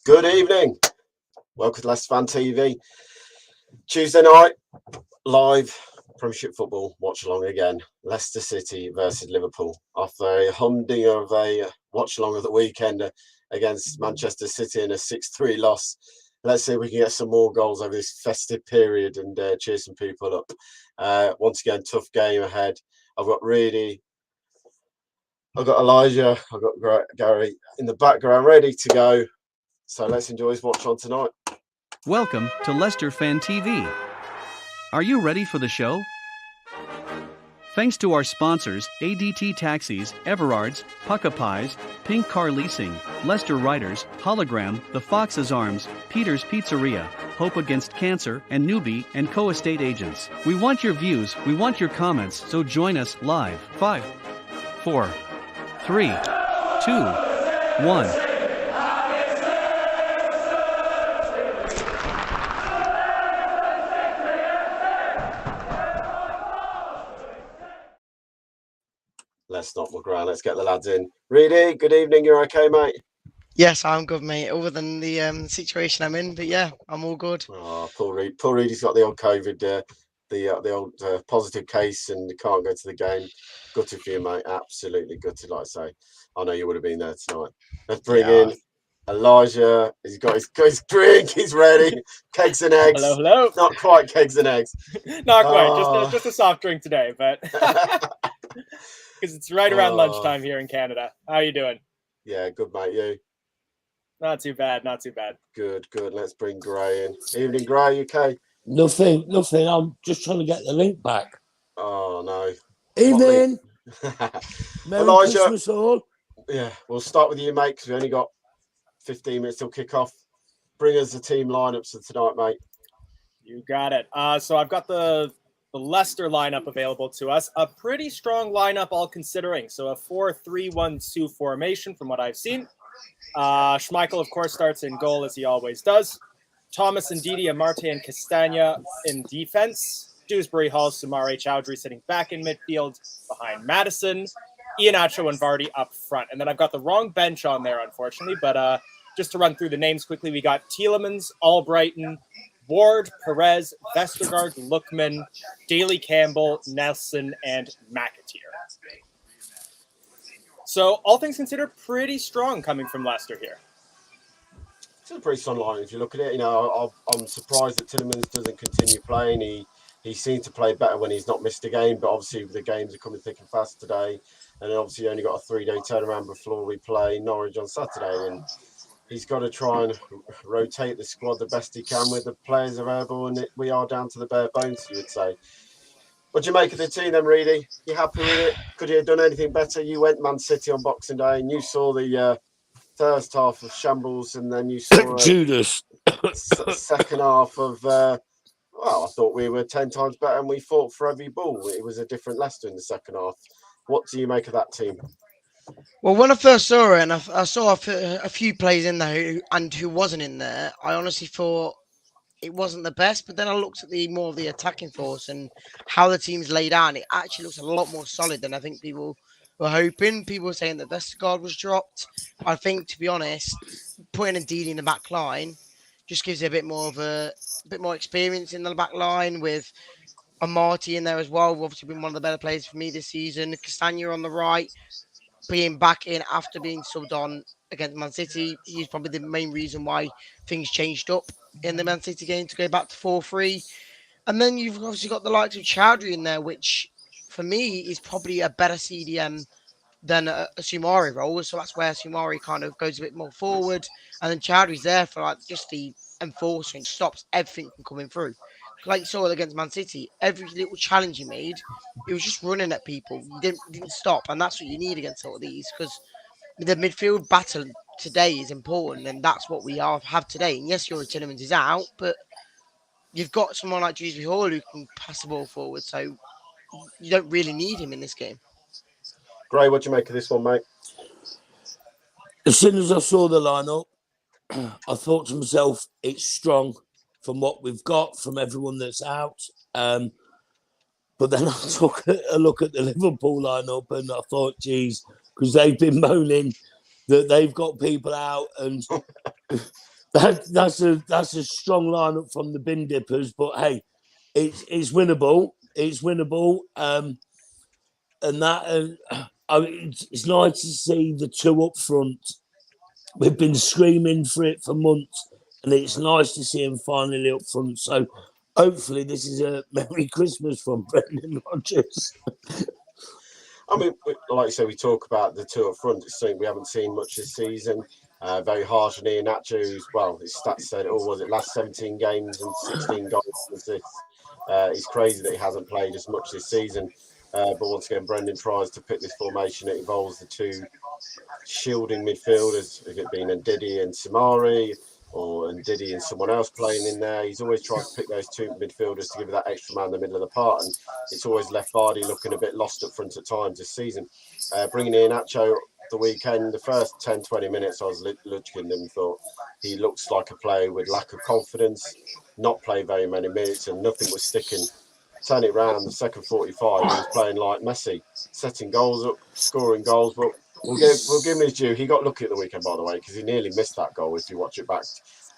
Good evening. Welcome to Leicester Fan TV. Tuesday night, live Premiership football watch along again. Leicester City versus Liverpool. After a humding of a watch along of the weekend against Manchester City in a 6-3 loss, let's see if we can get some more goals over this festive period and cheer some people up. Once again, tough game ahead. I've got Elijah, I've got Gary in the background ready to go. So let's enjoy his watch on tonight. Welcome to Leicester Fan TV. Are you ready for the show? Thanks to our sponsors, ADT Taxis, Everard's, Pucka Pies, Pink Car Leasing, Leicester Riders, Hologram, The Fox's Arms, Peter's Pizzeria, Hope Against Cancer, and Newbie and Co-Estate Agents. We want your views, we want your comments, so join us live. 5, 4, 3, 2, 1. Let's not look around. Let's get the lads in. Reedy, good evening. You're okay, mate? Yes, I'm good, mate. Other than the situation I'm in, but yeah, I'm all good. Oh, poor Reed. Poor Reedy's got the old COVID, the old positive case, and can't go to the game. Gutted for you, mate. Absolutely gutted. Like I say, I know you would have been there tonight. Let's bring in Elijah. He's got his drink. He's ready. Kegs and eggs. Hello. Not quite kegs and eggs. Not quite. Just a soft drink today, but because it's right around lunchtime here in Canada. How are you doing? Yeah, good, mate. You? Not too bad. Good. Let's bring Gray in. Evening, Gray. You okay? Nothing. I'm just trying to get the link back. Oh no. Evening. Merry Elijah. Christmas all. Yeah, we'll start with you, mate, because we only got 15 minutes till kick-off. Bring us the team lineups for tonight, mate. You got it. So I've got the Leicester lineup available to us. A pretty strong lineup, all considering. So a 4-3-1-2 formation, from what I've seen. Schmeichel, of course, starts in goal as he always does. Thomas and Didi, Amarte and Castagna in defense. Dewsbury, Hall, Sumare, Chowdhury sitting back in midfield behind Madison. Iheanacho and Vardy up front. And then I've got the wrong bench on there, unfortunately. But just to run through the names quickly, we got Tielemans, Albrighton, Ward, Perez, Vestergaard, Lookman, Daly Campbell, Nelson, and McAteer. So, all things considered, pretty strong coming from Leicester here. It's a pretty strong line if you look at it. You know, I'm surprised that Tielemans doesn't continue playing. He seemed to play better when he's not missed a game, but obviously the games are coming thick and fast today. And then obviously only got a 3-day turnaround before we play Norwich on Saturday. And he's got to try and rotate the squad the best he can with the players available, and we are down to the bare bones, you would say. What do you make of the team then, Reedy? You happy with it? Could you have done anything better? You went Man City on Boxing Day, and you saw the first half of shambles, and then you saw Judas. second half of, I thought we were 10 times better, and we fought for every ball. It was a different Leicester in the second half. What do you make of that team? Well, when I first saw it, and I saw a few players in there who wasn't in there, I honestly thought it wasn't the best. But then I looked at more of the attacking force and how the team's laid out, and it actually looks a lot more solid than I think people were hoping. People were saying that Vestergaard was dropped. I think, to be honest, putting a Didi in the back line just gives you a bit more experience in the back line with Amarte in there as well. Obviously, been one of the better players for me this season. Castagna on the right, being back in after being subbed on against Man City, he's probably the main reason why things changed up in the Man City game to go back to 4-3. And then you've obviously got the likes of Chowdhury in there, which for me is probably a better CDM than a Sumare role. So that's where Sumare kind of goes a bit more forward. And then Chowdhury's there for like just the enforcement, stops everything from coming through. Like you saw against Man City, every little challenge he made, it was just running at people. He didn't stop, and that's what you need against all of these, because the midfield battle today is important, and that's what we have today. And yes, your Tielemans is out, but you've got someone like Dewsbury Hall who can pass the ball forward, so you don't really need him in this game. Gray, what do you make of this one, mate? As soon as I saw the lineup, I thought to myself, it's strong from what we've got, from everyone that's out. But then I took a look at the Liverpool lineup and I thought, geez, because they've been moaning that they've got people out and That's a strong lineup from the bin dippers, but hey, it's winnable. It's winnable. And it's nice to see the two up front. We've been screaming for it for months, and it's nice to see him finally up front. So hopefully this is a Merry Christmas from Brendan Rodgers. I mean, like you say, we talk about the two up front. It's something we haven't seen much this season. Very harsh on Iheanacho, who's, well, his stats said, was it last 17 games and 16 goals and assists. It's crazy that he hasn't played as much this season. But once again, Brendan tries to pick this formation. It involves the two shielding midfielders, if it been Ndidi and Samari, or Ndidi and someone else playing in there. He's always tried to pick those two midfielders to give that extra man in the middle of the park, and it's always left Vardy looking a bit lost up front at times this season. Bringing in Nacho the weekend, the first 10-20 minutes I was looking at him and thought he looks like a player with lack of confidence, not played very many minutes, and nothing was sticking. Turn it round, the second 45, he was playing like Messi, setting goals up, scoring goals, but we'll give him his due. He got lucky at the weekend, by the way, because he nearly missed that goal. If you watch it back,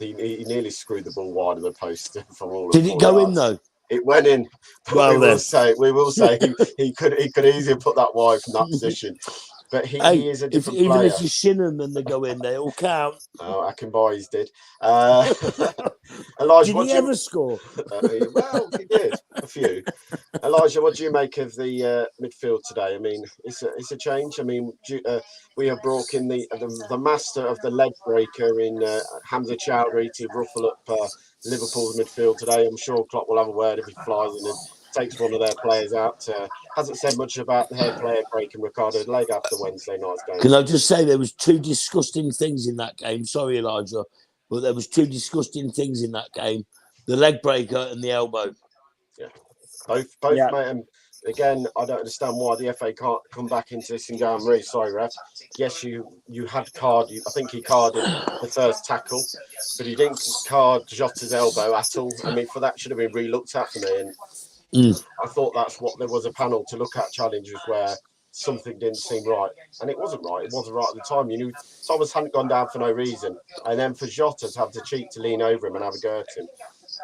he nearly screwed the ball wide of the post from all. Did it go in though? It went in. But well, we will say he could easily put that wide from that position. But he is a different player. Even if you shin them and they go in, they all count. Oh, Akinboyes did. Elijah, did he ever score? Well, he did a few. Elijah, what do you make of the midfield today? I mean, it's a change. I mean, we have brought in the master of the leg breaker in Hamza Chowdhury to ruffle up Liverpool's midfield today. I'm sure Klopp will have a word if he flies in and takes one of their players out. Hasn't said much about her player breaking Ricardo's leg after Wednesday night's game. Can I just say there was two disgusting things in that game? Sorry, Elijah, but there was two disgusting things in that game: the leg breaker and the elbow. Yeah, both made them. Again, I don't understand why the FA can't come back into this and go, I'm really sorry, ref. Yes, you had card. I think he carded the first tackle, but he didn't card Jota's elbow at all. I mean, for that should have been re-looked at for me. And I thought that's what there was a panel to look at challenges where something didn't seem right. And it wasn't right. It wasn't right at the time. You knew Thomas hadn't gone down for no reason. And then for Jota to have the cheek to lean over him and have a go at him,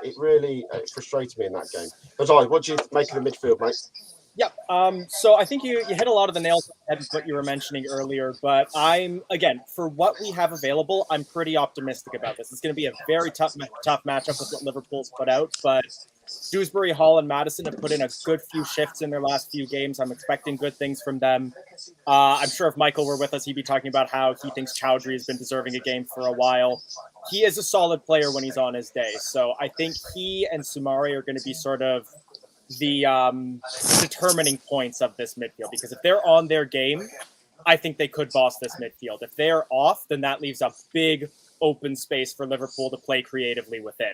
it really frustrated me in that game. But what do you make of the midfield, mate? Yeah. So I think you hit a lot of the nails on the head with what you were mentioning earlier, but for what we have available, I'm pretty optimistic about this. It's going to be a very tough matchup with what Liverpool's put out, but Dewsbury, Hall, and Maddison have put in a good few shifts in their last few games. I'm expecting good things from them. I'm sure if Michael were with us, he'd be talking about how he thinks Chowdhury has been deserving a game for a while. He is a solid player when he's on his day. So I think he and Sumari are going to be sort of the determining points of this midfield, because if they're on their game, I think they could boss this midfield. If they're off, then that leaves a big open space for Liverpool to play creatively within.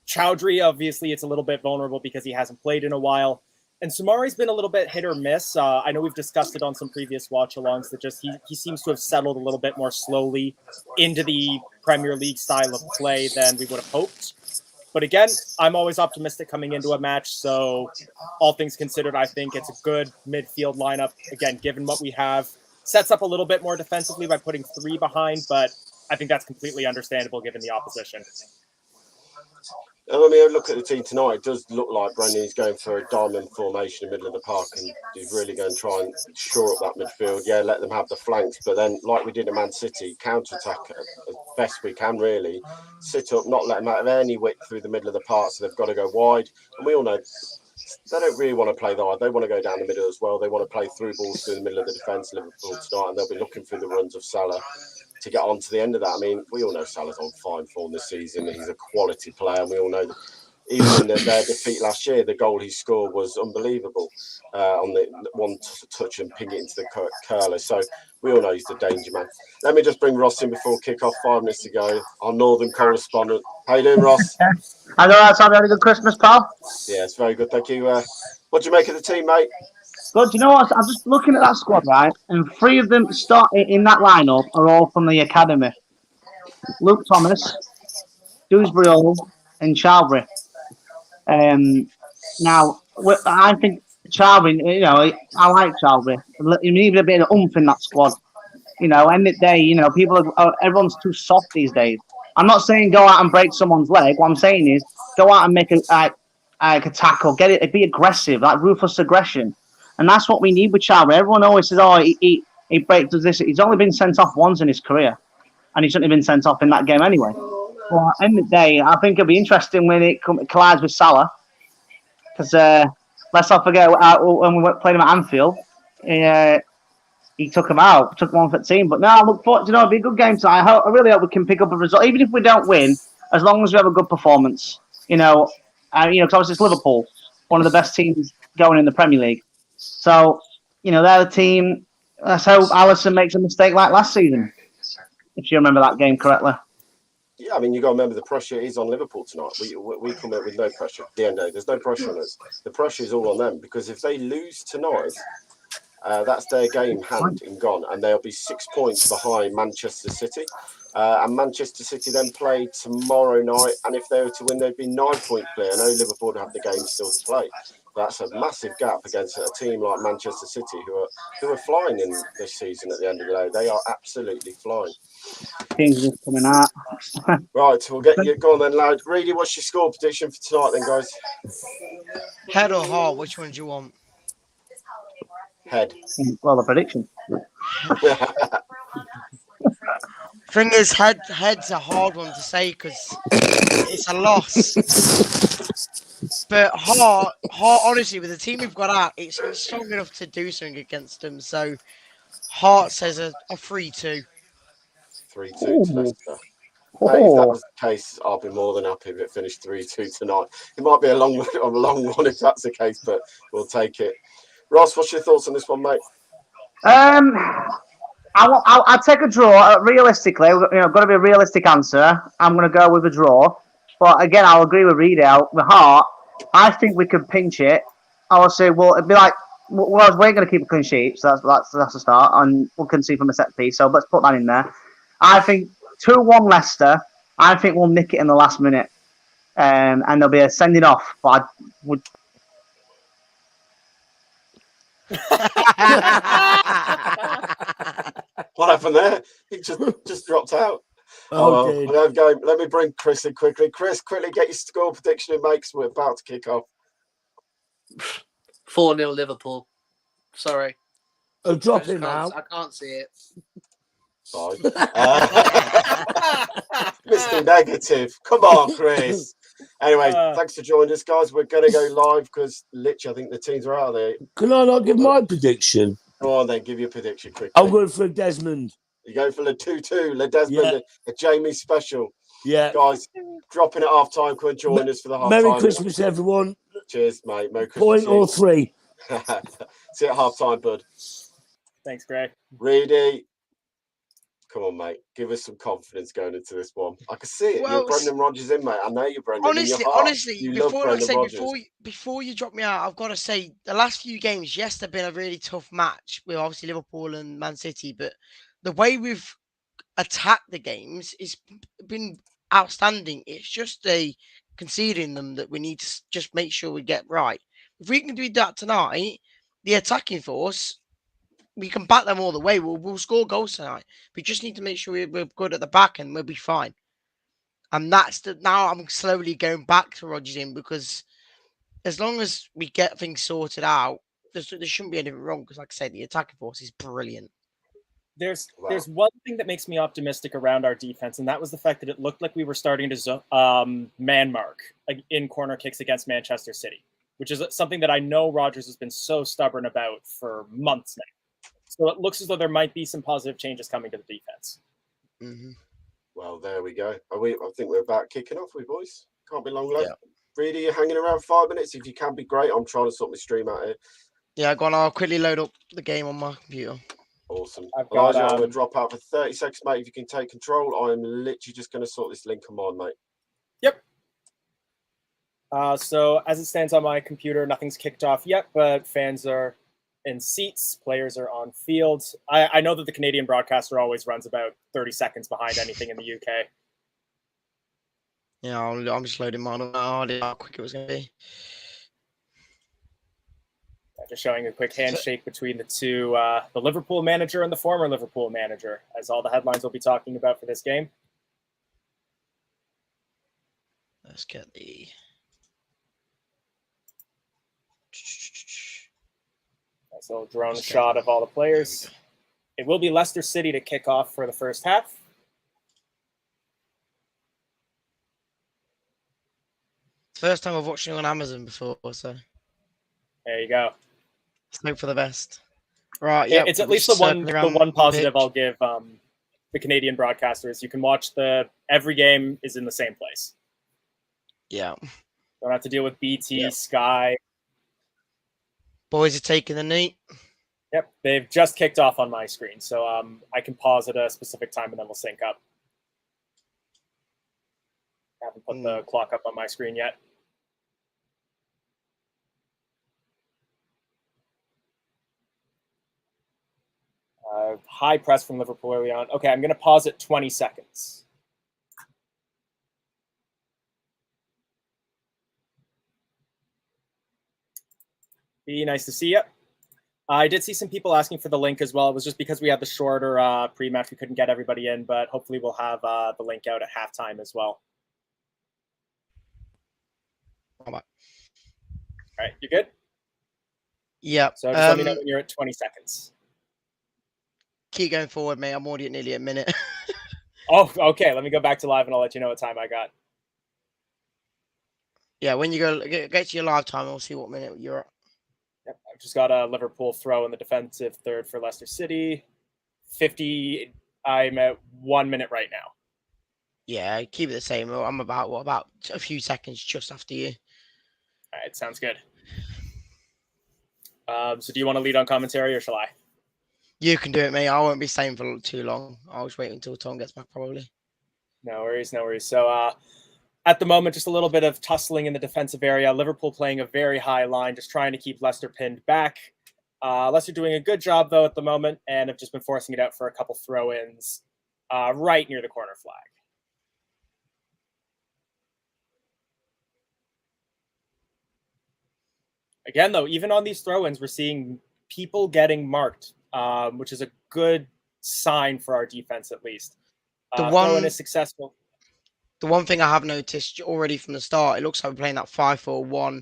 Chowdhury, obviously, it's a little bit vulnerable because he hasn't played in a while. And Sumari's been a little bit hit or miss. I know we've discussed it on some previous watch-alongs that just he seems to have settled a little bit more slowly into the Premier League style of play than we would have hoped. But again, I'm always optimistic coming into a match. So all things considered, I think it's a good midfield lineup. Again, given what we have, sets up a little bit more defensively by putting three behind, but I think that's completely understandable given the opposition. I mean, look at the team tonight. It does look like Brendan is going for a diamond formation in the middle of the park, and he's really going to try and shore up that midfield. Yeah, let them have the flanks, but then, like we did at Man City, counter-attack as best we can, really. Sit up, not let them have any width through the middle of the park, so they've got to go wide. And we all know they don't really want to play wide. They want to go down the middle as well. They want to play through balls through the middle of the defence, Liverpool tonight, and they'll be looking through the runs of Salah to get on to the end of that. I mean, we all know Salah's on fine form this season. He's a quality player, and we all know that even in their defeat last year, the goal he scored was unbelievable on the one touch and ping it into the curler. So we all know he's the danger man. Let me just bring Ross in before kick-off 5 minutes to go. Our Northern correspondent. How you doing, Ross? I know that's had a really good Christmas, pal. Yeah, it's very good. Thank you. What do you make of the team, mate? Good. You know what? I'm just looking at that squad, right? And 3 of them start in that lineup are all from the academy. Luke Thomas, Dewsbury Hall, and Chowdhury. Now, I think Chowdhury, I like Chowdhury. You need a bit of oomph in that squad. End of the day, everyone's too soft these days. I'm not saying go out and break someone's leg. What I'm saying is go out and make a tackle, get it, be aggressive, like ruthless aggression, and that's what we need with Charbonnet. Everyone always says, "Oh, he does this." He's only been sent off once in his career, and he shouldn't have been sent off in that game anyway. But at the end of the day, I think it'll be interesting when it collides with Salah, because let's not forget when we played him at Anfield, he took him out, took him on for the team. But no, I look forward. It'll be a good game tonight. I really hope we can pick up a result, even if we don't win, as long as we have a good performance. Because obviously it's Liverpool, one of the best teams going in the Premier League. So, they're the team. Let's hope Alisson makes a mistake like last season, if you remember that game correctly. Yeah, I mean, you got to remember the pressure is on Liverpool tonight. We come out with no pressure. At the end of the day, there's no pressure on us. The pressure is all on them, because if they lose tonight, that's their game hand and gone, and they'll be 6 points behind Manchester City. And Manchester City then play tomorrow night, and if they were to win, they'd be 9 point clear. I know Liverpool would have the game still to play. That's a massive gap against a team like Manchester City, who are flying in this season. At the end of the day, they are absolutely flying. Teams just coming out. Right, we'll get you. Go on then, lad. Reedy, what's your score prediction for tonight, then, guys? Head or heart? Which one do you want? Head. Well, the prediction. Thing is, head's a hard one to say because it's a loss. But heart, honestly, with the team we've got out, it's strong enough to do something against them. So, heart says a 3-2. 3-2 to Leicester. Mate, if that was the case, I'll be more than happy if it finished 3-2 tonight. It might be a long one if that's the case, but we'll take it. Ross, what's your thoughts on this one, mate? I'll take a draw. Realistically, got to be a realistic answer. I'm going to go with a draw. But again, I'll agree with Reed out. With heart, I think we can pinch it. I will say, well, it'd be like, we're going to keep a clean sheet, so that's a start, and we can see from a set piece. So let's put that in there. I think 2-1 Leicester. I think we'll nick it in the last minute, and there'll be a sending off. But I would. What happened there? He just dropped out. Let me bring Chris in quickly. Chris, quickly get your score prediction in, mate, 'cause we're about to kick off. 4-0 Liverpool. Sorry. Oh, drop it now. I can't see it. Fine. Mr. Negative. Come on, Chris. Anyway, thanks for joining us, guys. We're going to go live because literally I think the teams are out there. Can I not give my prediction? Go on then, give your prediction quickly. I'm going for a Desmond. You go for the 2-2, the Desmond, a Jamie special. Yeah. Guys, dropping at half time. Come and join us for the half time. Merry Christmas, everyone. Cheers, mate. Merry Christmas. Point or 3. See you at half time, bud. Thanks, Gray. Reedy. Come on, mate. Give us some confidence going into this one. I can see it. Well, you're Brendan Rodgers in, mate. I know you're Brendan. Honestly, you before you drop me out, I've got to say the last few games, yes, they've been a really tough match with obviously Liverpool and Man City, but the way we've attacked the games has been outstanding. It's just conceding them that we need to just make sure we get right. If we can do that tonight, the attacking force, we can back them all the way. We'll score goals tonight. We just need to make sure we're good at the back and we'll be fine. And now I'm slowly going back to Rodgers in, because as long as we get things sorted out, there shouldn't be anything wrong. Because like I said, the attacking force is brilliant. There's one thing that makes me optimistic around our defense, and that was the fact that it looked like we were starting to man mark in corner kicks against Manchester City, which is something that I know Rodgers has been so stubborn about for months now. So it looks as though there might be some positive changes coming to the defense. Mm-hmm. Well, there we go. I think we're about kicking off, boys. Can't be long left. Yeah. Really, you're hanging around 5 minutes. If you can be great, I'm trying to sort my stream out here. Yeah, go on. I'll quickly load up the game on my computer. Awesome. Elijah, I'm going to drop out for 30 seconds, mate. If you can take control, I'm literally just going to sort this link on mine, mate. Yep. So as it stands on my computer, nothing's kicked off yet, but fans are in seats, players are on field. I know that the Canadian broadcaster always runs about 30 seconds behind anything in the UK. Yeah, I'm just loading mine up now. How quick it was going to be. Just showing a quick handshake between the two, the Liverpool manager and the former Liverpool manager, as all the headlines will be talking about for this game. Let's get the. Nice little drone Let's get- shot of all the There we players. go. It will be Leicester City to kick off for the first half. First time I've watched it on Amazon before, so There you go. let's hope for the best. Right, yeah. It's at least the one positive I'll give the Canadian broadcasters. You can watch every game is in the same place. Yeah. Don't have to deal with BT, Yep. Sky. Boys are taking the knee. Yep, they've just kicked off on my screen, so I can pause at a specific time and then we'll sync up. I haven't put the clock up on my screen yet. High press from Liverpool early on. Okay, I'm going to pause at 20 seconds. Be nice to see you. I did see some people asking for the link as well. It was just because we had the shorter pre-match, we couldn't get everybody in, but hopefully we'll have the link out at halftime as well. All right, you good? Yeah. So just let me know when you're at 20 seconds. Keep going forward, mate. I'm already at nearly a minute. Oh, okay. Let me go back to live and I'll let you know what time I got. Yeah, when you go get to your live time, we'll see what minute you're at. Yep, I've just got a Liverpool throw in the defensive third for Leicester City. 50. I'm at 1 minute right now. Yeah, keep it the same. I'm about a few seconds just after you. All right, sounds good. So do you want to lead on commentary or shall I? You can do it, mate. I won't be staying for too long. I'll just wait until Tom gets back, probably. No worries, no worries. So at the moment, just a little bit of tussling in the defensive area. Liverpool playing a very high line, just trying to keep Leicester pinned back. Leicester doing a good job, though, at the moment, and have just been forcing it out for a couple throw-ins right near the corner flag. Again, though, even on these throw-ins, we're seeing people getting marked, which is a good sign for our defense, at least. Throw-in is successful. The one thing I have noticed already from the start, it looks like we're playing that 5-4-1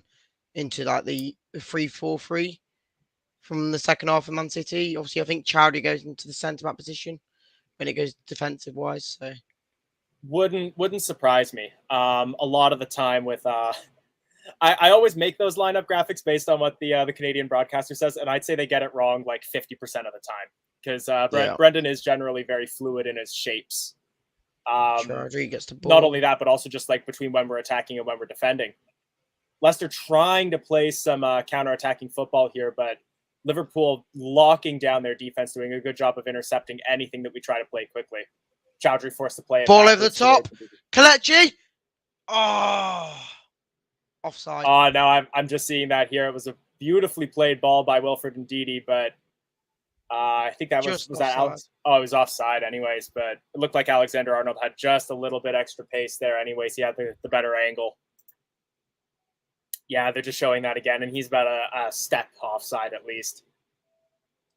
into like the 3-4-3 from the second half of Man City. Obviously, I think Chowdhury goes into the centre back position when it goes defensive wise. So wouldn't surprise me. A lot of the time with I always make those lineup graphics based on what the Canadian broadcaster says, and I'd say they get it wrong like 50% of the time because Brendan is generally very fluid in his shapes. Chowdhury gets the ball. Not only that, but also just like between when we're attacking and when we're defending. Leicester trying to play some counter-attacking football here, but Liverpool locking down their defense, doing a good job of intercepting anything that we try to play quickly. Chowdhury forced to play it. Ball over the top. Kelechi. Oh. Offside. Oh, no, I'm just seeing that here. It was a beautifully played ball by Wilfred Ndidi, but I think that was that Alex? Oh, it was offside anyways, but it looked like Alexander-Arnold had just a little bit extra pace there anyways. He had the better angle. Yeah, they're just showing that again, and he's about a step offside at least.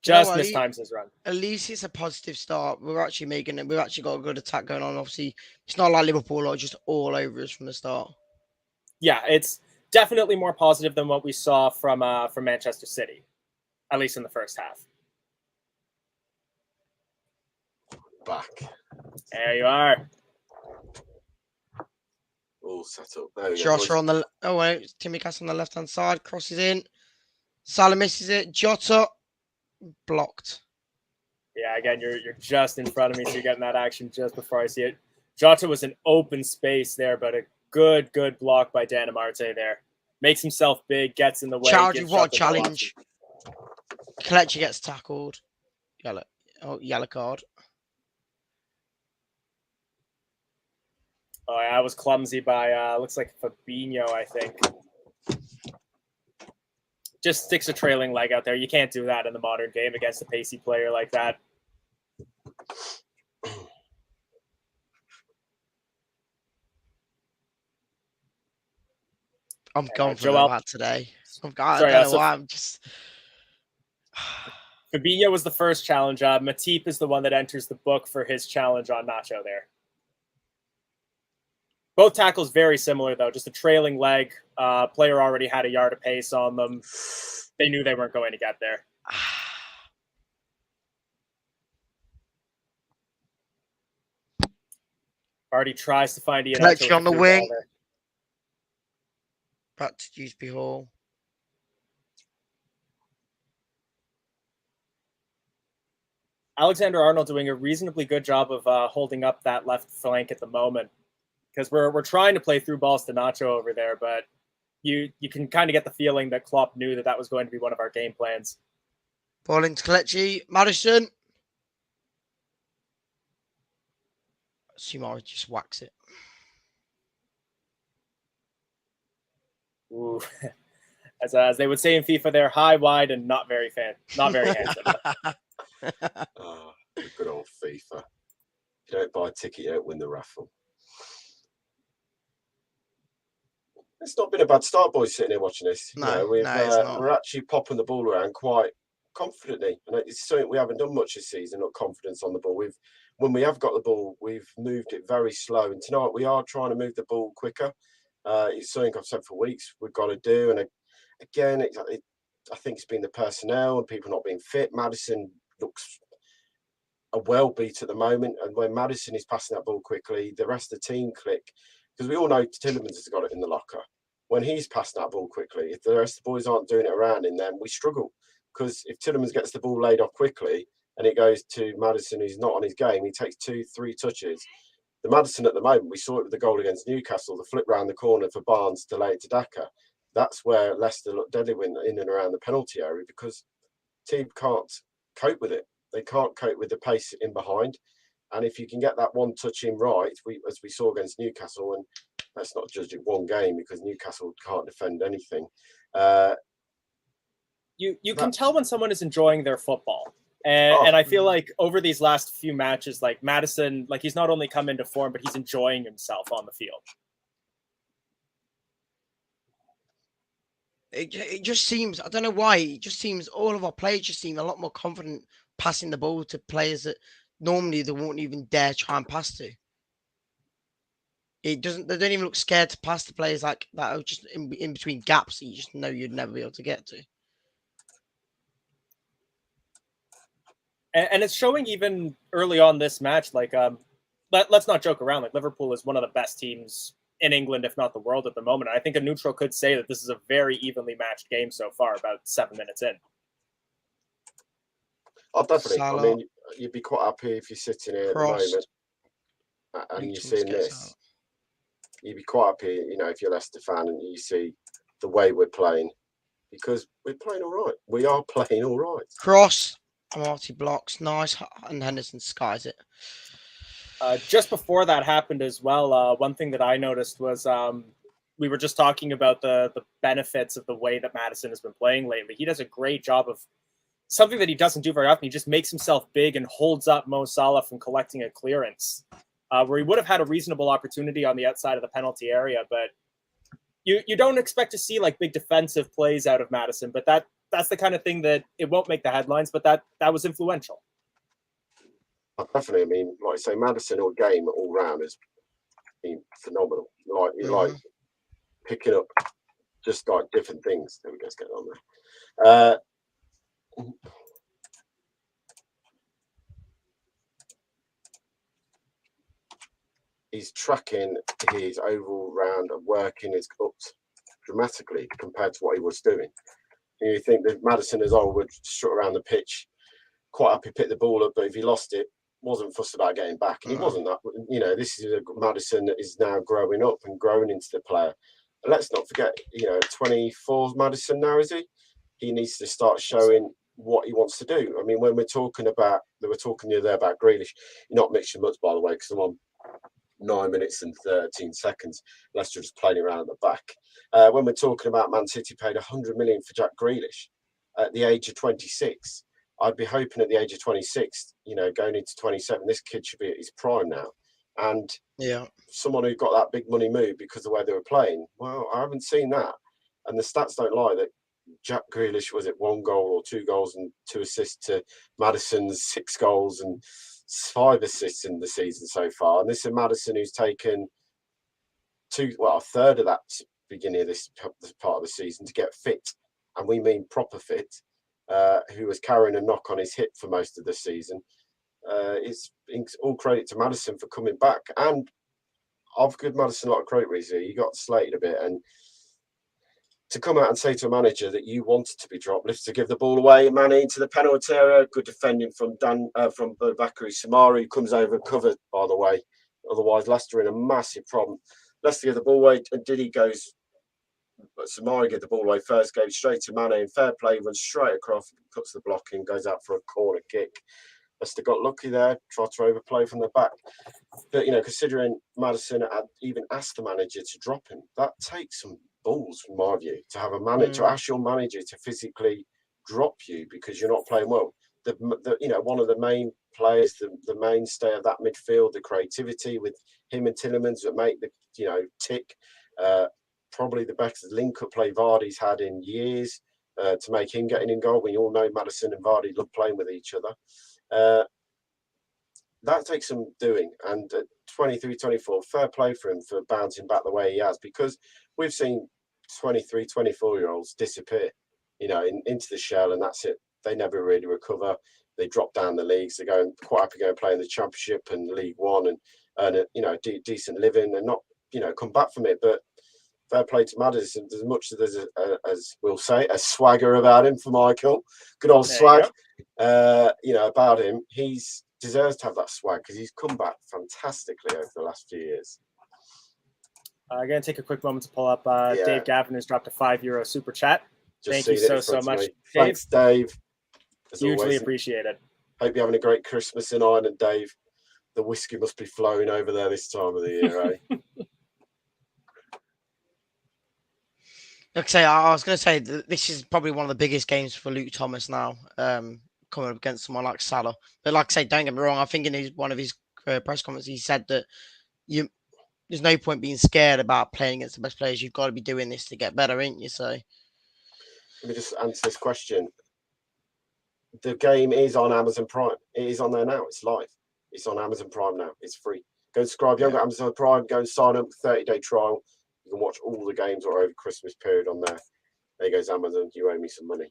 Just mistimes his run. At least it's a positive start. We're actually making it. We've actually got a good attack going on. Obviously, it's not like Liverpool are just all over us from the start. Yeah, it's definitely more positive than what we saw from Manchester City, at least in the first half. Back. There you are. All set up. There we go. Jota on the Timmy Cass on the left hand side crosses in. Salah misses it. Jota blocked. Yeah, again, you're just in front of me, so you're getting that action just before I see it. Jota was an open space there, but a good block by Dan Amarte there. Makes himself big, gets in the way. Chowdhury, what a challenge. Kelechi gets tackled. Yellow card. Oh, yeah, I was clumsy by, looks like Fabinho, I think. Just sticks a trailing leg out there. You can't do that in the modern game against a pacey player like that. I'm going for that today. I don't know why. I'm just... Fabinho was the first challenge. Matip is the one that enters the book for his challenge on Nacho there. Both tackles very similar, though. Just a trailing leg. Player already had a yard of pace on them. They knew they weren't going to get there. Hardy tries to find Ian Kelechi on the wing. there. Back to Dewsbury Hall. Alexander Arnold doing a reasonably good job of holding up that left flank at the moment, because we're trying to play through balls to Nacho over there, but you can kind of get the feeling that Klopp knew that was going to be one of our game plans. Ball into Kelechi. Madison. Sumari just whacks it. Ooh. As they would say in FIFA, they're high, wide, and not very handsome. Oh, good old FIFA. If you don't buy a ticket, you don't win the raffle. It's not been a bad start, boys, sitting here watching this. No, it's not. We're actually popping the ball around quite confidently. And it's something we haven't done much this season, not confidence on the ball. When we have got the ball, we've moved it very slow. And tonight we are trying to move the ball quicker. It's something I've said for weeks we've got to do. And again, I think it's been the personnel and people not being fit. Madison looks a well beat at the moment, and when Madison is passing that ball quickly, the rest of the team click, because we all know Tillemans has got it in the locker. When he's passing that ball quickly, if the rest of the boys aren't doing it around him, then we struggle, because if Tillemans gets the ball laid off quickly and it goes to Madison, who's not on his game, he takes 2-3 touches. The Madison at the moment, we saw it with the goal against Newcastle, the flip round the corner for Barnes to lay it to Daka. That's where Leicester looked deadly in and around the penalty area, because team can't cope with it. They can't cope with the pace in behind. And if you can get that one touch in right, as we saw against Newcastle, and let's not judge it one game because Newcastle can't defend anything. You can tell when someone is enjoying their football. And I feel like over these last few matches, like Madison, like he's not only come into form, but he's enjoying himself on the field. It just seems, I don't know why, it just seems all of our players just seem a lot more confident passing the ball to players that normally they won't even dare try and pass to. They don't even look scared to pass to players like that are just in between gaps that you just know you'd never be able to get to. And it's showing even early on this match, like let's not joke around. Like Liverpool is one of the best teams in England, if not the world at the moment. I think a neutral could say that this is a very evenly matched game so far, about 7 minutes in. Oh, definitely. Salah. I mean, you'd be quite happy if you're sitting here Crossed. at the moment and you're seeing this. You'd be quite happy, if you're a Leicester fan and you see the way we're playing, because we're playing all right. We are playing all right. Cross. Marty blocks. Nice. And Henderson skies it. Just before that happened as well, one thing that I noticed was we were just talking about the benefits of the way that Madison has been playing lately. He does a great job of something that he doesn't do very often. He just makes himself big and holds up Mo Salah from collecting a clearance, where he would have had a reasonable opportunity on the outside of the penalty area. But you don't expect to see like big defensive plays out of Madison, but that's the kind of thing that it won't make the headlines, but that was influential. Definitely. I mean, like I say, Madison all game all round has been phenomenal. Like picking up just like different things. There we go, let's get on there. He's tracking his overall round of working is up dramatically compared to what he was doing. You think that Madison as well would strut around the pitch, quite happy pick the ball up, but if he lost it, wasn't fussed about getting back. And he wasn't that. This is a Madison that is now growing up and growing into the player. And let's not forget, 24 Madison now, is he? He needs to start showing what he wants to do. I mean, when they were talking the other day about Grealish, you're not mixing much, by the way, because I'm on 9 minutes and 13 seconds. Leicester just playing around at the back. When we're talking about Man City paid 100 million for Jack Grealish at the age of 26, I'd be hoping at the age of 26, going into 27, this kid should be at his prime now. And someone who got that big money move because of the way they were playing, well, I haven't seen that. And the stats don't lie that Jack Grealish was it 1 goal or 2 goals and 2 assists to Madison's 6 goals and 5 assists in the season so far. And this is Madison who's taken a third of that beginning of this part of the season to get fit, and we mean proper fit, who was carrying a knock on his hip for most of the season. It's all credit to Maddison for coming back, and I've given Maddison a lot of credit recently. He got slated a bit, and to come out and say to a manager that you wanted to be dropped, to give the ball away, Mane into the penalty area, good defending from Bakary Samari, who comes over covered, by the way. Otherwise, Leicester in a massive problem. Leicester give the ball away, and Diddy goes, Samari get the ball away first, gave straight to Mane, and fair play, runs straight across, puts the block in, goes out for a corner kick. Leicester got lucky there, tried to overplay from the back. But, considering Maddison had even asked the manager to drop him, that takes some balls, from my view, to have a manager, to ask your manager to physically drop you because you're not playing well. One of the main players, the mainstay of that midfield, the creativity with him and Tielemans that make the, tick. Probably the best link-up play Vardy's had in years to make him getting in goal. We all know Maddison and Vardy love playing with each other. That takes some doing, and 23, 24, fair play for him for bouncing back the way he has, because we've seen 23, 24-year-olds disappear, into the shell, and that's it. They never really recover. They drop down the leagues. They're quite happy going to play in the Championship and League One and earn decent living and not, come back from it. But fair play to Maddison. As much as there's as we'll say, a swagger about him for Michael, good old swag, about him. He's deserves to have that swag because he's come back fantastically over the last few years. I'm going to take a quick moment to pull up Dave Gavin, who's dropped a €5 super chat. Just Thank you so much, Dave. Thanks, Dave. Hugely appreciated. Hope you're having a great Christmas in Ireland, Dave. The whiskey must be flowing over there this time of the year, eh? Like I say, I was going to say that this is probably one of the biggest games for Luke Thomas now, coming up against someone like Salah. But like I say, don't get me wrong. I think in one of his press comments, he said that there's no point being scared about playing against the best players. You've got to be doing this to get better, ain't you? So let me just answer this question. The game is on Amazon Prime. It is on there now. It's live. It's on Amazon Prime now. It's free. Go subscribe. You haven't got Amazon Prime. Go and sign up. 30-day trial. You can watch all the games or over Christmas period on there. There goes Amazon. You owe me some money.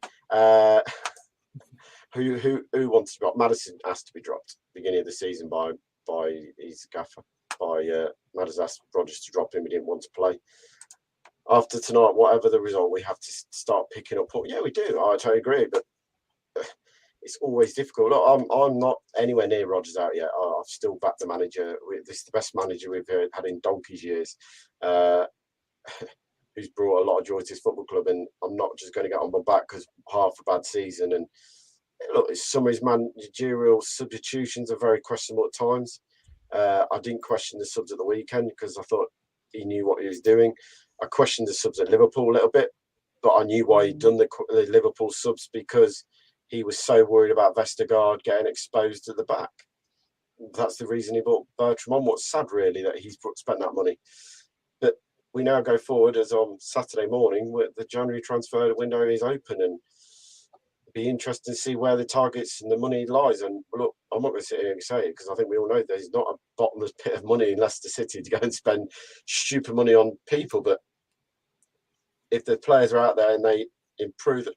Who wants to drop? Maddison asked to be dropped beginning of the season by his gaffer. Maddison asked Rodgers to drop him. He didn't want to play. After tonight, whatever the result, we have to start picking up. Yeah, we do. I totally agree. But it's always difficult. Look, I'm not anywhere near Rodgers out yet. I've still backed the manager. This is the best manager we've had in donkey's years, who's brought a lot of joy to his football club. And I'm not just going to get on my back because half a bad season. And look, some of his managerial substitutions are very questionable at times. I didn't question the subs at the weekend because I thought he knew what he was doing. I questioned the subs at Liverpool a little bit, but I knew why he'd done the Liverpool subs, because he was so worried about Vestergaard getting exposed at the back. That's the reason he brought Bertram on. What's sad, really, that he's spent that money. But we now go forward as on Saturday morning, where the January transfer window is open, and it'd be interesting to see where the targets and the money lies. And look, I'm not going to sit here and say it because I think we all know there's not a bottomless pit of money in Leicester City to go and spend stupid money on people. But if the players are out there and they improve it,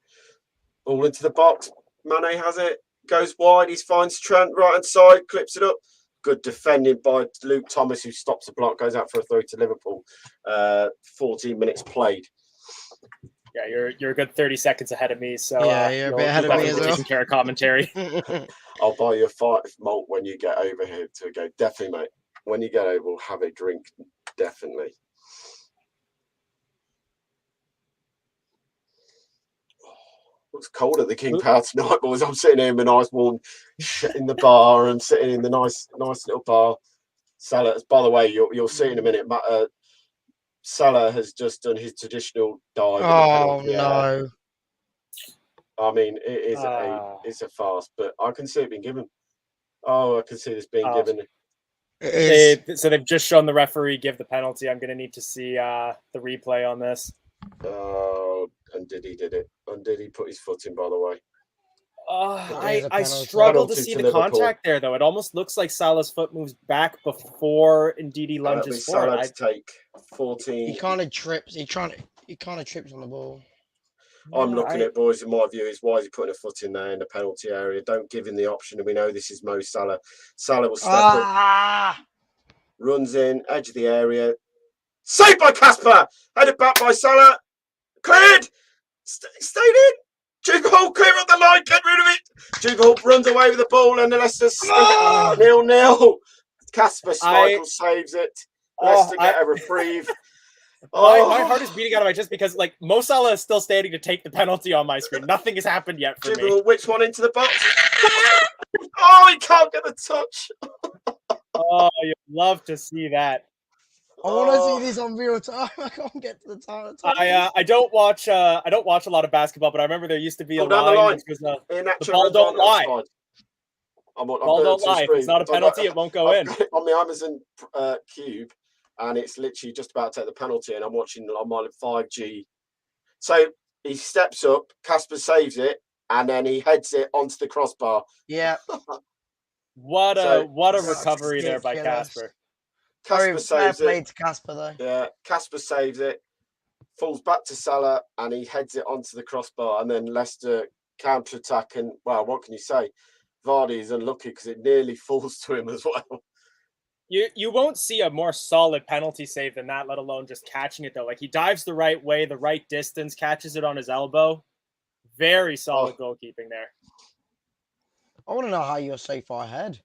all into the box, Mane has it, goes wide, he finds Trent right hand side, clips it up. Good defending by Luke Thomas, who stops the block, goes out for a throw to Liverpool. 14 minutes played. Yeah, you're a good 30 seconds ahead of me. So yeah, you're a bit ahead of me as well. Taking care of commentary. I'll buy you a 5 malt when you get over here to go. Definitely, mate. When you get over, we'll have a drink. Definitely. It's cold at the King Power tonight, boys. I'm sitting here in my nice warm in the bar. I'm sitting in the nice little bar. Salah, by the way, you'll see in a minute. Salah has just done his traditional dive. Oh no! I mean, it's a farce, but I can see it being given. Oh, I can see this being given. So they've just shown the referee give the penalty. I'm going to need to see the replay on this. Oh, and did he did it? And did he put his foot in, by the way? is a I penalty. struggle to Penalty see to the Liverpool. contact there, though. It almost looks like Salah's foot moves back before Ndidi With lunges forward. Salah to take 14. He kind of trips. He kind of trips on the ball. I'm looking at, boys, in my view, is why is he putting a foot in there in the penalty area? Don't give him the option. And we know this is Mo Salah. Salah will step up, runs in, edge of the area. Saved by Casper. Headed back by Salah. Cleared. Stayed in. Jiggle, clear up the line. Get rid of it. Jiggle runs away with the ball and the Leicester 0-0. Casper Schmeichel saves it. Leicester get a reprieve. My heart is beating out of my chest because, like, Mo Salah is still standing to take the penalty on my screen. Nothing has happened yet for me. Which one into the box? Oh, he can't get the touch. Oh, you'd love to see that. I want to see this on real time. I can't get to the time. I don't watch a lot of basketball, but I remember there used to be a line which was the ball don't lie. Ball don't lie. If it's not a penalty, it won't go in. On the Amazon Cube, and it's literally just about to take the penalty, and I'm watching on my 5G. So he steps up, Casper saves it, and then he heads it onto the crossbar. Yeah. What a recovery there by Casper. Casper saves it. To Casper though. Yeah, Casper saves it, falls back to Salah, and he heads it onto the crossbar, and then Leicester counter attack, and well, what can you say? Vardy is unlucky because it nearly falls to him as well. You won't see a more solid penalty save than that, let alone just catching it, though. Like, he dives the right way, the right distance, catches it on his elbow. Very solid goalkeeping there. I want to know how you're so far ahead.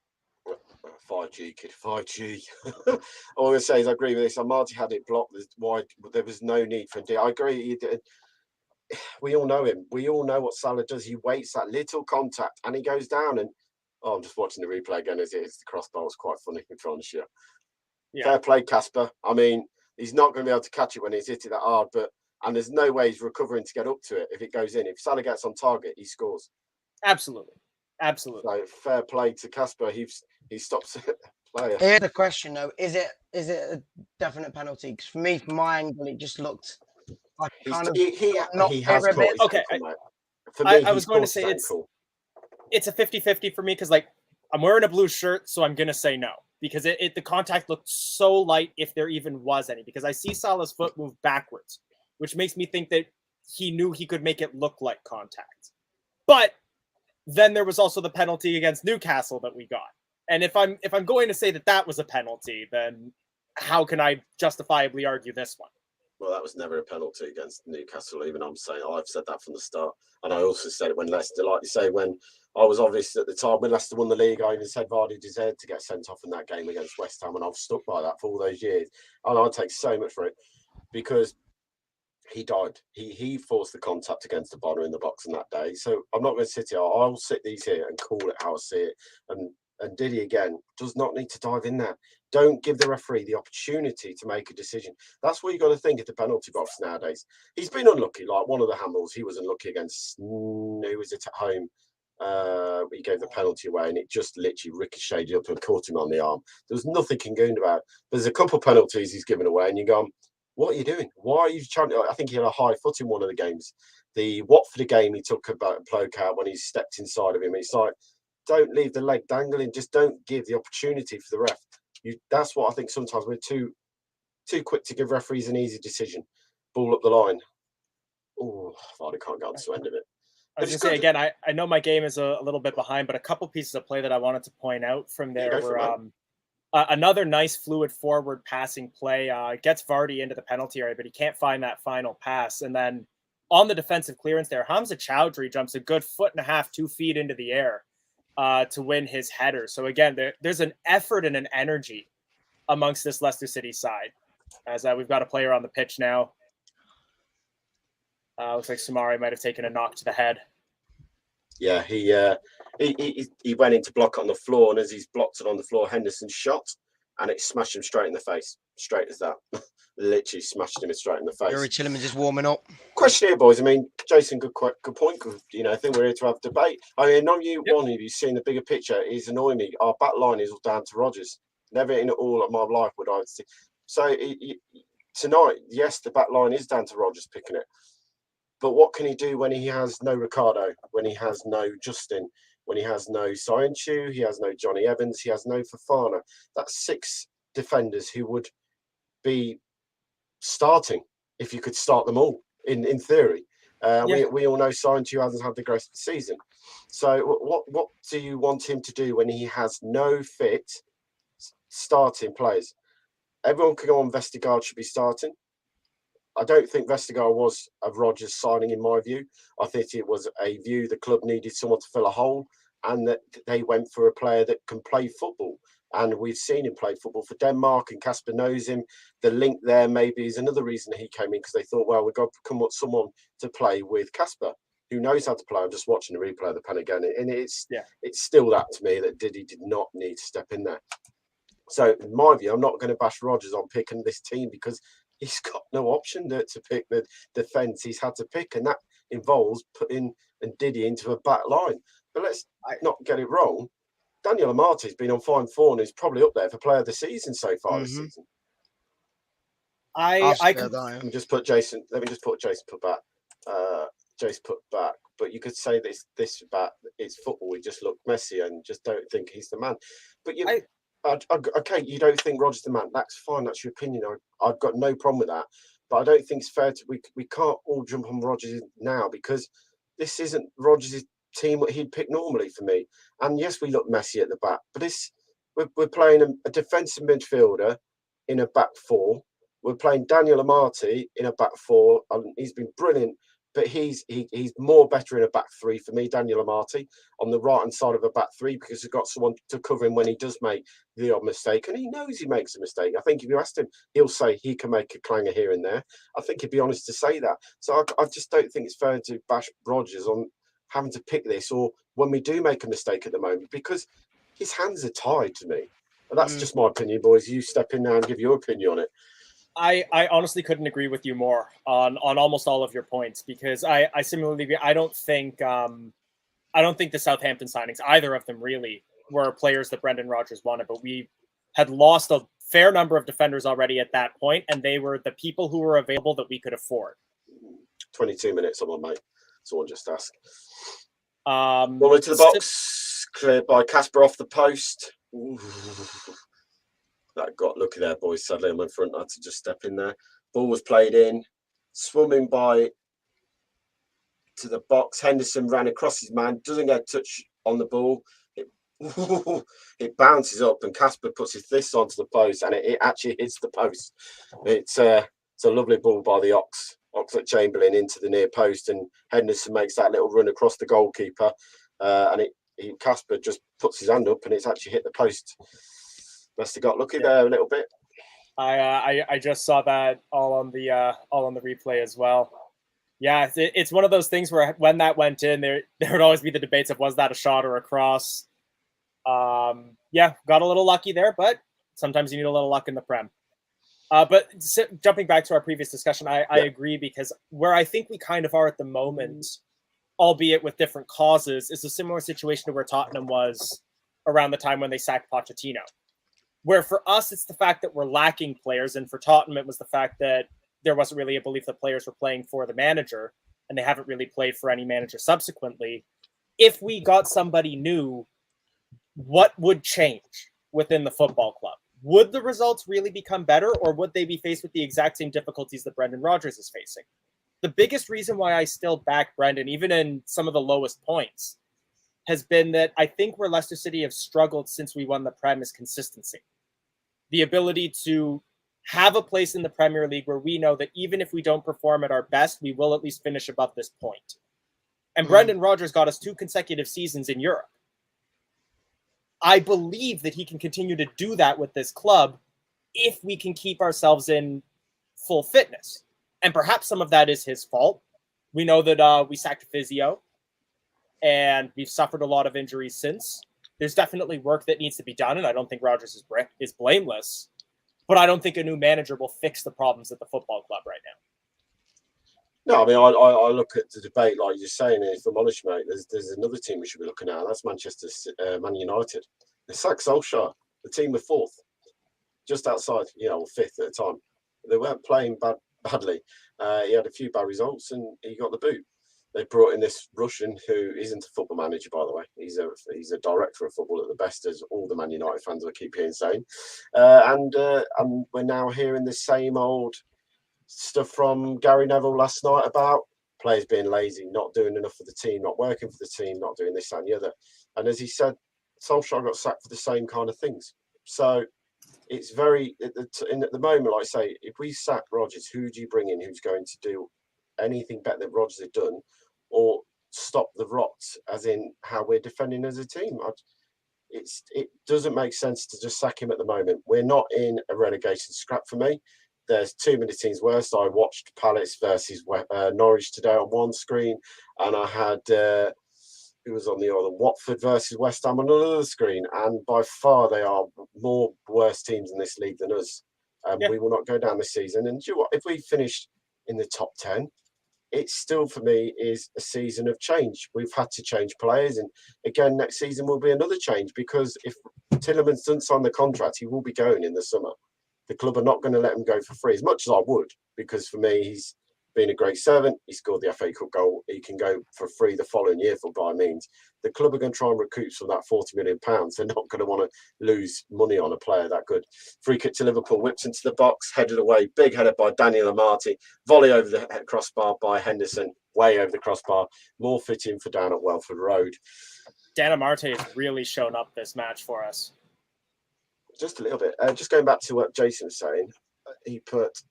5G, kid, 5G. All I'm going to say is I agree with this. Marty had it blocked wide. There was no need for him. I agree. We all know him. We all know what Salah does. He waits that little contact and he goes down. And I'm just watching the replay again as it is. The crossbar was quite funny. I'm trying to shoot. Yeah. Fair play, Casper. I mean, he's not going to be able to catch it when he's hit it that hard, and there's no way he's recovering to get up to it if it goes in. If Salah gets on target, he scores. Absolutely. So fair play to Casper. He stops it. Player. Here's the question though: Is it a definite penalty? Because for me, from my angle, it just looked like he has caught his okay. ankle, mate. For me, I was going to say it's a 50-50 for me because, like, I'm wearing a blue shirt, so I'm gonna say no because the contact looked so light if there even was any. Because I see Salah's foot move backwards, which makes me think that he knew he could make it look like contact. But then there was also the penalty against Newcastle that we got. And if I'm going to say that was a penalty, then how can I justifiably argue this one? Well, that was never a penalty against Newcastle. Even I've said that from the start, and I also said it when Leicester, like you say, when I was obvious at the time when Leicester won the league, I even said Vardy deserved to get sent off in that game against West Ham, and I've stuck by that for all those years. And I take so much for it because he died. He forced the contact against the bottom in the box on that day. So I'm not going to sit here. I'll sit these here and call it how I see it. And Diddy, again, does not need to dive in there. Don't give the referee the opportunity to make a decision. That's what you got to think of the penalty box nowadays. He's been unlucky. Like one of the handballs, he was unlucky against, who was it at home? He gave the penalty away and it just literally ricocheted up and caught him on the arm. There was nothing he can do about it. There's a couple of penalties he's given away and you go, what are you doing? Why are you trying to? I think he had a high foot in one of the games. The Watford game, he took about a bloke out when he stepped inside of him. It's like, don't leave the leg dangling. Just don't give the opportunity for the ref. That's what I think sometimes we're too quick to give referees an easy decision. Ball up the line. Oh, Vardy can't get on to the end of it. I was going to say, again, I know my game is a little bit behind, but a couple pieces of play that I wanted to point out from there were another nice fluid forward passing play. Gets Vardy into the penalty area, but he can't find that final pass. And then on the defensive clearance there, Hamza Chowdhury jumps a good 1.5 feet, 2 feet into the air to win his header. So again, there's an effort and an energy amongst this Leicester City side. As we've got a player on the pitch now. Looks like Samari might have taken a knock to the head. Yeah, he went in to block it on the floor, and as he's blocked it on the floor, Henderson shot, and it smashed him straight in the face. Straight as that. Literally smashed him straight in the face. Yuri Tillman just warming up. Question here, boys. I mean, Jason, good point. I think we're here to have debate. I mean, one of you seen the bigger picture is annoying me. Our back line is all down to Rodgers. Never in all of my life would I see. So tonight, yes, the back line is down to Rodgers picking it. But what can he do when he has no Ricardo, when he has no Justin, when he has no Scienchu, he has no Johnny Evans, he has no Fofana? That's 6 defenders who would be starting if you could start them all in theory. We all know Scienchu hasn't had the greatest season. So what do you want him to do when he has no fit starting players? Everyone can go on Vestergaard should be starting. I don't think Vestergaard was a Rodgers signing, in my view. I think it was a view the club needed someone to fill a hole, and that they went for a player that can play football. And we've seen him play football for Denmark, and Kasper knows him. The link there maybe is another reason he came in, because they thought, well, we've got to come up with someone to play with Kasper, who knows how to play. I'm just watching the replay of the pen again, and it's still that to me that Diddy did not need to step in there. So in my view, I'm not going to bash Rodgers on picking this team, because he's got no option to pick the defence he's had to pick, and that involves putting Diddy into a back line. But let's not get it wrong. Daniel Amarty's been on fine form, and he's probably up there for player of the season so far this season. Let me just put Jason put back. Jason put back. But you could say this back, it's football. We just look messy and just don't think he's the man. But okay, you don't think Rodgers the man. That's fine. That's your opinion. I've got no problem with that. But I don't think it's fair to we can't all jump on Rodgers now, because this isn't Rodgers' team what he'd pick normally for me. And yes, we look messy at the back, but we're playing a defensive midfielder in a back 4. We're playing Daniel Amarty in a back 4, and he's been brilliant. But he's more better in a back 3 for me, Daniel Amarty, on the right-hand side of a back 3, because he's got someone to cover him when he does make the odd mistake. And he knows he makes a mistake. I think if you asked him, he'll say he can make a clanger here and there. I think he'd be honest to say that. So I just don't think it's fair to bash Rodgers on having to pick this, or when we do make a mistake at the moment, because his hands are tied to me. And that's just my opinion, boys. You step in now and give your opinion on it. I honestly couldn't agree with you more on almost all of your points, because I similarly agree. I don't think the Southampton signings, either of them really, were players that Brendan Rodgers wanted, but we had lost a fair number of defenders already at that point, and they were the people who were available that we could afford. 22 minutes, someone, mate. Someone just asked. Ball into the box, cleared by Kasper off the post. Ooh. That got lucky there, boys. Sadly, I'm in front. I had to just step in there. Ball was played in, swimming by to the box. Henderson ran across his man, doesn't get a touch on the ball. It bounces up, and Kasper puts his fist onto the post, and it actually hits the post. It's a lovely ball by the Oxlade-Chamberlain into the near post, and Henderson makes that little run across the goalkeeper, and Kasper just puts his hand up, and it's actually hit the post. Must have got lucky there a little bit. I just saw that all on the replay as well. Yeah, it's one of those things where when that went in, there would always be the debates of, was that a shot or a cross? Yeah, got a little lucky there, but sometimes you need a little luck in the Prem. But jumping back to our previous discussion, I agree, because where I think we kind of are at the moment, albeit with different causes, is a similar situation to where Tottenham was around the time when they sacked Pochettino. Where for us, it's the fact that we're lacking players, and for Tottenham, it was the fact that there wasn't really a belief that players were playing for the manager, and they haven't really played for any manager subsequently. If we got somebody new, what would change within the football club? Would the results really become better, or would they be faced with the exact same difficulties that Brendan Rodgers is facing? The biggest reason why I still back Brendan, even in some of the lowest points, has been that I think where Leicester City have struggled since we won the Prem is consistency. The ability to have a place in the Premier League where we know that even if we don't perform at our best, we will at least finish above this point. And Brendan Rodgers got us 2 consecutive seasons in Europe. I believe that he can continue to do that with this club if we can keep ourselves in full fitness. And perhaps some of that is his fault. We know that we sacked a physio, and we've suffered a lot of injuries since. There's definitely work that needs to be done, and I don't think Rodgers is blameless. But I don't think a new manager will fix the problems at the football club right now. No, I mean, I look at the debate like you're saying, and if I'm honest, mate, there's another team we should be looking at, and that's Man United. They sacked Solskjaer. The team were 4th, just outside, 5th at the time. They weren't playing bad badly. He had a few bad results and he got the boot. They brought in this Russian who isn't a football manager, by the way. He's a director of football at the best, as all the Man United fans will keep hearing saying. And we're now hearing the same old stuff from Gary Neville last night about players being lazy, not doing enough for the team, not working for the team, not doing this, that, and the other. And as he said, Solskjaer got sacked for the same kind of things. So it's very, at the moment, like I say, if we sack Rodgers, who do you bring in who's going to do anything better than Rodgers had done, or stop the rot, as in how we're defending as a team? It doesn't make sense to just sack him at the moment. We're not in a relegation scrap for me. There's too many teams worse. I watched Palace versus Norwich today on one screen, and I had who was on the other, Watford versus West Ham on another screen, and by far they are more worse teams in this league than us. We will not go down this season. And do you know what? If we finish in the top 10, it still, for me, is a season of change. We've had to change players. And again, next season will be another change, because if Tielemans doesn't sign the contract, he will be going in the summer. The club are not going to let him go for free, as much as I would, because for me, he's been a great servant. He scored the FA Cup goal. He can go for free the following year for by means. The club are going to try and recoup from that £40 million. They're not going to want to lose money on a player that good. Free kick to Liverpool, whips into the box, headed away. Big header by Daniel Amati. Volley over the crossbar by Henderson, way over the crossbar. More fitting for down at Welford Road. Dan Amarte has really shown up this match for us. Just a little bit. Just going back to what Jason was saying, he put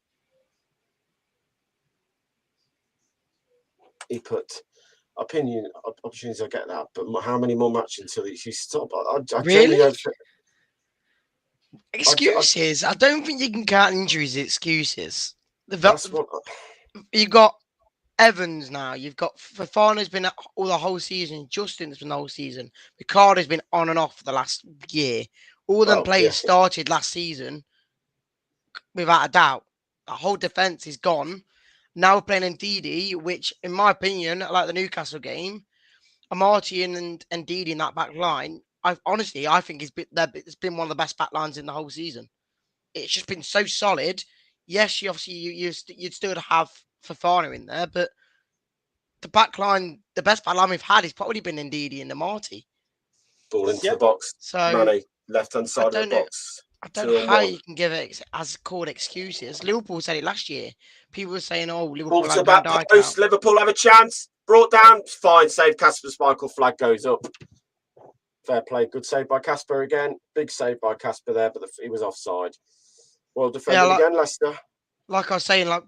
opportunities. I get that, but how many more matches until you stop? I Really? Excuses. I don't think you can count injuries as excuses. You got Evans now. You've got Fofana's been all the whole season. Justin's been the whole season. Ricardo's been on and off for the last year. All them players started last season, without a doubt. The whole defence is gone. Now we're playing Ndidi, which, in my opinion, like the Newcastle game, Amati and Ndidi in that back line, I think it's been one of the best back lines in the whole season. It's just been so solid. Yes, you'd still have Fofana in there, but the back line, the best back line we've had has probably been Ndidi and Amati. Ball into the box. So Mane, left-hand side of the box. I don't know how you can give it as called excuses. Liverpool said it last year. People were saying, "Oh, Liverpool ball to the back post. Liverpool have a chance. Brought down. Fine save. Casper Schmeichel. Flag goes up. Fair play. Good save by Casper again. Big save by Casper there, but he was offside. Well defended again, Leicester. Like I was saying, like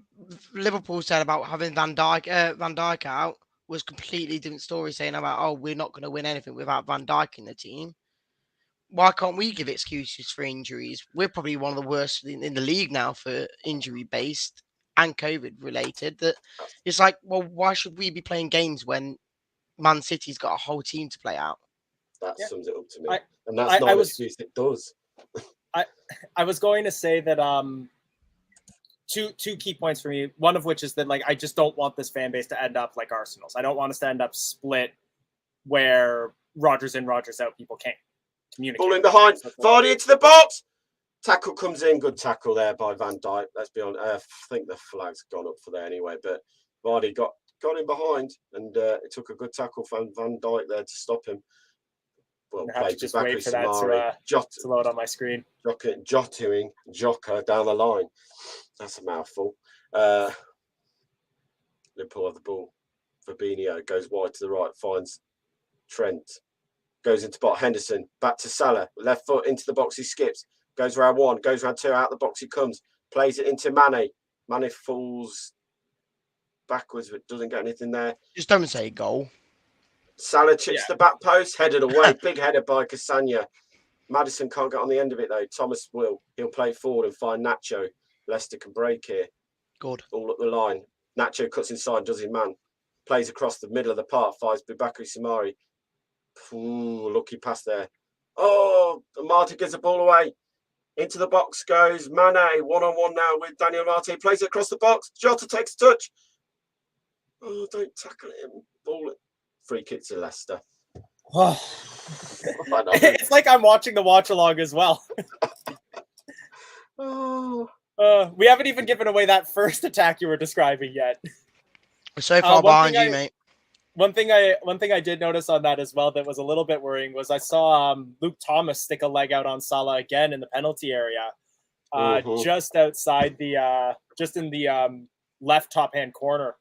Liverpool said about having Van Dijk out was completely different story. Saying about, oh, we're not going to win anything without Van Dijk in the team. Why can't we give excuses for injuries? We're probably one of the worst in the league now for injury-based and COVID-related. That it's like, well, why should we be playing games when Man City's got a whole team to play out? That sums it up to me. And that's not an excuse, it does. I was going to say that two key points for me, one of which is that, like, I just don't want this fan base to end up like Arsenal's. I don't want us to end up split where Rodgers in, Rodgers out, people can't communicate. Ball in behind, Vardy into the box. Tackle comes in, good tackle there by Van Dijk. Let's be honest, I think the flag's gone up for there anyway, but Vardy got in behind, and it took a good tackle from Van Dijk there to stop him. Well, I have to just wait for that to load on my screen. Jota down the line. That's a mouthful. Liverpool have the ball. Fabinho goes wide to the right, finds Trent. Goes into box. Henderson back to Salah. Left foot into the box. He skips. Goes round one. Goes round two. Out the box he comes. Plays it into Mane. Mane falls backwards, but doesn't get anything there. Just don't say goal. Salah chips the back post. Headed away. Big header by Cassagna. Maddison can't get on the end of it though. Thomas will. He'll play forward and find Nacho. Leicester can break here. Good. All up the line. Nacho cuts inside. Does his man. Plays across the middle of the park. Finds Bubakary Samari. Ooh, lucky pass there. Oh, Martin gives the ball away. Into the box goes Mane. One-on-one now with Daniel Martin. Plays it across the box. Jota takes a touch. Oh, don't tackle him. Ball it. Free kick to Leicester. Oh. It's like I'm watching the watch along as well. We haven't even given away that first attack you were describing yet. We're so far behind you, mate. One thing I did notice on that as well that was a little bit worrying was I saw Luke Thomas stick a leg out on Salah again in the penalty area, just outside the just in the left top hand corner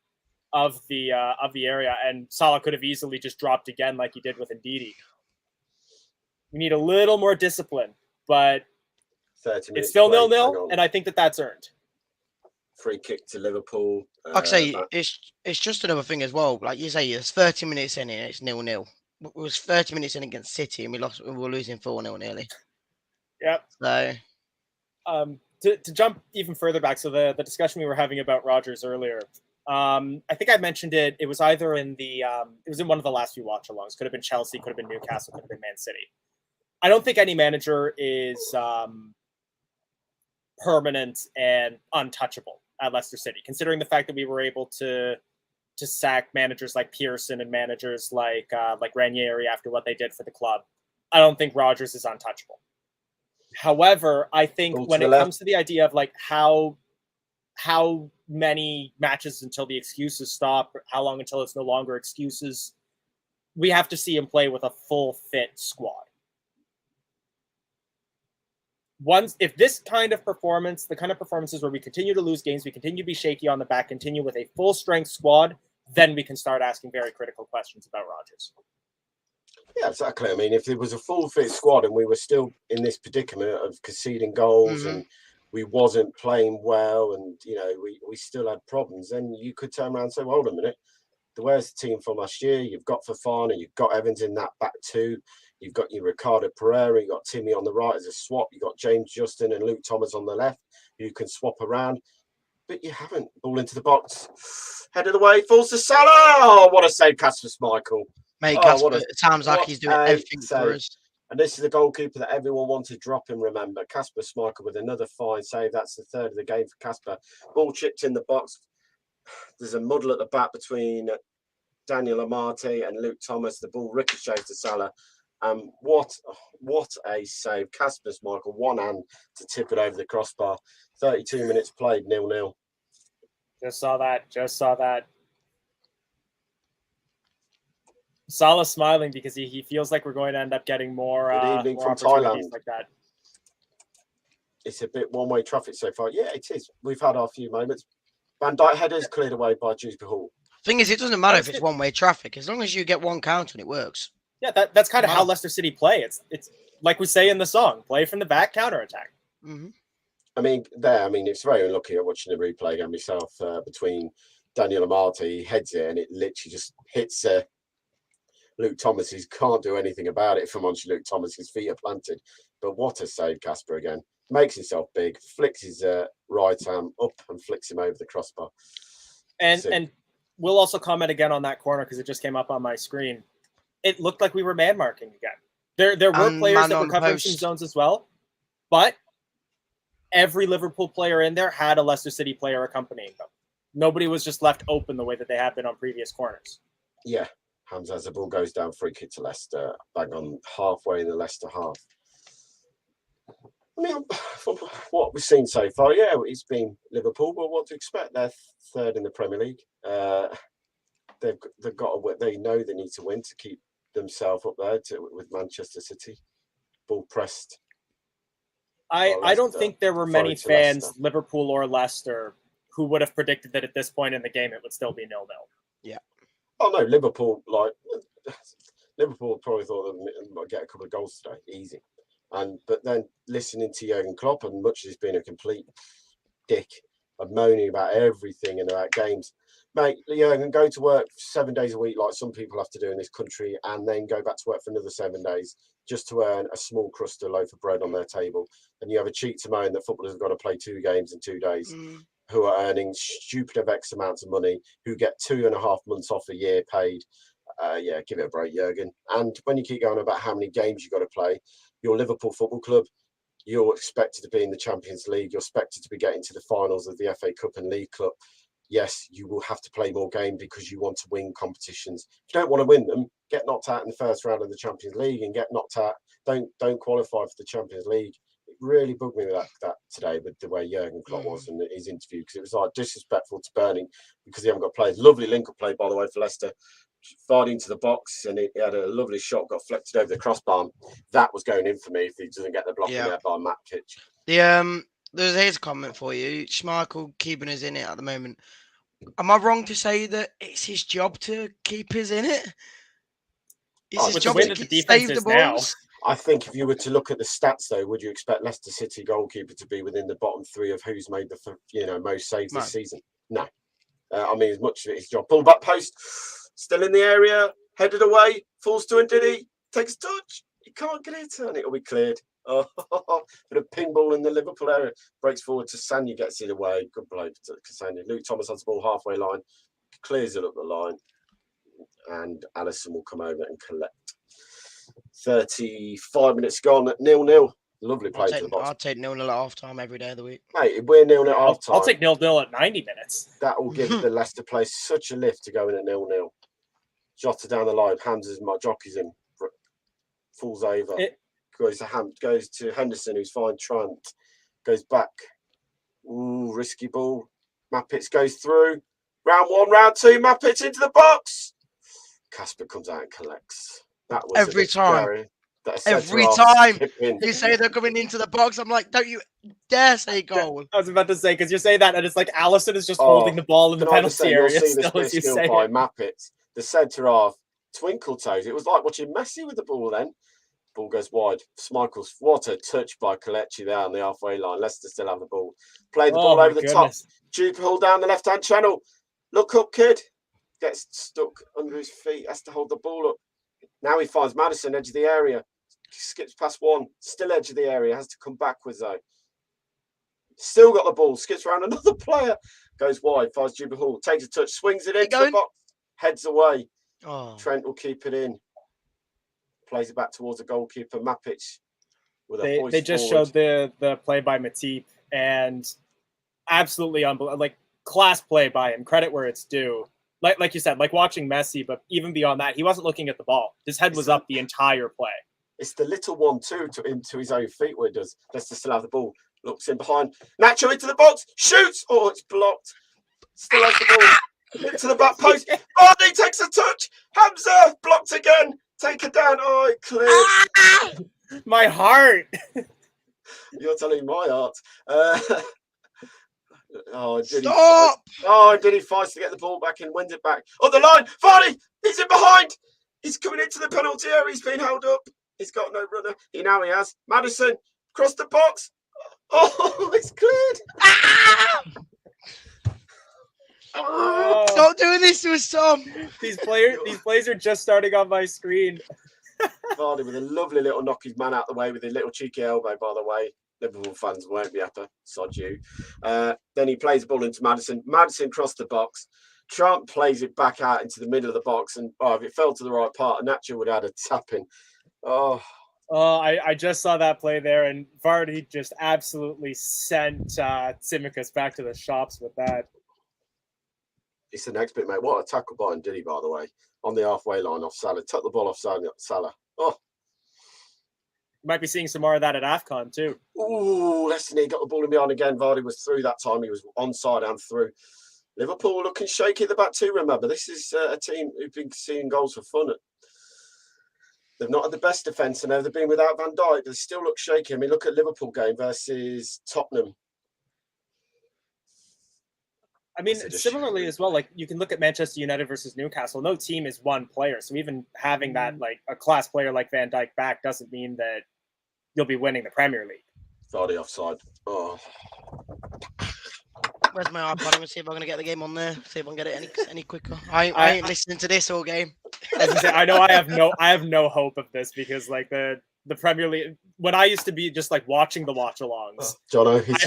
of the area, and Salah could have easily just dropped again like he did with Ndidi. We need a little more discipline, but 30 minutes it's still break, 0-0, and I think that's earned. Free kick to Liverpool. Like I say, it's just another thing as well. Like you say, it's 30 minutes in and it's 0-0. It was 30 minutes in against City and we were losing 4-0 nearly. Yep. So to jump even further back, so the discussion we were having about Rodgers earlier, I think I mentioned it. It was either in it was in one of the last few watch-alongs. Could have been Chelsea, could have been Newcastle, could have been Man City. I don't think any manager is permanent and untouchable at Leicester City, considering the fact that we were able to sack managers like Pearson and managers like Ranieri after what they did for the club. I don't think Rodgers is untouchable. However, I think when it comes to the idea of like how many matches until the excuses stop, how long until it's no longer excuses, we have to see him play with a full fit squad. If this kind of performance, the kind of performances where we continue to lose games, we continue to be shaky on the back, continue with a full strength squad, then we can start asking very critical questions about Rodgers. Yeah, exactly. I mean, if it was a full fit squad and we were still in this predicament of conceding goals and we wasn't playing well and, we still had problems, then you could turn around and say, well, hold a minute, where's the team from last year? You've got Fofana, you've got Evans in that back two. You've got your Ricardo Pereira, you've got Timmy on the right as a swap. You've got James Justin and Luke Thomas on the left, who you can swap around. But you haven't. Ball into the box. Head of the way, falls to Salah. Oh, what a save, Kasper Schmeichel. Mate, Kasper, it sounds like he's doing everything for us. And this is the goalkeeper that everyone wanted dropping, remember. Kasper Schmeichel with another fine save. That's the third of the game for Kasper. Ball chipped in the box. There's a muddle at the back between Daniel Amate and Luke Thomas. The ball ricochets to Salah. What a save. Kasper Schmeichel, one hand to tip it over the crossbar. 32 minutes played, 0-0. Just saw that. Salah smiling because he feels like we're going to end up getting more from opportunities Thailand. Like that. It's a bit one-way traffic so far. Yeah, it is. We've had our few moments. Van Dijk headers cleared away by Dewsbury Hall. Thing is, it doesn't matter if it's one-way traffic. As long as you get one count and it works. Yeah, that's kind of how Leicester City play. It's like we say in the song, play from the back, counter-attack. Mm-hmm. I mean, it's very unlucky at watching the replay again myself between Daniel Amate. He heads it and it literally just hits Luke Thomas. He can't do anything about it. If I'm honest, Luke Thomas, his feet are planted. But what a save, Kasper again. Makes himself big, flicks his right arm up and flicks him over the crossbar. And we'll also comment again on that corner because it just came up on my screen. It looked like we were man marking again. There were players that were covering some zones as well, but every Liverpool player in there had a Leicester City player accompanying them. Nobody was just left open the way that they have been on previous corners. Yeah, Hamza, as the ball goes down, free kick to Leicester, bang on halfway in the Leicester half. I mean, from what we've seen so far, yeah, it's been Liverpool, but what to expect? They're third in the Premier League. They've got to, they know they need to win to keep themselves up there with Manchester City. Ball pressed. I don't think there were many fans, Liverpool or Leicester, who would have predicted that at this point in the game it would still be 0-0. Yeah. Oh no, Liverpool probably thought they might get a couple of goals today, easy. But then listening to Jurgen Klopp, and much as he's been a complete dick of moaning about everything and about games, mate, Jurgen, go to work 7 days a week like some people have to do in this country, and then go back to work for another 7 days just to earn a small crust of loaf of bread on their table. And you have a cheat to moan that footballers have got to play 2 games in 2 days, who are earning stupid of X amounts of money, who get 2.5 months off a year paid. Yeah, give it a break, Jurgen. And when you keep going about how many games you've got to play, your Liverpool Football Club, you're expected to be in the Champions League. You're expected to be getting to the finals of the FA Cup and League Cup. Yes, you will have to play more games because you want to win competitions. If you don't want to win them, get knocked out in the first round of the Champions League and get knocked out. Don't qualify for the Champions League. really bugged me with that today with the way Jurgen Klopp was in his interview, because it was like disrespectful to Burning because he haven't got players. Lovely link-up play, by the way, for Leicester. Fired into the box, and he had a lovely shot, got flected over the crossbar. That was going in for me if he doesn't get the block in there by Matic. Here's a comment for you. Schmeichel keeping us in it at the moment. Am I wrong to say that it's his job to keep us in it? It's his job to save the balls? I think if you were to look at the stats, though, would you expect Leicester City goalkeeper to be within the bottom 3 of who's made the most saves this season? No. I mean, as much of it is his job. Pull back post, still in the area, headed away, falls to Ndidi, takes a touch. He can't get it, and it'll be cleared. Oh, but a ping ball in the Liverpool area, breaks forward to Sanya, gets it away. Good play to Sanya. Luke Thomas has the ball halfway line, clears it up the line, and Alisson will come over and collect. 35 minutes gone at 0-0. Lovely play to the box. I'll take 0-0 at half time every day of the week. Mate, if we're 0-0 at half time, I'll take 0-0 at 90 minutes. That will give the Leicester play such a lift to go in at 0-0. Jota down the line, Hamza's jockeys him, falls over. Goes to Henderson, who's fine. Trent goes back. Ooh, risky ball. Mappits goes through. Round 1, round 2. Mappits into the box. Casper comes out and collects. That was every time. Every time you say they're coming into the box, I'm like, don't you dare say goal. I was about to say, because you're saying that, and it's like Alisson is just holding the ball in the penalty area. Still, as you say, by Mappits, the centre half, twinkle toes. It was like watching Messi with the ball. Then ball goes wide. Schmeichel's, what a touch by Kelechi there on the halfway line. Leicester still have the ball. Play the ball over the top. Jude Hull down the left hand channel. Look up, kid. Gets stuck under his feet. Has to hold the ball up. Now he finds Madison, edge of the area. Skips past one. Still edge of the area. Has to come backwards though. Still got the ball. Skips around another player. Goes wide. Finds Jude Hall. Takes a touch. Swings it into the box. Heads away. Trent will keep it in. Plays it back towards the goalkeeper. Mapic with a hoist They just forward. showed the play by Matip, and absolutely unbelievable. Like, class play by him. Credit where it's due. Like you said, like watching Messi, but even beyond that, he wasn't looking at the ball. His head was up the entire play. It's the little 1-2 into his own feet where he does. Leicester still have the ball. Looks in behind. Nacho into the box. Shoots. Oh, it's blocked. Still has the ball. Into the back post. Vardy takes a touch. Hamza blocked again. Take it down. Oh, it cleared. My heart. You're telling my heart. Stop! Did he fight to get the ball back and wins it back? On the line. Vardy. He's in behind. He's coming into the penalty area. He's been held up. He's got no runner. He has. Madison. Across the box. Oh, it's cleared. Stop doing this to us, Tom. These plays are just starting on my screen. Vardy with a lovely little knock his man out the way with a little cheeky elbow, by the way. Liverpool fans won't be happy. Sod you. Then he plays the ball into Madison. Madison crossed the box. Trump plays it back out into the middle of the box. And if it fell to the right part, Nacho would have had a tapping. I just saw that play there, and Vardy just absolutely sent Tsimikas back to the shops with that. It's the next bit, mate. What a tackle by Ndidi, by the way, on the halfway line off Salah. Took the ball off Salah. Oh. Might be seeing some more of that at AFCON too. Ooh, Leicester got the ball in behind again. Vardy was through that time. He was onside and through. Liverpool looking shaky at the back too, remember. This is a team who've been seeing goals for fun. They've not had the best defence, and they've been without Van Dijk. They still look shaky. I mean, look at Liverpool game versus Tottenham. I mean, similarly as well, like you can look at Manchester United versus Newcastle. No team is one player. So even having that, like a class player like Van Dijk back doesn't mean that you'll be winning the Premier League. Vardy offside. Oh. Where's my iPod? I'm going to see if I'm going to get the game on there. See if I can get it any quicker. I ain't listening to this all game. As I say, I know I have no hope of this because like the Premier League, when I used to be just like watching the watch-alongs,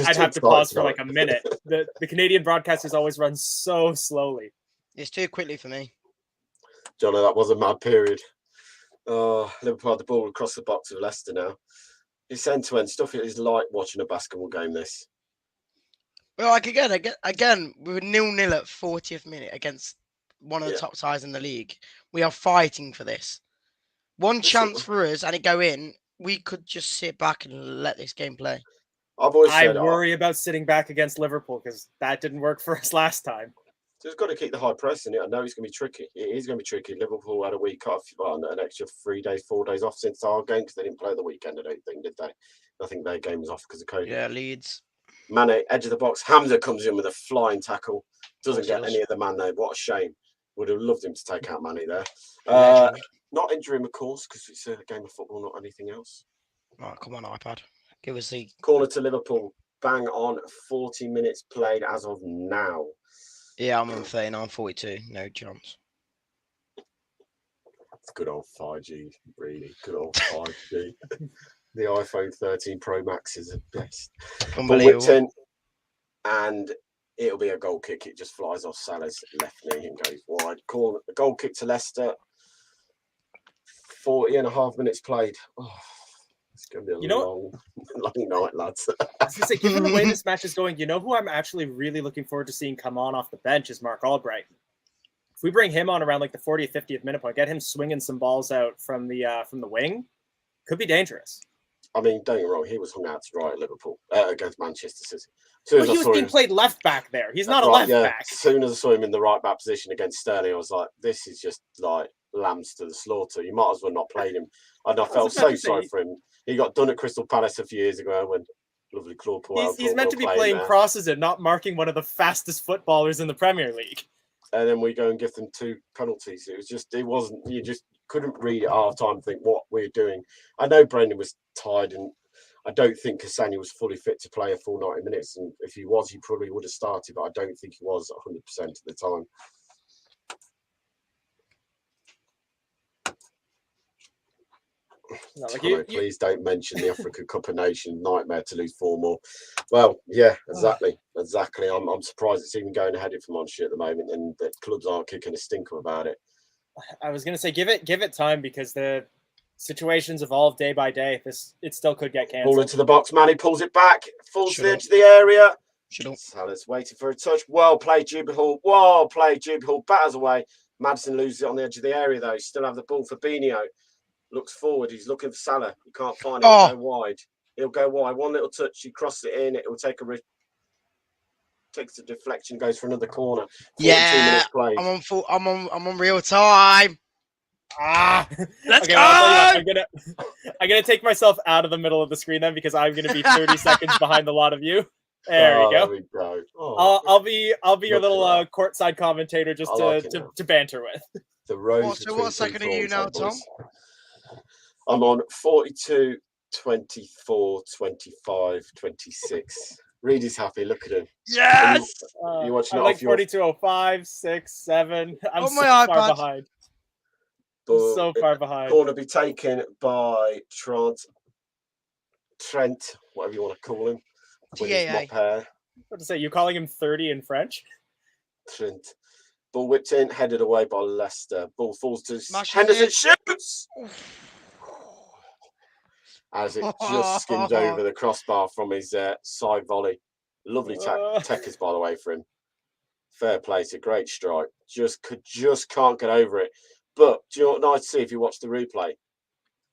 I'd have to pause for like a minute. The Canadian broadcasters always run so slowly. It's too quickly for me. Jono, that was a mad period. Liverpool had the ball across the box of Leicester now. It's end-to-end stuff. It is like watching a basketball game, this. Well, like again, we were 0-0 at 40th minute against one of the top sides in the league. We are fighting for this. One chance for us and it go in, we could just sit back and let this game play. I've always I said worry about sitting back against Liverpool because that didn't work for us last time. just got to keep the high press in it. I know it's going to be tricky. It is going to be tricky. Liverpool had a week off, an extra 3 days, 4 days off since our game because they didn't play the weekend, I don't think, did they? I think their game was off because of COVID. Yeah, Leeds. Mane, edge of the box. Hamza comes in with a flying tackle. Doesn't Of course he get does. any of the man there. What a shame. Would have loved him to take out Mane there. Legend. Not injury him, of course, because it's a game of football, not anything else. Oh, come on, iPad. Give us the... Corner to Liverpool. Bang on. 40 minutes played as of now. Yeah, I'm on 39-42. No chance. Good old 5G, really. Good old 5G. The iPhone 13 Pro Max is the best. But whipped Unbelievable. in, and it'll be a goal kick. It just flies off Salah's left knee and goes wide. Corner, a goal kick to Leicester. 40.5 minutes played. Oh, it's going to be a long night, lads. I was going to say, given the way this match is going, you know who I'm actually really looking forward to seeing come on off the bench is Mark Albright. If we bring him on around like the 40th, 50th minute point, get him swinging some balls out from the wing, could be dangerous. I mean, don't get me wrong, he was hung out to right at Liverpool against Manchester City. But he was being played left back there. He's not a left back. As soon as I saw him in the right back position against Sterling, I was like, this is just like lambs to the slaughter. You might as well not play him. And I felt so sorry for him. He got done at Crystal Palace a few years ago when lovely Claude Puel. He's meant to be playing crosses and not marking one of the fastest footballers in the Premier League. And then we go and give them 2 penalties. It wasn't, you just couldn't read at half time and think what we're doing. I know Brendan was tired, and I don't think Cassani was fully fit to play a full 90 minutes. And if he was, he probably would have started, but I don't think he was 100% of the time. No, like please don't mention the Africa Cup of Nations nightmare to lose 4 more. Well, yeah, exactly. I'm surprised it's even going ahead for Monchi at the moment, and the clubs aren't kicking a stinker about it. I was going to say, give it time because the situations evolve day by day. It still could get cancelled. Ball into the box, Manny pulls it back, falls to the edge of the area. Salah's waiting for a touch. Well played, Jubilee Hall. Well played, Jubilee Hall. Batters away. Madison loses it on the edge of the area, though. Still have the ball for Fabinho. Looks forward. He's looking for Salah. You can't find it. He'll go wide. He'll go wide. One little touch. He crosses it in. It will take takes a deflection. Goes for another corner. 42 minutes played. I'm on real time. Let's go. I'm gonna take myself out of the middle of the screen then because I'm gonna be 30 seconds behind a lot of you. There you go. There we go. Oh, I'll be your little courtside commentator just to banter with. The rose. So what second are you now, Tom? I'm on 42, 24, 25, 26. Reed is happy. Look at him. Yes. You watching I'm like 42:05, 6, 7. I'm on so my far iPad. behind. I'm so far behind. Corner be taken by Trent, whatever you want to call him. With his mop hair. What to say? You calling him 30 in French? Trent. Ball whipped in, headed away by Leicester. Ball falls to Henderson. Shoots! As it just skimmed over the crossbar from his side volley. Lovely techers, by the way, for him. Fair play. It's a great strike. Just can't get over it. But do you know what nice to see if you watch the replay?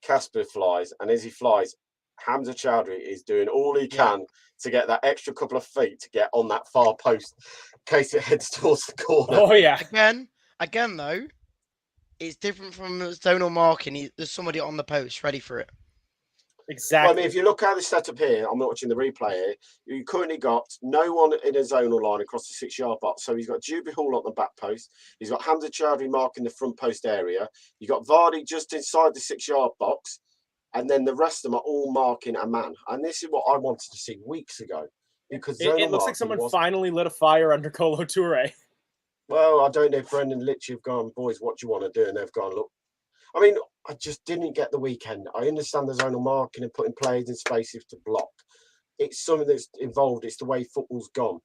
Casper flies, and as he flies, Hamza Chowdhury is doing all he can to get that extra couple of feet to get on that far post in case it heads towards the corner. Oh, yeah. Again, though, it's different from zonal marking. There's somebody on the post ready for it. Exactly. Well, I mean, if you look how this set up here, I'm not watching the replay here. You currently got no one in a zonal line across the 6-yard box. So he's got Jubilee Hall on the back post. He's got Hamza Chowdhury marking the front post area. You got Vardy just inside the 6-yard box, and then the rest of them are all marking a man. And this is what I wanted to see weeks ago, because it looks like someone finally lit a fire under Kolo Touré. Well, I don't know if Brendan literally have gone, boys, what do you want to do? And they've gone, look. I mean, I just didn't get the weekend. I understand the zonal marking and putting players in spaces to block. It's something that's involved. It's the way football's gone.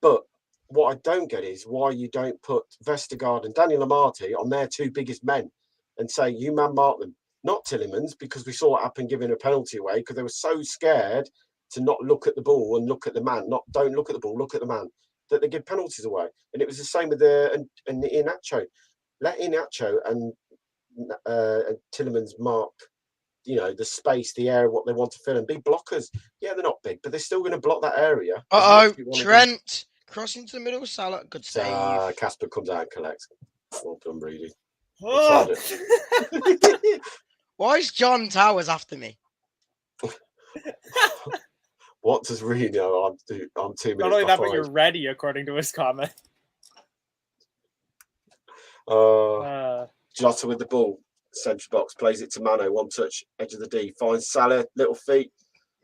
But what I don't get is why you don't put Vestergaard and Daniel Amati on their 2 biggest men and say, you man mark them. Not Tillemans, because we saw what happened giving a penalty away because they were so scared to not look at the ball and look at the man. Don't look at the ball, look at the man, that they give penalties away. And it was the same with the Iheanacho. Let Iheanacho and Tillemans mark the space, the area, what they want to fill in. Big blockers. Yeah, they're not big, but they're still going to block that area. Trent crossing to the middle. Salah, good save. Casper comes out and collects. Well done, Breedy. Oh. Why is John Towers after me? What does Reedy know? I'm 2 minutes Not only that, but behind. you're ready, according to his comment. Jota with the ball. Central box, plays it to Mano. One touch, edge of the D. Finds Salah, little feet.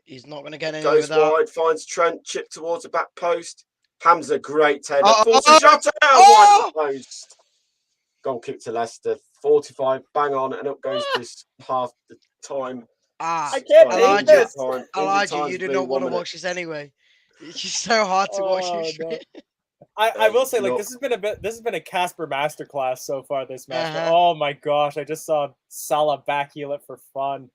He's not going to get anywhere Goes with that. wide, finds Trent, chip towards the back post. Hamza, great header. Oh, Forces Jota down, wide of the post. Goal kick to Leicester. 45, bang on, and up goes this half the time. I can't name this. Elijah, you do not want to watch this anyway. It's just so hard to watch this. No. I will say, like, this has been a Casper masterclass so far this match. But, oh my gosh, I just saw Salah backheel it for fun.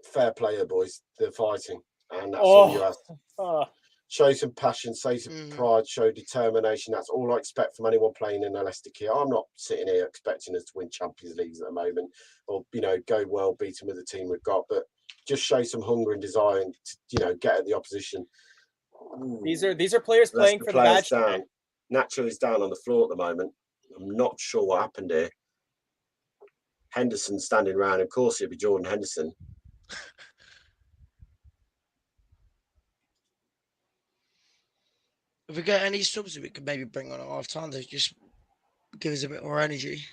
Fair player, boys. They're fighting, and that's all you have. Show some passion, show some pride, show determination. That's all I expect from anyone playing in a Leicester kit. I'm not sitting here expecting us to win Champions Leagues at the moment, or go well beaten with the team we've got. But just show some hunger and desire, and get at the opposition. Ooh. These are players playing for the badge. Nacho is down on the floor at the moment. I'm not sure what happened here. Henderson standing around. Of course, it'll be Jordan Henderson. If we get any subs that we could maybe bring on at half time, to just give us a bit more energy.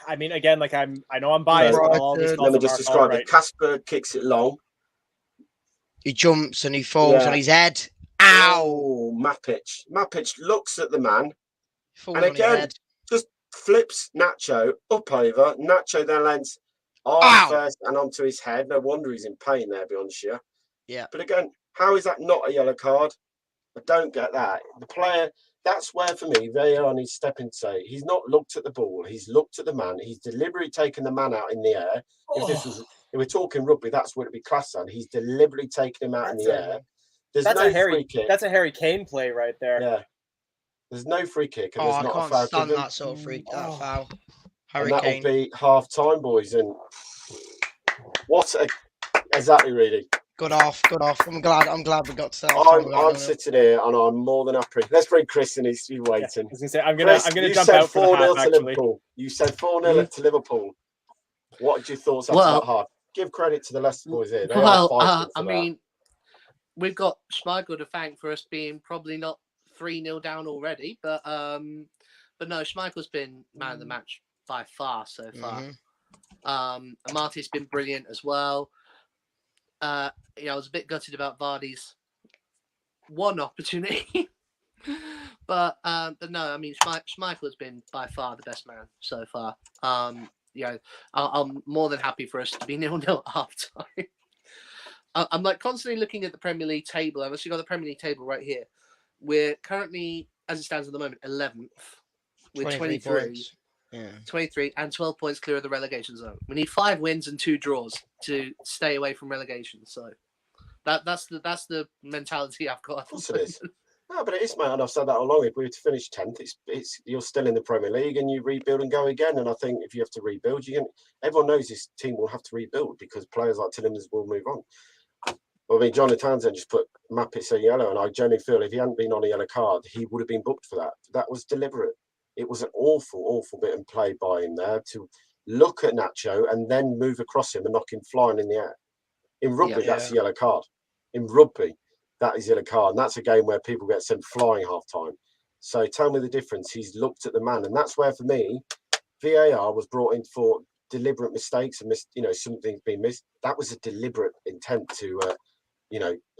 I mean, again, like I know I'm biased. Let me just describe it. Casper kicks it long. He jumps and he falls on his head. Ow! Oh, Mapic looks at the man. And again, just flips Nacho up over. Nacho then lands first and onto his head. No wonder he's in pain there, to be honest with you. Yeah. But again, how is that not a yellow card? I don't get that. The player, that's where for me, VAR needs to step in and say, he's not looked at the ball. He's looked at the man. He's deliberately taken the man out in the air. If we're talking rugby, that's what it'd be classed on. He's deliberately taken him out in the air. That's a Harry Kane play right there. Yeah. There's no free kick. And there's not I a foul. can't stand that sort of foul. Harry Kane. Kane. That'll be half time, boys. And exactly, really. Good off. I'm glad we got to that. I'm sitting here and I'm more than happy. Let's bring Chris in. He's waiting. Yeah, I was gonna say I'm gonna jump out for the half, to Liverpool. You said 4-0 to Liverpool. What are your thoughts after that half? Give credit to the Leicester boys here. I mean, we've got Schmeichel to thank for us being probably not 3-0 down already, but no, Schmeichel's been man of the match by far so far. Amartey's been brilliant as well. I was a bit gutted about Vardy's one opportunity, but no, I mean Schmeichel has been by far the best man so far. I'm more than happy for us to be 0-0 at half time. I'm like constantly looking at the Premier League table. I've actually got the Premier League table right here. We're currently, as it stands at the moment, 11th with 23. Yeah. 23 and 12 points clear of the relegation zone. We need 5 wins and 2 draws to stay away from relegation. So that's the mentality I've got. Of course it is. No, but it is, man. And I've said that all along. If we were to finish 10th, it's you're still in the Premier League and you rebuild and go again. And I think if you have to rebuild, everyone knows this team will have to rebuild because players like Tillemans will move on. I mean, Jonathan Townsend just put Mappis a yellow, and I genuinely feel if he hadn't been on a yellow card, he would have been booked for that. That was deliberate. It was an awful bit of play by him there to look at Nacho and then move across him and knock him flying in the air. In rugby, that's a yellow card. In rugby, that is a yellow card. And that's a game where people get sent flying half time. So tell me the difference. He's looked at the man. And that's where, for me, VAR was brought in for deliberate mistakes and something's been missed. That was a deliberate intent to,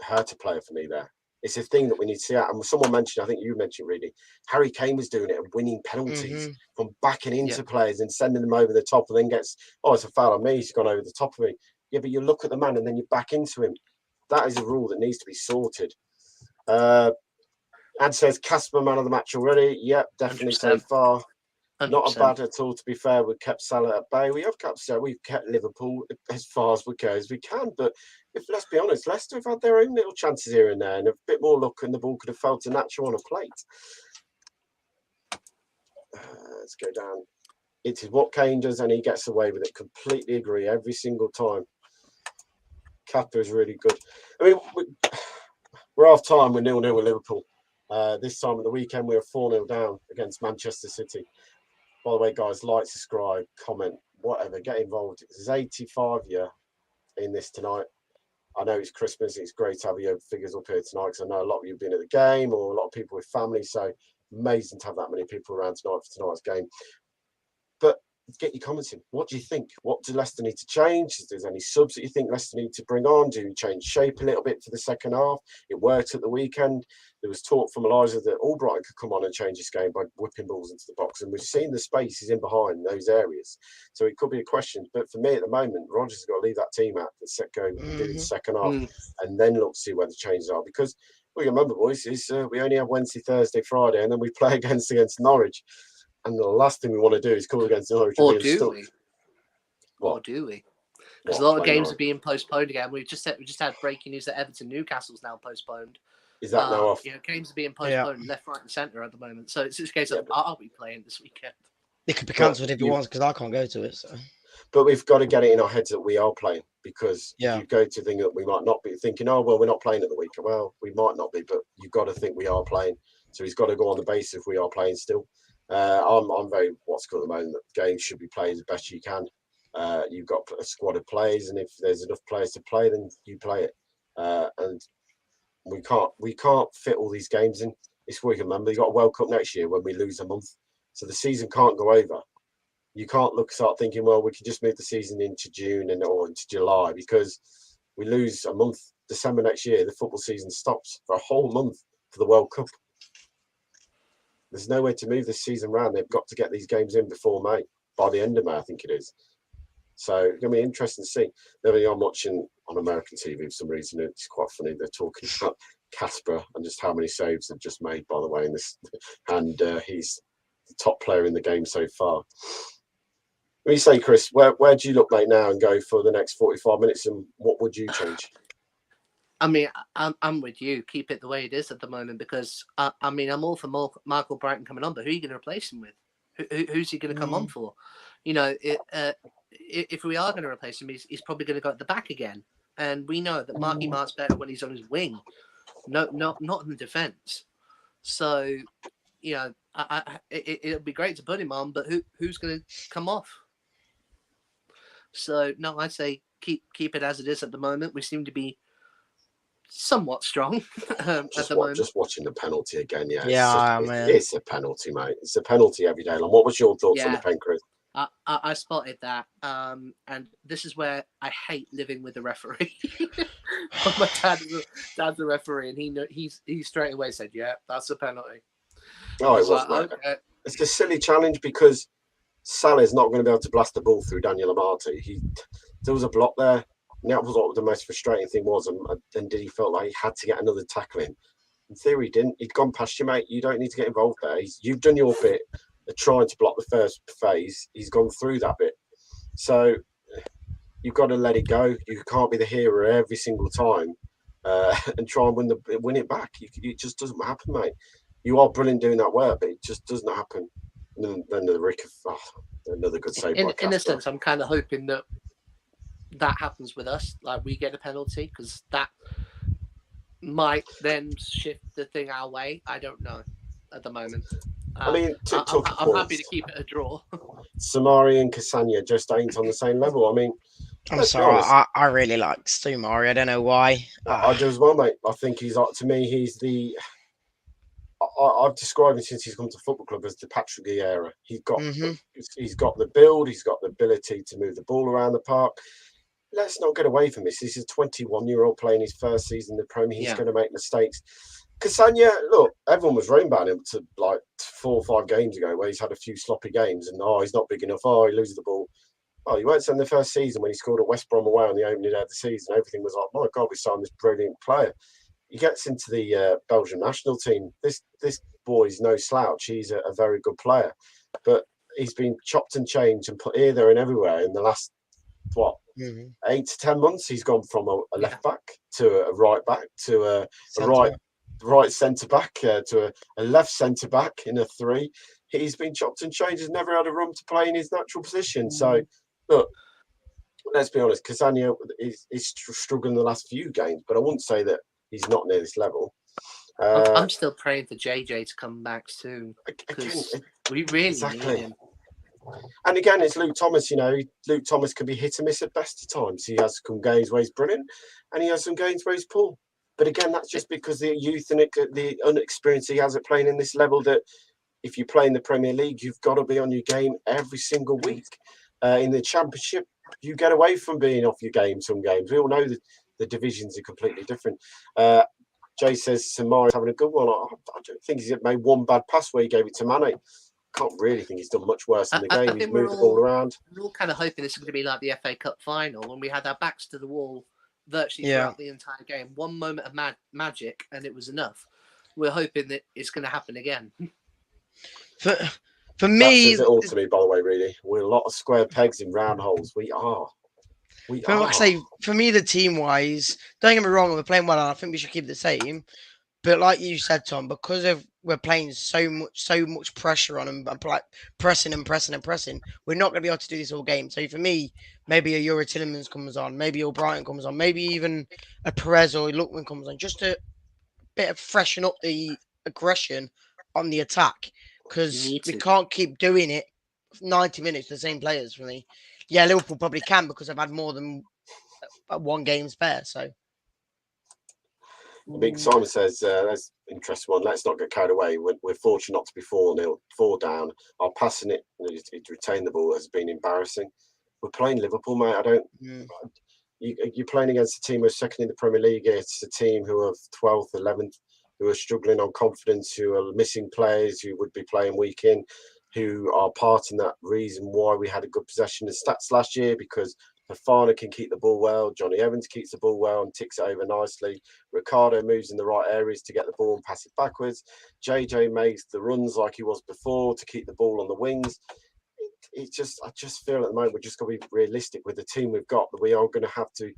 hurt a player for me there. It's a thing that we need to see out. And someone mentioned, I think you mentioned, really, Harry Kane was doing it and winning penalties from backing into players and sending them over the top and then gets, it's a foul on me. He's gone over the top of me. Yeah, but you look at the man and then you back into him. That is a rule that needs to be sorted. And says Casper man of the match already. Yep, definitely 100%. So far. 100%. Not a bad at all, to be fair. We've kept Salah at bay. We have kept Salah. We've kept Liverpool as far as we go as we can. But let's be honest, Leicester have had their own little chances here and there, and a bit more luck, and the ball could have fell to Nacho on a plate. Let's go down. It is what Kane does, and he gets away with it. Completely agree every single time. Kappa is really good. I mean, we're half time. We're 0-0 with Liverpool. This time of the weekend, we were 4-0 down against Manchester City. By the way, guys, like, subscribe, comment, whatever. Get involved. There's 85 you in this tonight. I know it's Christmas. It's great to have your figures up here tonight because I know a lot of you have been at the game or a lot of people with family. So amazing to have that many people around tonight for tonight's game. But get your comments in. What do you think? What do Leicester need to change? Is there any subs that you think Leicester need to bring on? Do you change shape a little bit for the second half? It worked at the weekend. There was talk from Elijah that Albrighton could come on and change this game by whipping balls into the box. And we've seen the space is in behind those areas. So it could be a question. But for me at the moment, Rodgers has got to leave that team out and set go do the second half and then look to see where the changes are. Because what you remember, boys, is we only have Wednesday, Thursday, Friday, and then we play against Norwich. And the last thing we want to do is come against Norwich. Or do we? Or do we? Because a lot of games are being postponed again. We just had breaking news that Everton Newcastle's now postponed. Is that now off? You know, games are being postponed left, right, and centre at the moment. So it's just a case of are we playing this weekend? It could be cancelled if it wants because I can't go to it. So. But we've got to get it in our heads that we are playing because if you go to think that we might not be thinking, oh well, we're not playing at the weekend. Well, we might not be, but you've got to think we are playing. So he's got to go on the basis if we are playing still. I'm very what's good at the moment. The game should be played as best you can. You've got a squad of players, and if there's enough players to play, then you play it. And we can't fit all these games in this week. Remember, you got a World Cup next year when we lose a month, so the season can't go over. You can't start thinking, well, we can just move the season into June or into July because we lose a month. December next year, the football season stops for a whole month for the World Cup. There's no way to move this season round. They've got to get these games in before May, by the end of May, I think it is. So it's going to be interesting to see. I'm watching on American TV for some reason. It's quite funny. They're talking about Casper and just how many saves they've just made, by the way, in this. And he's the top player in the game so far. What do you say, Chris? Where do you look like now and go for the next 45 minutes? And what would you change? I mean, I'm with you. Keep it the way it is at the moment because, I mean, I'm all for Michael Brighton coming on, but who are you going to replace him with? Who's he going to come on for? You know, if we are going to replace him, he's probably going to go at the back again. And we know that Marky Mark's better when he's on his wing, not in the defence. So, you know, it'll be great to put him on, but who's going to come off? So, no, I'd say keep it as it is at the moment. We seem to be somewhat strong at the moment. Just watching the penalty again, It's a penalty, mate. It's a penalty every day. What was your thoughts on the pen, Chris? I spotted that, and this is where I hate living with the referee. My dad's a referee, and he straight away said, "Yeah, that's a penalty." Oh, it was. Okay. It's a silly challenge because Salah's not going to be able to blast the ball through Daniel Amati. There was a block there. And that was what the most frustrating thing was. And did he felt like he had to get another tackle in? In theory, he didn't. He'd gone past you, mate. You don't need to get involved there. You've done your bit of trying to block the first phase. He's gone through that bit. So you've got to let it go. You can't be the hero every single time and try and win it back. It just doesn't happen, mate. You are brilliant doing that work, but it just doesn't happen. And then the Rick of another good save by Casper. In a sense, I'm kind of hoping that happens with us, like we get a penalty, because that might then shift the thing our way. I don't know at the moment. I mean, I'm happy to keep it a draw. Samari and Cassania just ain't on the same level. I mean, I'm sorry, I really like Samari. I don't know why. I do as well, mate. I think he's I've described him since he's come to football club as the Patrick Vieira. He's got the build, he's got the ability to move the ball around the park. Let's not get away from this. This is a 21-year-old playing his first season in the Premier. He's going to make mistakes. Cassania, look, everyone was rainbowing him to like 4 or 5 games ago where he's had a few sloppy games and, he's not big enough. He loses the ball. You weren't saying the first season when he scored at West Brom away on the opening day of the season. Everything was like, my God, we signed this brilliant player. He gets into the Belgian national team. This boy's no slouch. He's a very good player. But he's been chopped and changed and put here, there and everywhere in the last, 8 to 10 months. He's gone from a left back to a right back to a right right centre back to a left centre back in a 3. He's been chopped and changed. He's never had a room to play in his natural position. So, look, let's be honest. Cassano is struggling the last few games, but I wouldn't say that he's not near this level. I'm still praying for JJ to come back soon because we really need him. And again, it's Luke Thomas. Luke Thomas can be hit and miss at best of times. He has some games where he's brilliant, and he has some games where he's poor. But again, that's just because the youth and the inexperience he has at playing in this level. That if you play in the Premier League, you've got to be on your game every single week. In the Championship, you get away from being off your game some games. We all know that the divisions are completely different. Jay says Samari's having a good one. I don't think he's made one bad pass where he gave it to Mane. Can't really think he's done much worse in the game. He's moved the ball around. We're all kind of hoping this is going to be like the FA Cup final when we had our backs to the wall virtually throughout the entire game. One moment of magic and it was enough. We're hoping that it's going to happen again. For That me, says it all to me, by the way, really. We're a lot of square pegs in round holes. We are. Like I say, for me, the team-wise, don't get me wrong, we're playing well, and I think we should keep the same. But like you said, Tom, because we're playing so much pressure on them, like pressing, we're not going to be able to do this all game. So for me, maybe a Yuri Tillemans comes on, maybe a Brighton comes on, maybe even a Perez or a Lookman comes on, just a bit of freshen up the aggression on the attack, because we can't keep doing it 90 minutes, the same players for me. Yeah, Liverpool probably can because I've had more than one game spare. So, Big Simon says that's an interesting one. Let's not get carried away. We're fortunate not to be 4-0, 4 down. Our passing it to retain the ball has been embarrassing. We're playing Liverpool, mate. I don't. You're playing against a team who's second in the Premier League. It's a team who are 12th, 11th, who are struggling on confidence, who are missing players, who would be playing week in, who are part in that reason why we had a good possession of stats last year, because Fofana can keep the ball well, Johnny Evans keeps the ball well and ticks it over nicely. Ricardo moves in the right areas to get the ball and pass it backwards. JJ makes the runs like he was before to keep the ball on the wings. I just feel at the moment we're just going to be realistic with the team we've got, that we are going to have to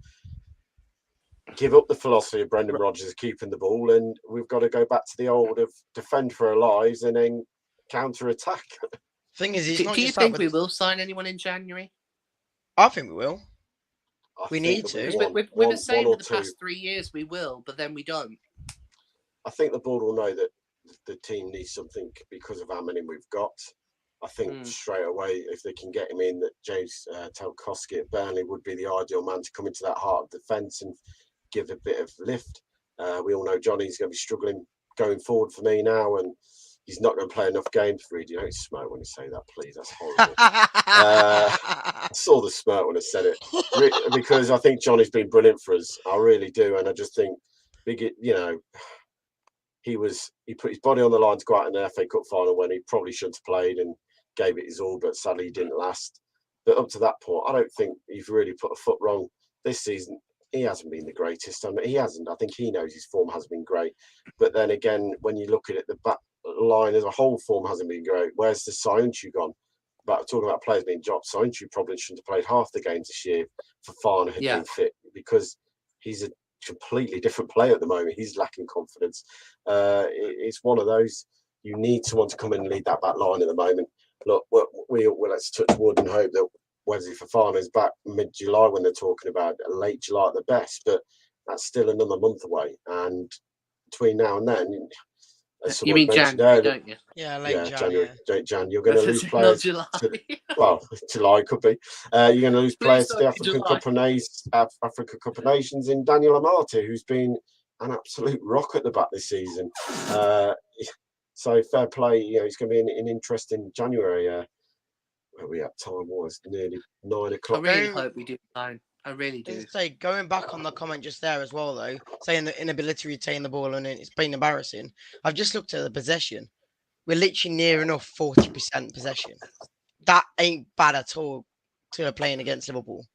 give up the philosophy of Brendan Rodgers keeping the ball, and we've got to go back to the old of defend for our lives and then counter-attack. Thing is, do you think we will sign anyone in January? I think we will. We need to. We've been saying for the past 3 years we will, but then we don't. I think the board will know that the team needs something because of how many we've got. I think straight away, if they can get him in, that James Tarkowski at Burnley would be the ideal man to come into that heart of defence and give a bit of lift. We all know Johnny's going to be struggling going forward for me now, and he's not going to play enough games for you. Don't smirk when you say that, please. That's horrible. I saw the smirk when I said it, because I think Johnny's been brilliant for us. I really do, and I just think, he put his body on the line to go out in the FA Cup final when he probably shouldn't have played and gave it his all, but sadly he didn't last. But up to that point, I don't think he's really put a foot wrong this season. He hasn't been the greatest. I mean, he hasn't. I think he knows his form hasn't been great. But then again, when you look at it, the back line as a whole, form hasn't been great. Where's the Soyuncu gone? Talking about players being dropped, Soyuncu probably shouldn't have played half the games this year for Fofana had been fit, because he's a completely different player at the moment. He's lacking confidence. It's one of those, you need someone to come in and lead that back line at the moment. Look, let's touch wood and hope that Wesley Fofana is back mid-July, when they're talking about late July at the best, but that's still another month away. And between now and then, you mean January, don't you? Yeah, late January. Jan. You're going to lose players. July. July could be. You're going to lose players to the African Cup of Nations in Daniel Amate, who's been an absolute rock at the back this season. So fair play. It's going to be an interesting January. Where we at time was nearly 9 o'clock. I really hope we do fine. I really do. Going back on the comment just there as well, though, saying the inability to retain the ball and it's been embarrassing. I've just looked at the possession. We're literally near enough 40% possession. That ain't bad at all to playing against Liverpool.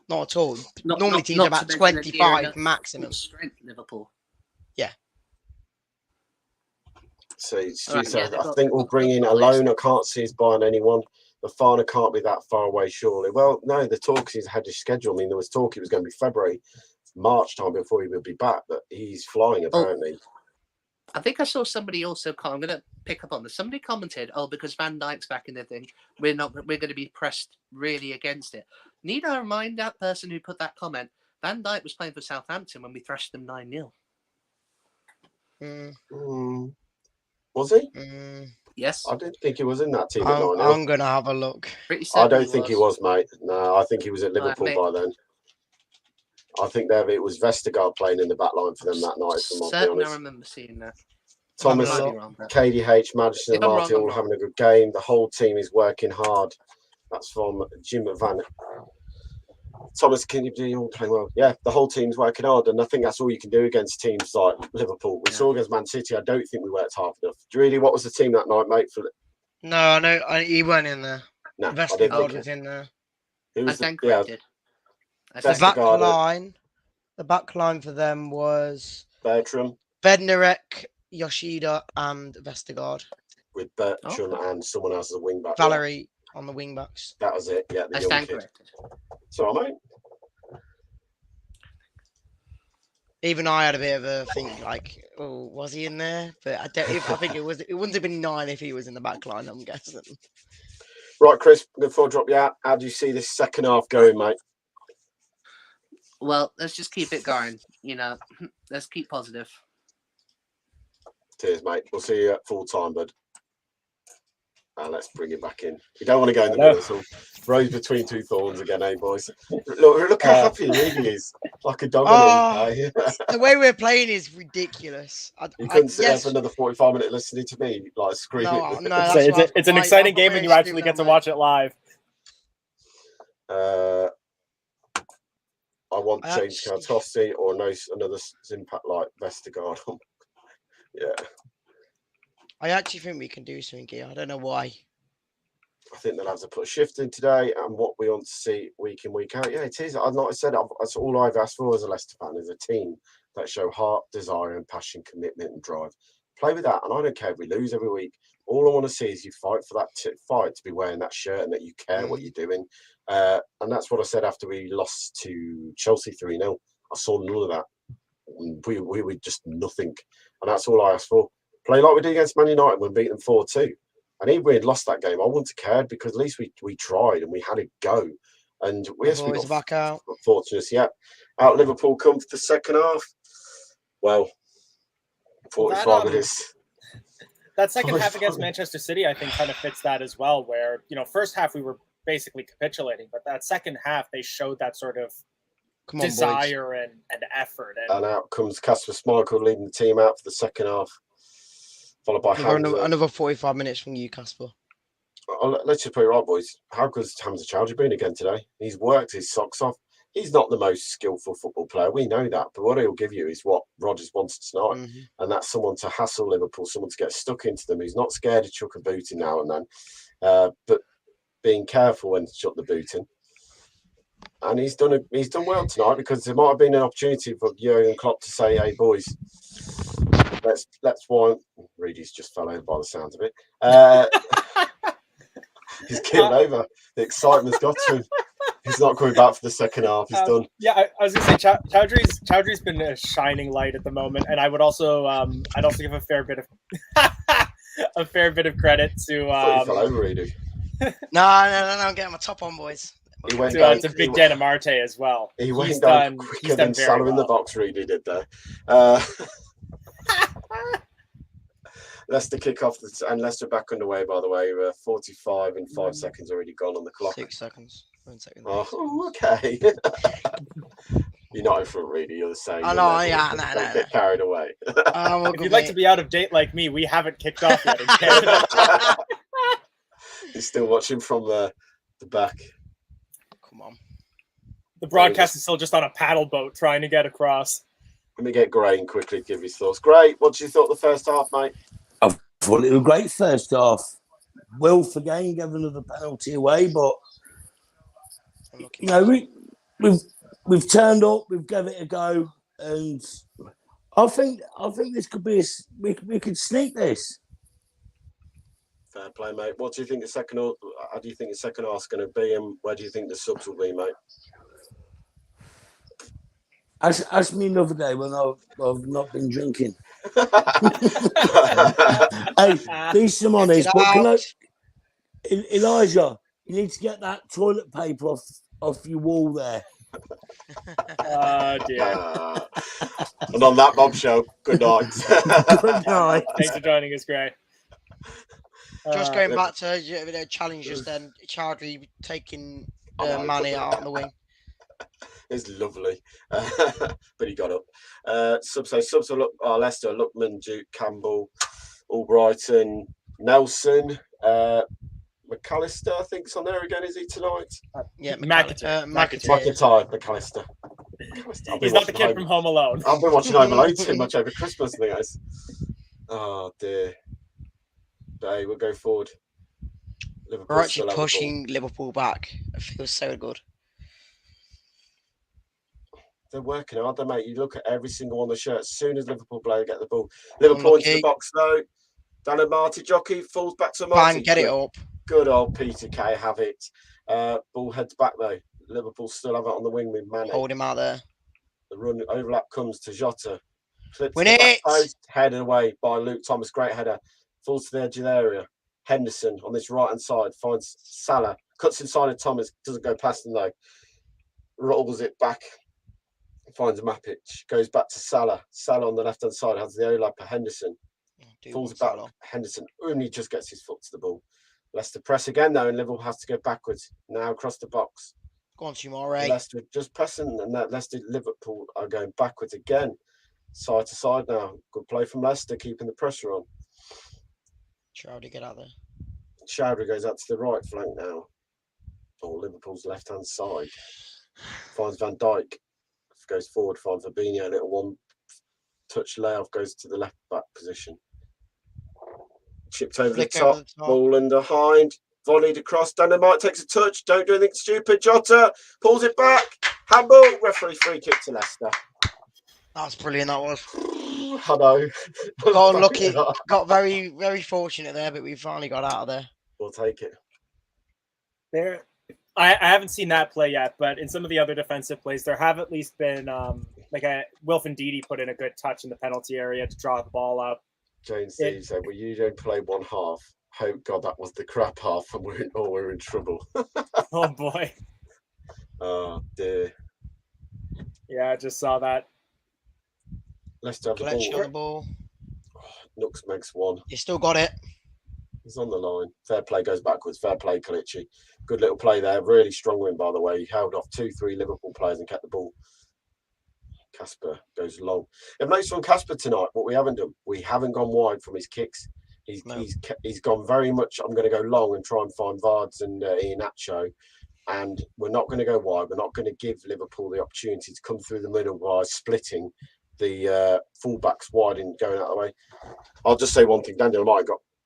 Not at all. Normally teams are about 25 maximum. Strength Liverpool. Yeah. So I think we'll bring in Alone. I can't see us buying anyone. Fofana can't be that far away, surely. Well, no, the talk is ahead of schedule. I mean, there was talk it was going to be February March time before he will be back. But he's flying apparently. I think I saw somebody also. I'm going to pick up on this. Somebody commented, "Oh, because Van Dijk's back in the thing, we're going to be pressed really against it." Need I remind that person who put that comment? Van Dijk was playing for Southampton when we thrashed them 9-0. Was he? Yes. I didn't think he was in that team at 9-0. I'm going to have a look. I don't think he was, mate. No, I think he was at Liverpool by then. I think it was Vestergaard playing in the back line for them that night, if I'm honest. I remember seeing that. Thomas, KDH, Madison and Marty all having a good game. The whole team is working hard. That's from Jim Van. Thomas, can you do you all playing well? Yeah, the whole team's working hard, and I think that's all you can do against teams like Liverpool. We saw against Man City. I don't think we worked hard enough. Really, what was the team that night, mate? No, he weren't in there. No, Vestergaard was in there. Who was the back line for them was Bertram, Bednarek, Yoshida, and Vestergaard. With Bertram and someone else as a wing back. Valerie on the wing backs. That was it. Yeah, the young kid. So, mate. Even I had a bit of a think, like, oh, was he in there? But I think it wouldn't have been 9 if he was in the back line, I'm guessing. Right, Chris, before I drop you out, how do you see this second half going, mate? Well, let's just keep it going. Let's keep positive. Cheers, mate. We'll see you at full time, bud. Let's bring it back in. You don't want to go in the middle, so rose between two thorns again, eh, boys? Look how happy he really is. Like a dog on him. The way we're playing is ridiculous. You couldn't sit there for another 45 minutes listening to me, like screaming. No, it's an exciting game when you actually get to watch it live. I want James Cartosti or another Impact like Vestergaard. Yeah. I actually think we can do something here. I don't know why. I think they'll have to put a shift in today, and what we want to see week in, week out. Yeah, it is. Like I said, that's all I've asked for as a Leicester fan, is a team that show heart, desire, and passion, commitment, and drive. Play with that, and I don't care if we lose every week. All I want to see is you fight for that fight to be wearing that shirt and that you care what you're doing. And that's what I said after we lost to Chelsea 3-0. I saw none of that. We were just nothing, and that's all I asked for. Play like we did against Man United when we beat them 4-2. And even if we had lost that game, I wouldn't have cared, because at least we tried and we had a go. And we got back out. Fortunate, yeah. Out Liverpool come for the second half. Well, 45 minutes. That second half against Manchester City, I think, kind of fits that as well, where, first half we were basically capitulating, but that second half they showed that sort of desire and effort. And out comes Kasper Schmeichel leading the team out for the second half, followed by another 45 minutes from you, Kasper. Let's just put it right, boys. How good's Hamza Chowdhury been again today? He's worked his socks off. He's not the most skillful football player. We know that. But what he'll give you is what Rodgers wanted tonight. And that's someone to hassle Liverpool, someone to get stuck into them, who's not scared to chuck a boot in now and then, but being careful when to chuck the boot in. And he's done well tonight, because there might have been an opportunity for Jurgen Klopp to say, "Hey, boys, let's wind." Reedy's just fell over by the sounds of it. He's killed over. The excitement's got to him. He's not coming back for the second half. He's done. Yeah, I was going to say Chowdhury's been a shining light at the moment, and I would also I'd also give a fair bit of credit to. He fell over, Reedy. No, I'm getting my top on, boys. He went down to Big Dan Amarte as well. He went down quicker than Salah in the box, Reedy did there. Leicester kick off, and Leicester back underway, by the way. 45 and 5 seconds already gone on the clock. 6 seconds. 1 second. Oh, okay. You're not in front, Reedy. You're the same. I know, yeah. Don't get carried away. If you'd like to be out of date like me, we haven't kicked off yet in Canada. He's still watching from the back. Come on. The broadcast is still just on a paddle boat trying to get across. Let me get Gray and quickly give his thoughts. Gray, what did you thought the first half, mate? I thought it was a great first half. Will Forgain gave another penalty away, but we've turned up, we've given it a go, and I think this could be we could sneak this. Fair play, mate. What do you think the second? How do you think the second half's going to be, and where do you think the subs will be, mate? Ask me another day when I've not been drinking. Hey, be some honest, but can Elijah, you need to get that toilet paper off your wall there. Oh dear. And on that bombshell, good night. Good night. Thanks for joining us, Gray. Just going back to the challenges, then Chowdhury taking Manny out on the wing. It's lovely, but he got up. Subs will look. Leicester, Lookman, Duke, Campbell, Albrighton, Nelson, McAllister. I think's on there again. Is he tonight? Yeah, McIntyre. McAllister. He's not the kid from Home Alone. I've been watching Home Alone too much over Christmas, guys. Oh dear. But hey, we'll go forward. Liverpool We're actually pushing Liverpool back. It feels so good. They're working hard, they mate. You look at every single one of the shirts. As soon as Liverpool player get the ball, Liverpool into the box though. Dan Marty jockey falls back to Marty. Bang, get it up. Good old Peter Kay have it. Ball heads back though. Liverpool still have it on the wing with Manny. Hold him out there. The run overlap comes to Jota. Clips Win the back it! post, headed away by Luke Thomas. Great header. Falls to the edge of the area. Henderson on this right hand side finds Salah. Cuts inside of Thomas. Doesn't go past him though. Rolls it back. Finds Mapic. Goes back to Salah. Salah on the left hand side has the overlap of Henderson. Falls back. Henderson only just gets his foot to the ball. Leicester press again though, and Liverpool has to go backwards. Now across the box. Go on, Tomorrow. Leicester just pressing, and that Liverpool are going backwards again. Side to side now. Good play from Leicester, keeping the pressure on. Chowdhury, get out there. Chowdhury goes out to the right flank now. Or Liverpool's left hand side. Finds Van Dijk. Goes forward, finds Fabinho. Little one touch layoff, goes to the left back position. Chipped over the top. Ball in behind. Volleyed across. Dynamite takes a touch. Don't do anything stupid. Jota pulls it back. Handball. Referee free kick to Leicester. That's brilliant. That was. I know. Got unlucky. Got very, very fortunate there, but we finally got out of there. We'll take it. There, I haven't seen that play yet, but in some of the other defensive plays, there have at least been like a Wilfred Ndidi put in a good touch in the penalty area to draw the ball up. James Steve said, "Well, you don't play one half. Hope God that was the crap half, and we're in trouble." Oh boy. Oh dear. Yeah, I just saw that. Leicester have the ball. Nooks makes one. You still got it. He's on the line. Fair play goes backwards. Fair play, Kalichi. Good little play there. Really strong win, by the way. He held off 2-3 Liverpool players and kept the ball. Casper goes long. I've noticed from Casper tonight what we haven't done. We haven't gone wide from his kicks. He's gone very much. I'm going to go long and try and find Vards and Iheanacho. And we're not going to go wide. We're not going to give Liverpool the opportunity to come through the middle by splitting the fullbacks wide and going out of the way. I'll just say one thing.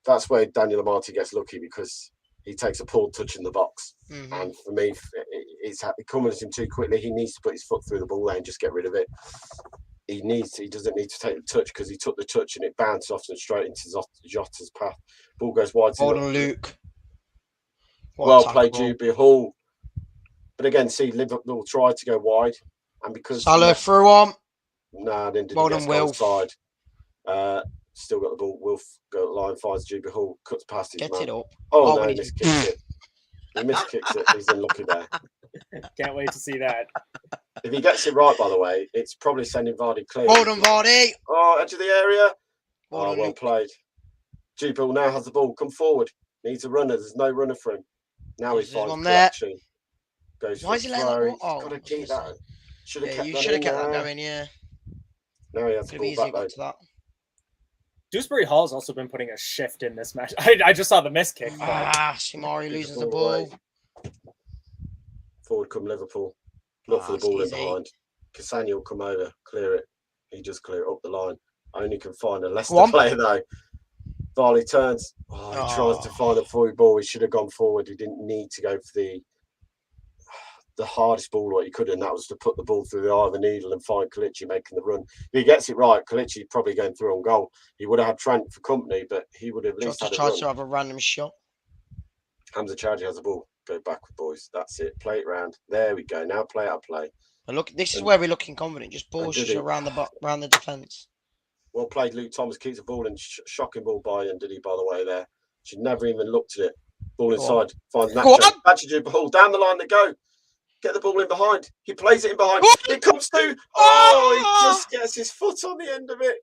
That's where Daniel Amati gets lucky, because he takes a poor touch in the box. Mm-hmm. And for me, it's coming at him too quickly. He needs to put his foot through the ball there and just get rid of it. He doesn't need to take the touch, because he took the touch and it bounced off and straight into Jota's path. Ball goes wide. Hold on, Luke. Well played, Juby Hall. But again, see, Liverpool tried to go wide, and because Salah through on. Nah, then didn't well get done, Wilf. side. Still got the ball. Wilf go at line, finds Juby Hall, cuts past his man. It up. Oh no, he miskicks it. He miskicks it. He's unlucky there. Can't wait to see that. If he gets it right, by the way, it's probably sending Vardy clear. Well done, Vardy. Oh, edge of the area. Well played. Juby Hall now has the ball. Come forward. Needs a runner. There's no runner for him. Now he finds Kelechi. Goes for Why is he letting that go? Oh, got to keep that. Should have kept you should have kept that going, yeah. Now he has the ball back though. Dewsbury Hall's also been putting a shift in this match. I just saw the miss kick. Shimari loses the ball. Forward come Liverpool. Look for the ball in behind. Cassani will come over, clear it. He just clear it up the line. Only can find a Leicester player though. Varley turns. He tries to find a forward ball. He should have gone forward. He didn't need to go for the hardest ball what he could, and that was to put the ball through the eye of the needle and find Kelechi making the run. If he gets it right, Kelechi probably going through on goal. He would have had Trent for company, but he would have at least tried to have a random shot. Hamza Chowdhury has the ball. Go backward, boys. That's it. Play it round. There we go. Now play out play. But look, this is where we're looking confident. Just balls did just he? around the defence. Well played, Luke Thomas keeps the ball in. Shocking ball by Ndidi, by the way, there. She never even looked at it. Ball inside. Finds Go Nacho. on. Nacho ball down the line they go. Get the ball in behind. He plays it in behind. Go It comes through. Oh, he just gets his foot on the end of it.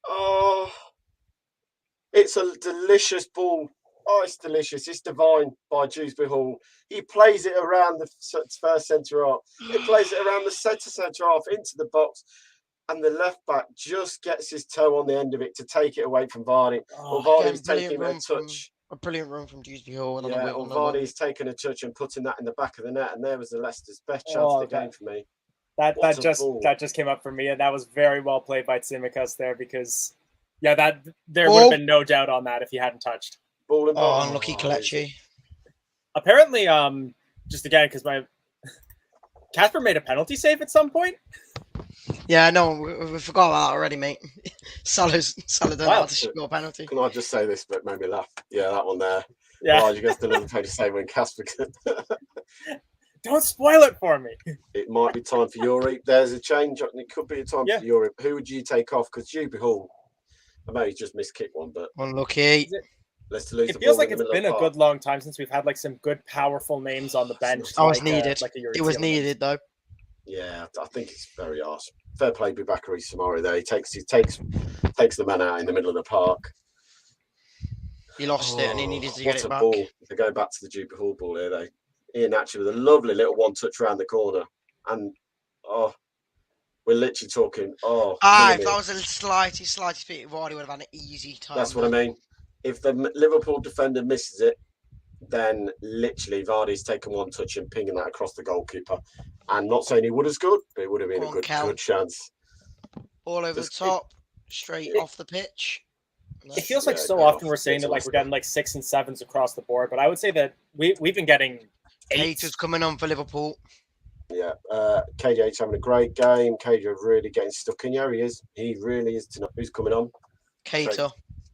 Oh, it's a delicious ball. Oh, it's delicious. It's divine by Dewsbury Hall. He plays it around the first centre half. He plays it around the centre half into the box. And the left back just gets his toe on the end of it to take it away from Vardy. Well, Vardy's taking a touch. A brilliant run from Dewsbury Hall. Yeah, or Vardy's taken a touch and putting that in the back of the net. And there was the Leicester's best chance of the game for me. That just came up for me. And that was very well played by Tsimikas there because, yeah, there would have been no doubt on that if he hadn't touched. Ball and ball. Unlucky Kelechi. Apparently, just again, because Casper made a penalty save at some point. Yeah, no, we forgot about that already, mate. Salah done that to score a penalty. Can I just say this, but made me laugh? Yeah, that one there. Yeah. Oh, you guys didn't have to say when Casper. Don't spoil it for me. It might be time for Yuri. There's a change. It could be a time for Yuri. Who would you take off? Because Dewsbury Hall, I know he's just missed kick one, but unlucky. It feels like it's been a good long time since we've had like some good, powerful names on the bench. It was needed. It was needed though. Yeah, I think it's very harsh. Fair play, Bubakari Samari there. He takes the man out in the middle of the park. He lost it and he needed to get it back. What a ball. They go back to the Dewsbury Hall ball here. Ian actually with a lovely little one-touch around the corner. And, we're literally talking, if that was a slightest bit, Vardy would have had an easy time. That's what I mean. If the Liverpool defender misses it, then literally Vardy's taken one touch and pinging that across the goalkeeper. And not saying he would have scored, but it would have been a good chance. All over the top, straight off the pitch. It feels like so often we're saying that like we're getting like 6 and 7s across the board, but I would say that we've been getting 8s. Cater's coming on for Liverpool. Yeah, KJ's having a great game. KJ really getting stuck in. Yeah, he is. He really is. Who's coming on? Cater.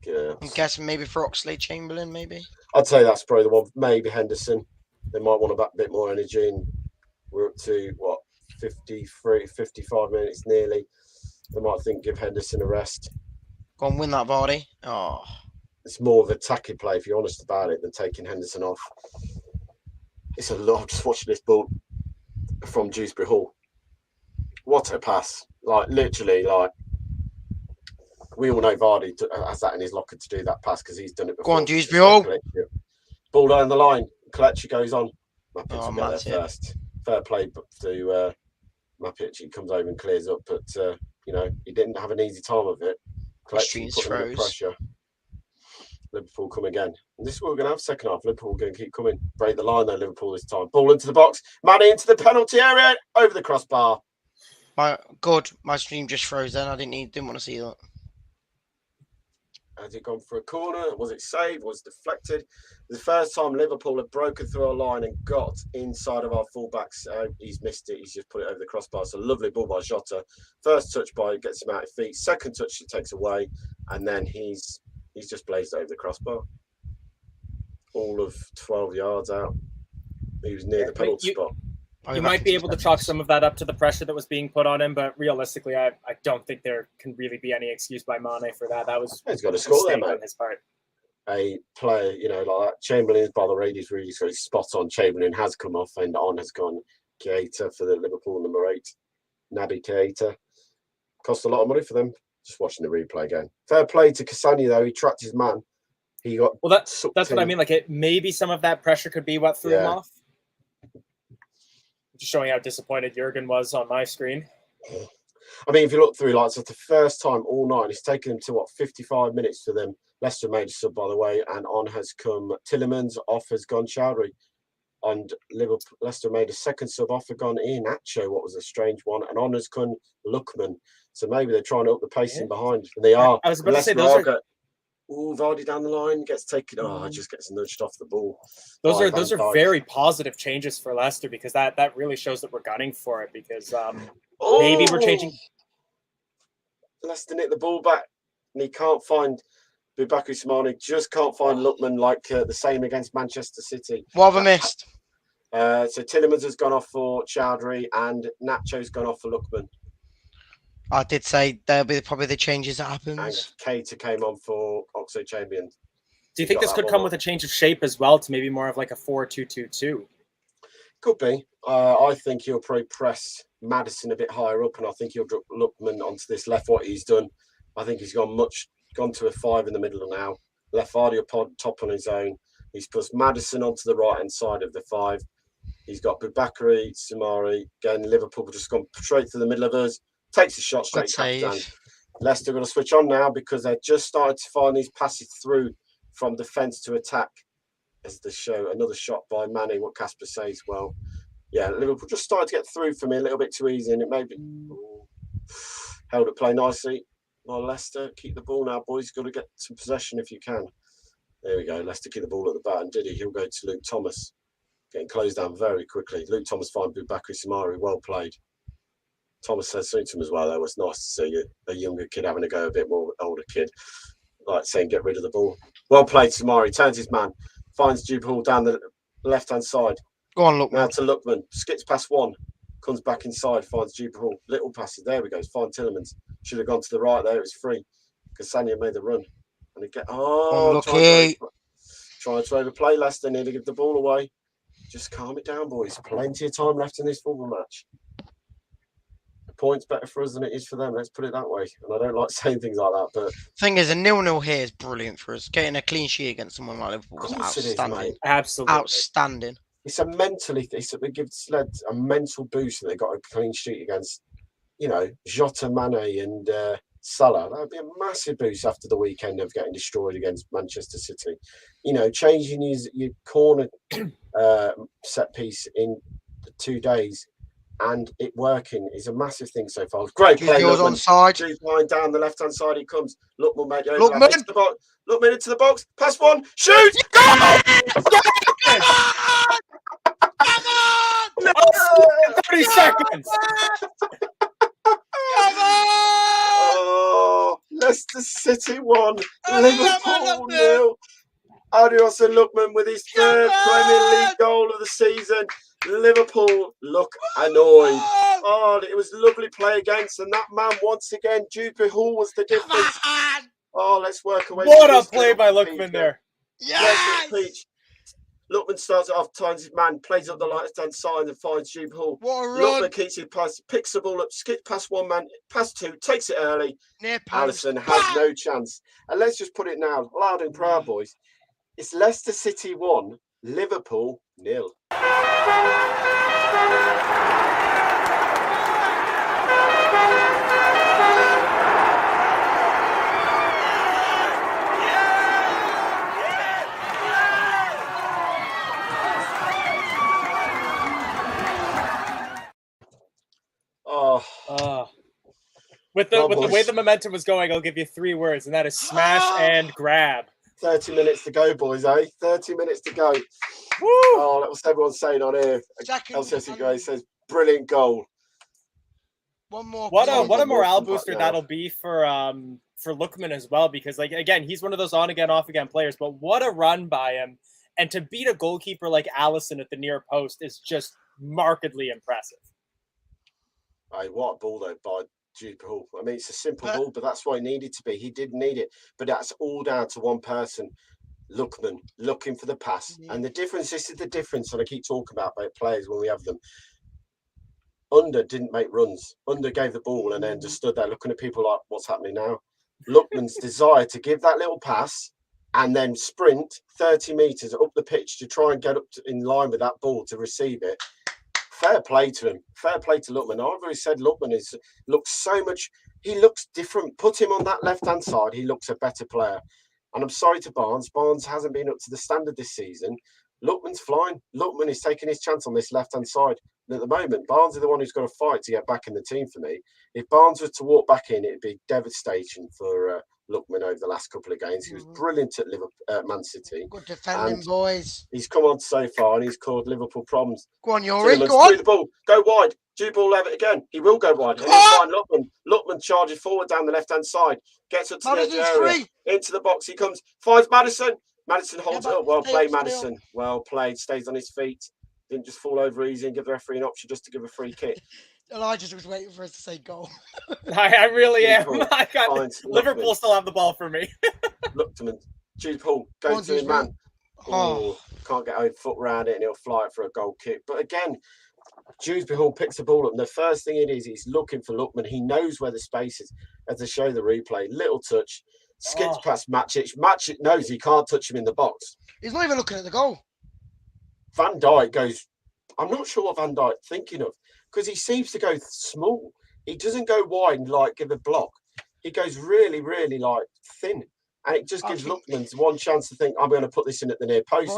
Yeah. I'm guessing maybe for Oxlade-Chamberlain, maybe. I'd say that's probably the one. Maybe Henderson. They might want a bit more energy, and we're up to 53, 55 minutes nearly. They might think give Henderson a rest. Go and win that, Vardy. Oh, it's more of attacking play if you're honest about it than taking Henderson off. It's a lot. Just watching this ball from Dewsbury Hall. What a pass! Literally, we all know Vardy has that in his locker to do that pass because he's done it before. Go on, Dewsbury Hall. Ball down the line. Kelechi goes on. Oh, Mapic there first. Fair play to Mapic. He comes over and clears up, but he didn't have an easy time of it. Kelechi put under pressure. Liverpool come again. And this is what we're going to have second half. Liverpool going to keep coming. Break the line though, Liverpool this time. Ball into the box. Manny into the penalty area. Over the crossbar. My stream just froze then. I didn't want to see that. Has it gone for a corner? Was it saved? Was it deflected? The first time Liverpool have broken through a line and got inside of our fullbacks. He's missed it. He's just put it over the crossbar. So lovely ball by Jota. First touch gets him out of feet. Second touch he takes away, and then he's just blazed over the crossbar. All of 12 yards out. He was near the penalty spot. You might be able to chalk some of that up to the pressure that was being put on him, but realistically, I don't think there can really be any excuse by Mane for that. That was he's got to score there, mate. On his part. A player, like that. Chamberlain, by the way, he's really spot on. Chamberlain has come off and on has gone Keita for the Liverpool number 8. Naby Keita. Cost a lot of money for them. Just watching the replay again. Fair play to Cassani, though. He tracked his man. He got that's what I mean. Like maybe some of that pressure could be what threw him off. Just showing how disappointed Jurgen was on my screen. I mean, if you look through, it's the first time all night. It's taken them to 55 minutes for them. Leicester made a sub, by the way, and on has come Tillemans. Off has gone Chowdhury, and Leicester made a second sub. Off has gone Iheanacho. What was a strange one, and on has come Lookman. So maybe they're trying to up the pace in behind, and they are. I was about to say those are. Vardy down the line gets taken. Just gets nudged off the ball. Those are very positive changes for Leicester because that really shows that we're gunning for it because maybe we're changing. Leicester nicked the ball back and he can't find Bubakari Samani. Just can't find Lookman like the same against Manchester City. What have I missed? So Tillemans has gone off for Chowdhury and Nacho's gone off for Lookman. I did say there'll be probably the changes that And happens. Cater came on for Oxo Champion. Do you think this could come with a change of shape as well to maybe more of like a 4-2-2-2? Could be. I think he'll probably press Maddison a bit higher up, and I think he'll drop Lookman onto this left. What he's done, I think he's gone to a 5 in the middle now. Left Vardy up top on his own. He's put Maddison onto the right hand side of the 5. He's got Boubakary, Samari. Again, Liverpool just gone straight to the middle of us. Takes a shot straight down. Leicester going to switch on now because they're just starting to find these passes through from defence to attack. As the show, another shot by Manning, what Casper says. Well, yeah, Liverpool just started to get through for me a little bit too easy, and it may be held at play nicely. Well, Leicester, keep the ball now, boys. Got to get some possession if you can. There we go. Leicester keep the ball at the back, and Diddy, he'll go to Luke Thomas. Getting closed down very quickly. Luke Thomas find Boubakary Samari, well played. Thomas says something to him as well, though. It's nice to see a younger kid having a go, a bit more older kid. Like saying, get rid of the ball. Well played, Samari. Turns his man. Finds Jude Hall down the left-hand side. Go on, Lookman. Now to Lookman. Skips past one. Comes back inside. Finds Jude Hall. Little passes. There we go. Find Tillemans. Should have gone to the right there. It was free. Because Sanya made the run. And it trying to overplay Leicester. Need to give the ball away. Just calm it down, boys. Plenty of time left in this football match. The point's better for us than it is for them. Let's put it that way. And I don't like saying things like that, but thing is, a 0-0 here is brilliant for us. Getting a clean sheet against someone like Liverpool was outstanding. Absolutely. Outstanding. It's a mentally, it gives Sled a mental boost that they got a clean sheet against, Jota, Mane and Salah. That would be a massive boost after the weekend of getting destroyed against Manchester City. Changing your corner set piece in 2 days and it working is a massive thing so far. Great play. On side. Jude line down the left hand side. He comes. Lookman made it over. Lookman into the box. Pass one. Shoot. Go! Come on! 30 seconds. Come on! Oh, Leicester City 1, Liverpool 0. Adios and Lookman with his third Premier League goal of the season. Liverpool look annoyed. Oh, it was lovely play against, and that man once again, Jude Hall was the difference. Oh, let's work away. What a play by Lookman there. Yes! Lookman starts it off, turns his man, plays up the left-hand side and finds Jude Hall. What a run. Lookman keeps it pass, picks the ball up, skips past one man, past two, takes it early. Alisson has no chance. And let's just put it now, loud and proud, boys. It's Leicester City 1, Liverpool 0. With the way the momentum was going, I'll give you 3 words, and that is smash and grab. 30 minutes to go, boys, eh? 30 minutes to go. Woo! Oh, that was everyone saying on here. LCSC Gray says, brilliant goal. One more. What a morale booster that'll be for Lookman as well, because again, he's one of those on again, off again players. But what a run by him, and to beat a goalkeeper like Alisson at the near post is just markedly impressive. Hey, what a ball though by Jude Hall. I mean, it's a simple ball, but that's what it needed to be. He did need it, but that's all down to one person, Lookman, looking for the pass. Yeah. And this is the difference, and I keep talking about players when we have them. Under didn't make runs. Under gave the ball and then just stood there looking at people like, what's happening now? Lookman's desire to give that little pass and then sprint 30 metres up the pitch to try and get up in line with that ball to receive it. Fair play to him. Fair play to Lookman. I've already said Lookman looks so much. He looks different. Put him on that left-hand side. He looks a better player. And I'm sorry to Barnes. Barnes hasn't been up to the standard this season. Lookman's flying. Lookman is taking his chance on this left-hand side. And at the moment, Barnes is the one who's got to fight to get back in the team for me. If Barnes was to walk back in, it'd be devastation for Lookman over the last couple of games. He was brilliant at Man City. Good defending, boys. He's come on so far and he's caused Liverpool problems. Go on, Yori. Go on. The ball. Go wide. Jude Ball have it again. He will go wide. And he'll find Lookman. Lookman charges forward down the left-hand side. Gets up to the edge area. Into the box he comes. Finds Maddison. Madison holds it up. Well played, Madison. Well played. Stays on his feet. Didn't just fall over easy and give the referee an option just to give a free kick. Elijah was waiting for us to say goal. I really am. Liverpool I got finds Liverpool Lookman. still have the ball for me. Lookman. Jude Paul Go on, goes to his Jude, man. Oh, Can't get a foot around it and he'll fly it for a goal kick. But again, Dewsbury Hall picks the ball up, and the first thing it is, he's looking for Lookman. He knows where the space is. As they show the replay, little touch, skips past Matchich. Matchich knows he can't touch him in the box. he's not even looking at the goal. Van Dijk goes, I'm not sure what Van Dijk thinking of, because he seems to go small. He doesn't go wide and like give a block. He goes really, really like thin. And it just gives Lookman one chance to think, I'm going to put this in at the near post.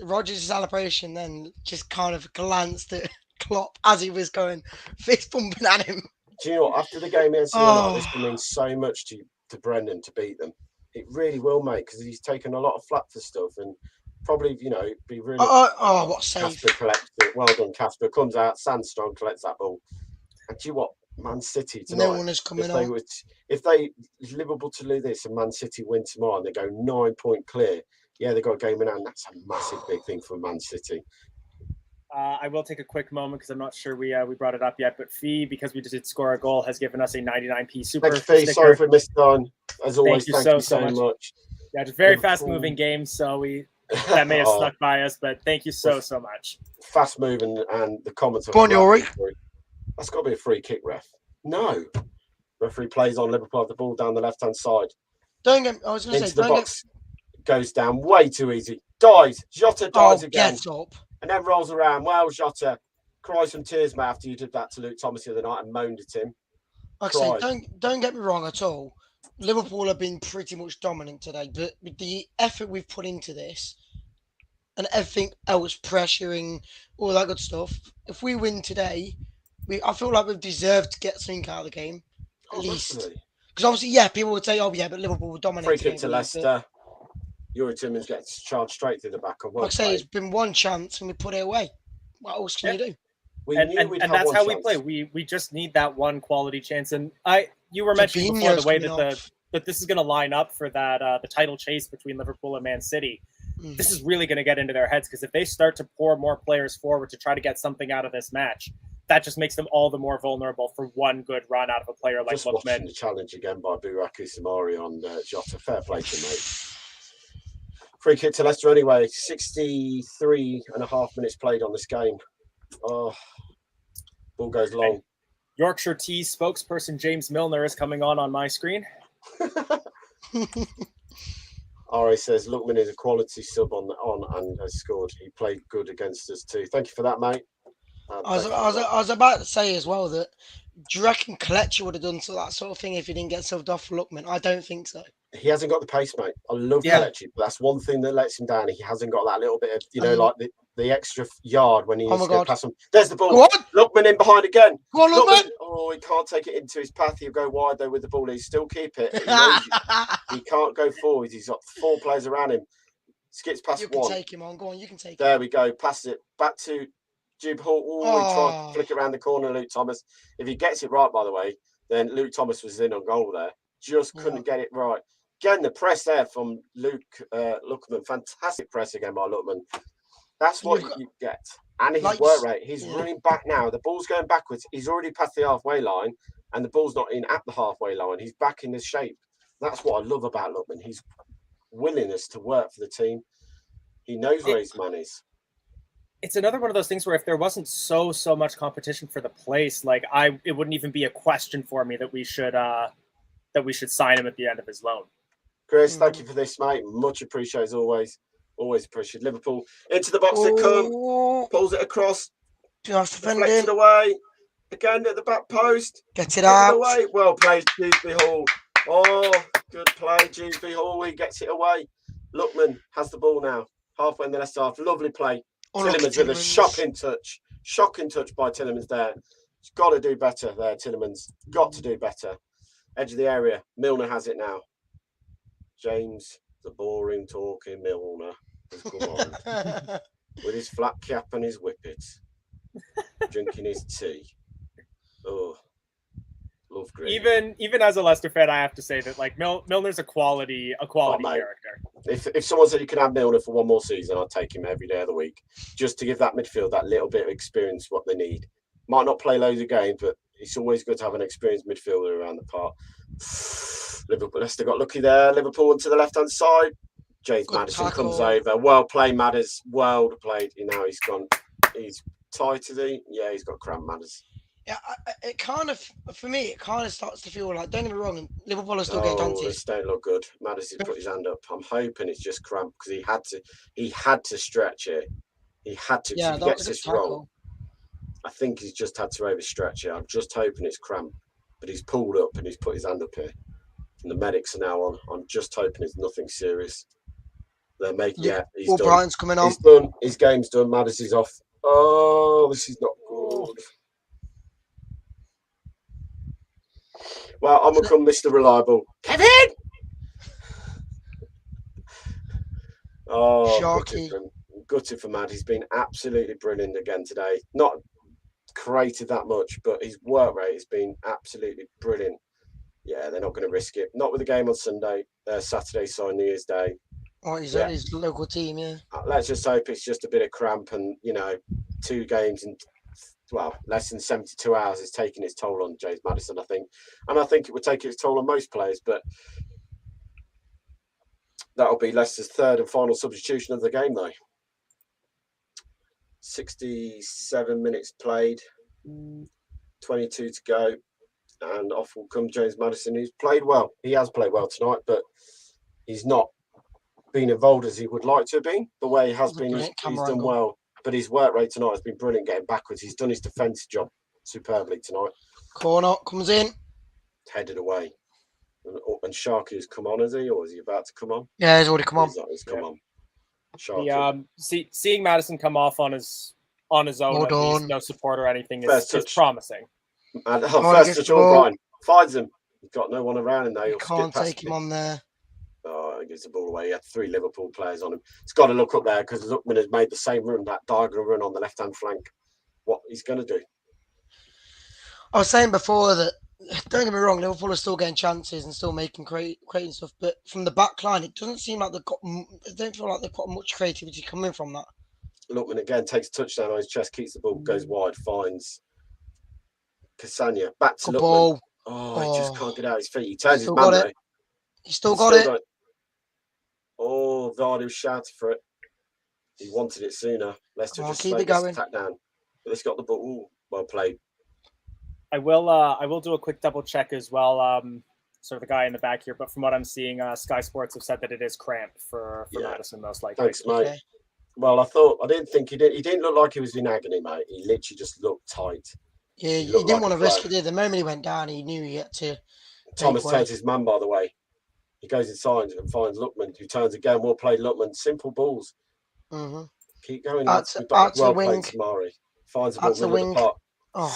Rogers' celebration then just kind of glanced at Klopp as he was going fist bumping at him. Do you know what? After the game, this will mean so much to Brendan to beat them. It really will, mate, because he's taken a lot of flack for stuff and probably, be really. What save! Casper collects it. Well done, Casper. Comes out, Sandstrom collects that ball. And do you know what? Man City tonight. No one is coming on. If Liverpool to lose this and Man City win tomorrow and they go 9-point clear, they've got a game in hand. That's a massive big thing for Man City. I will take a quick moment because I'm not sure we brought it up yet, but Fee, because we just did score a goal, has given us a 99p super. Thank you, Fee. Sorry for missing on. As always, thank you so much. Yeah, it's a very fast-moving game, so that may have stuck by us, but thank you so much. Fast moving and the comments. Go on, Yori. That's got to be a free kick, ref. No. Referee plays on. Liverpool have the ball down the left-hand side. I was going to say, the box. Goes down way too easy. Dies. Jota dies again. Get up. And then rolls around. Well, Jota cries some tears, mate, after you did that to Luke Thomas the other night and moaned at him. Like I say, don't get me wrong at all. Liverpool have been pretty much dominant today, but with the effort we've put into this and everything else, pressuring, all that good stuff, if we win today, I feel like we've deserved to get something out of the game, at least. Because obviously, people would say, but Liverpool were dominating. Free kick to Leicester. Yuri Timmins gets charged straight through the back. Like I say, it's been one chance and we put it away. What else can you do? And that's how we play. We just need that one quality chance. And you were mentioning before the way that this is going to line up for that the title chase between Liverpool and Man City. This is really going to get into their heads, because if they start to pour more players forward to try to get something out of this match, that just makes them all the more vulnerable for one good run out of a player like Lookman. Just watching the challenge again by Bukayo Samari on Jota. Fair play to mate. Free kick to Leicester anyway. 63.5 minutes played on this game. Ball goes long. Yorkshire Tea spokesperson James Milner is coming on my screen. Ari says Lookman is a quality sub on and has scored. He played good against us too. Thank you for that, mate. I was about to say as well that, do you reckon Kelechi would have done that sort of thing if he didn't get subbed off for Lookman? I don't think so. He hasn't got the pace, mate. I love Kelechi, but that's one thing that lets him down. He hasn't got that little bit of, like the extra yard when he needs to go past him. There's the ball. Lookman in behind again. Go on, Lookman. Oh, he can't take it into his path. He'll go wide though with the ball. He still keep it. He can't go forward. He's got 4 players around him. Skips past one. You can take him on. Go on, you can take him. There we go. Pass it back to Jude Hall. He tried to flick it around the corner, Luke Thomas. If he gets it right, by the way, then Luke Thomas was in on goal there. Just couldn't get it right. Again, the press there from Lookman. Fantastic press again by Lookman. That's what you get. And his work rate. He's running back now. The ball's going backwards. He's already past the halfway line, and the ball's not in at the halfway line. He's back in the shape. That's what I love about Lookman. His willingness to work for the team. He knows where his man is. It's another one of those things where if there wasn't so much competition for the place, it wouldn't even be a question for me that we should sign him at the end of his loan. Chris, thank you for this, mate. Much appreciated as always. Always appreciate Liverpool into the box. They come, pulls it across, just deflected away again at the back post. Get it out. Away. Well played, Dewsbury Hall. Oh, good play, Dewsbury Hall. He gets it away. Lookman has the ball now. Halfway in the left half. Lovely play. Tillemans with a shocking touch. Shocking touch by Tillemans there. He's got to do better there, Tillemans. Got to do better. Edge of the area. Milner has it now. James, the boring talking Milner, has come on with his flat cap and his whippets, drinking his tea. Oh, Love Green. Even as a Leicester fan, I have to say that like Milner's a quality character. If someone said you can have Milner for one more season, I'd take him every day of the week, just to give that midfield that little bit of experience what they need. Might not play loads of games, but it's always good to have an experienced midfielder around the park. Leicester got lucky there. Liverpool into the left hand side. James Maddison comes over. Well played, Madders. Well played. He's gone. He's tight, is he? Yeah, he's got cramp, Madders. Yeah, it kind of, for me, it kind of starts to feel like, don't get me wrong, Liverpool are still getting chances. They don't look good. Maddison put his hand up. I'm hoping it's just cramp because he had to stretch it. He had to. Yeah, if he gets this wrong, I think he's just had to overstretch it. I'm just hoping it's cramp. But he's pulled up and he's put his hand up here. And the medics are now on. I'm just hoping it's nothing serious. They're making he's done. Brighton's coming on. He's done. His game's done. Maddison's off. Oh, this is not good. Well, I'm gonna come Mr. Reliable. Kevin! Oh, gutted for Mad. He's been absolutely brilliant again today. Not created that much, but his work rate has been absolutely brilliant. Yeah, they're not going to risk it. Not with the game on Saturday, so on New Year's Day. Oh, he's at his local team, yeah. Let's just hope it's just a bit of cramp and, 2 games in, less than 72 hours is taking its toll on James Maddison, I think. And I think it would take its toll on most players, but that'll be Leicester's third and final substitution of the game, though. 67 minutes played, 22 to go, and off will come James Maddison, who's played well. He has played well tonight, but he's not been involved as he would like to have been. The way he has been, he's done well. But his work rate tonight has been brilliant getting backwards. He's done his defence job superbly tonight. Corner comes in. Headed away. And Sharky has come on, has he? Or is he about to come on? Yeah, he's already come on. He's come on. Sharky. Seeing Maddison come off on his own, no support or anything, is promising. And first touch on Brighton. Finds him. He's got no one around him now. You can't take him on there. Oh, he gives the ball away. He had 3 Liverpool players on him. He's got to look up there because Lookman has made the same run, that diagonal run on the left-hand flank. What he's going to do. I was saying before that, don't get me wrong, Liverpool are still getting chances and still making creating stuff, but from the back line, it doesn't seem like they don't feel like they've got much creativity coming from that. Lookman again takes a touchdown on his chest, keeps the ball, goes wide, finds Cassagna. Back to Lookman. Ball. He just can't get out his feet. He turns his man though. He's still got it. Oh, Vardy shouted for it. He wanted it sooner. Leicester just keep it going. Attack down. But it's got the ball. Ooh, well played. I will do a quick double check as well. Sort of the guy in the back here, but from what I'm seeing, Sky Sports have said that it is cramp for Maddison most likely. Thanks, mate. Okay. Well, I didn't think he did. He didn't look like he was in agony, mate. He literally just looked tight. Yeah, he didn't want to risk it. The moment he went down, he knew he had to. Thomas turns his man, by the way. He goes inside and finds Lookman, who turns again. Well played, Lookman. Simple balls. Mm-hmm. Keep going. Well played, Samari. Finds the ball middle of the park.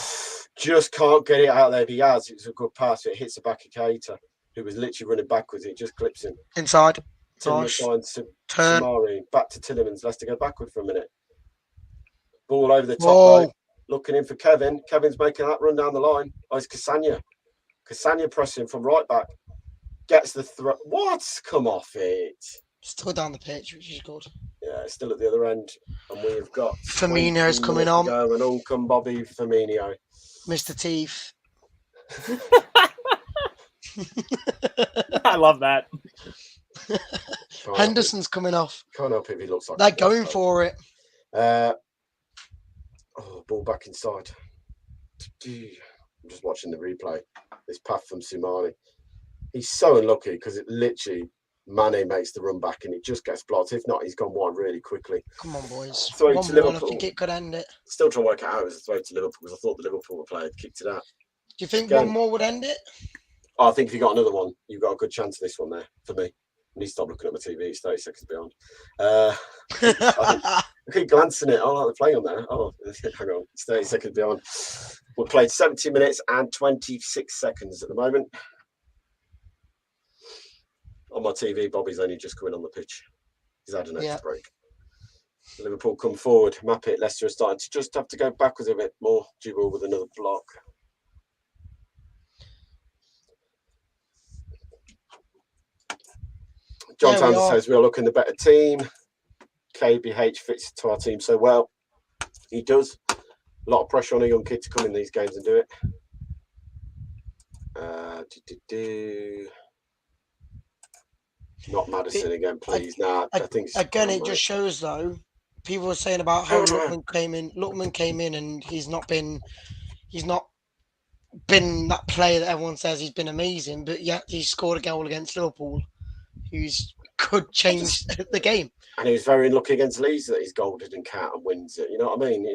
Just can't get it out there. If he has, it's a good pass. It hits the back of Keita, who was literally running backwards. It just clips him. Inside. Tillemans finds Samari. Back to Tillemans. Leicester go backward for a minute. Ball over the top. Right. Looking in for Kevin. Kevin's making that run down the line. Oh, it's Cassagna. Cassagna pressing from right back. Gets the throw. What? Come off it. Still down the pitch, which is good. Yeah, it's still at the other end. And we've got Firmino's coming on. And all come Bobby Firmino. Mr. Teeth. I love that. Henderson's coming off. Can't help it if he looks like they're going for it. Ball back inside. I'm just watching the replay. This path from Sumari. He's so unlucky because it literally Mane makes the run back and it just gets blocked. If not, he's gone wide really quickly. Come on, boys. Throw to Liverpool. I think it could end it. Still trying to work it out as a throw to Liverpool because I thought the Liverpool player had kicked it out. Do you think one more would end it? I think if you got another one, you've got a good chance of this one there for me. I need to stop looking at my TV. It's 30 seconds beyond. I keep glancing at it. Oh, like they're playing on there. Oh, hang on. It's 30 seconds beyond. We've played 70 minutes and 26 seconds at the moment. On my TV, Bobby's only just coming on the pitch. He's had an extra break. Liverpool come forward, map it. Leicester are starting to just have to go backwards a bit more. Jubal with another block. John Yeah, we Townsend are. says we are looking the better team. KBH fits to our team so well. He does. A lot of pressure on a young kid to come in these games and do it. Not Madison again, please. I think again, it just shows though. People were saying about how Lookman came in. Lookman came in and he's not been that player that everyone says he's been amazing, but yet he scored a goal against Liverpool, who's could change the game. And he was very unlucky against Leeds that his goal didn't count and wins it. You know what I mean?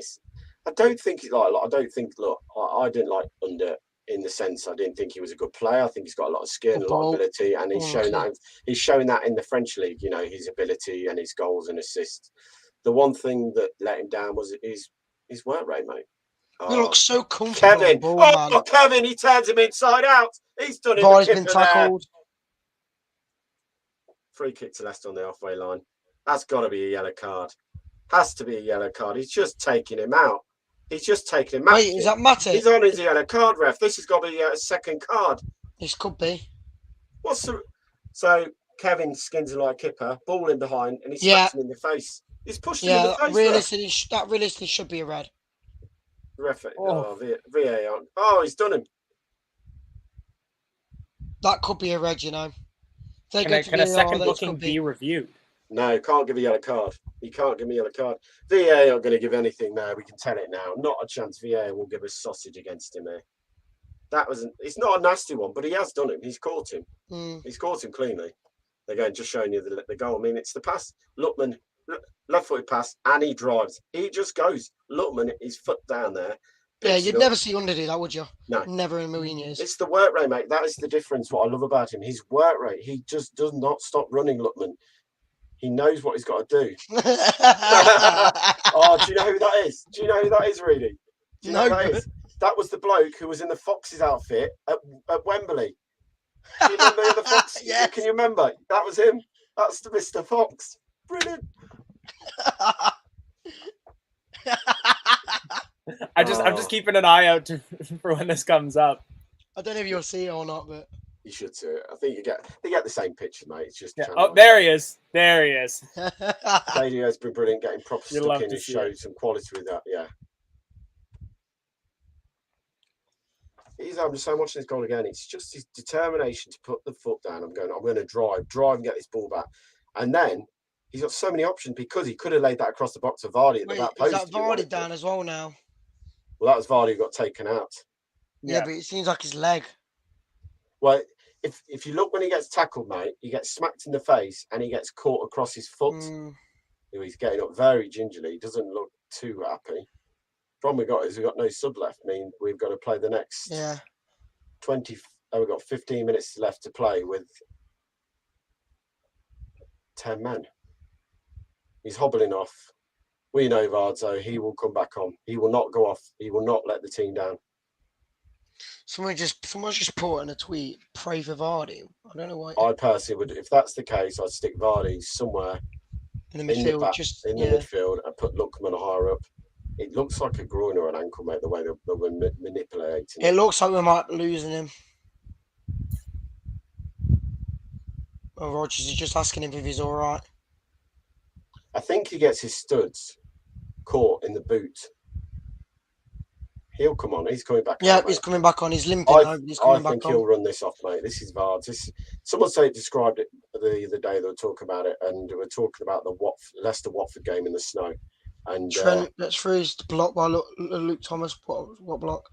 I don't think look, I didn't like Under in the sense I didn't think he was a good player. I think he's got a lot of skill and a lot of ability, and he's shown that in the French league. You know, his ability and his goals and assists. The one thing that let him down was his work rate, mate. He looks so comfortable. Kevin, man. Kevin, he turns him inside out. He's done it. Vardy's been tackled. Free kick to Leicester on the halfway line. That's got to be a yellow card. Has to be a yellow card. He's just taking him out. Wait, is that Matip? He's on his yellow card, ref. This has got to be a second card. This could be. So Kevin skins him like a kipper, ball in behind, and he slaps him in the face. He's pushed him in the face. That realistically should be a red. Ref, VAR. Oh, he's done him. That could be a red, you know. Can a second booking be reviewed? No, can't give a yellow card. He can't give me a yellow card. VA aren't going to give anything now. We can tell it now. Not a chance. VA will give a sausage against him here. It's not a nasty one, but he has done him. He's caught him. He's caught him cleanly. They're going just showing you the goal. I mean, it's the pass. Lookman, left-footed pass, and he drives. He just goes. Lookman, his foot down there. Yeah, you'd never see Under do that, would you? No. Never in a million years. It's the work rate, mate. That is the difference. What I love about him. His work rate. He just does not stop running, Lookman. He knows what he's got to do. Oh, do you know who that is? Do you know who that is, really? Do you know who that is? That was the bloke who was in the Foxes outfit at Wembley. Do you remember the Fox? Yes. Can you remember? That was him. That's the Mr. Fox. Brilliant. I'm just keeping an eye out for when this comes up. I don't know if you'll see it or not, but you should see it. I think they get the same picture, mate. It's just there he is. There he is. Daly has been brilliant, getting proper stuck in and showed some quality with that. Yeah. I'm watching this goal again. It's just his determination to put the foot down. I'm going to drive and get this ball back. And then he's got so many options because he could have laid that across the box to Vardy at the back post. Is that Vardy down as well now? Well, that was Vardy who got taken out. Yeah, but it seems like his leg. Well, if you look when he gets tackled, mate, he gets smacked in the face and he gets caught across his foot. He's getting up very gingerly. He doesn't look too happy. Problem we've got no sub left. I mean, we've got to play the next 20. We've got 15 minutes left to play with 10 men. He's hobbling off. We know Vardzo. He will come back on. He will not go off. He will not let the team down. Someone just put in a tweet, pray for Vardy. I don't know why. I personally would, if that's the case, I'd stick Vardy somewhere in the midfield, in the midfield, and put Lookman higher up. It looks like a groin or an ankle, mate, the way they're manipulating it. It looks like we might be losing him. Oh, Rogers is just asking him if he's all right. I think he gets his studs caught in the boot. He'll come on. He's coming back. Yeah, he's coming back on. He's limping. I think he'll run this off, mate. This is Vards. Someone described it the other day. They were talking about it, and we were talking about the Leicester Watford game in the snow. And Trent gets through. He's blocked by Luke Thomas. What block?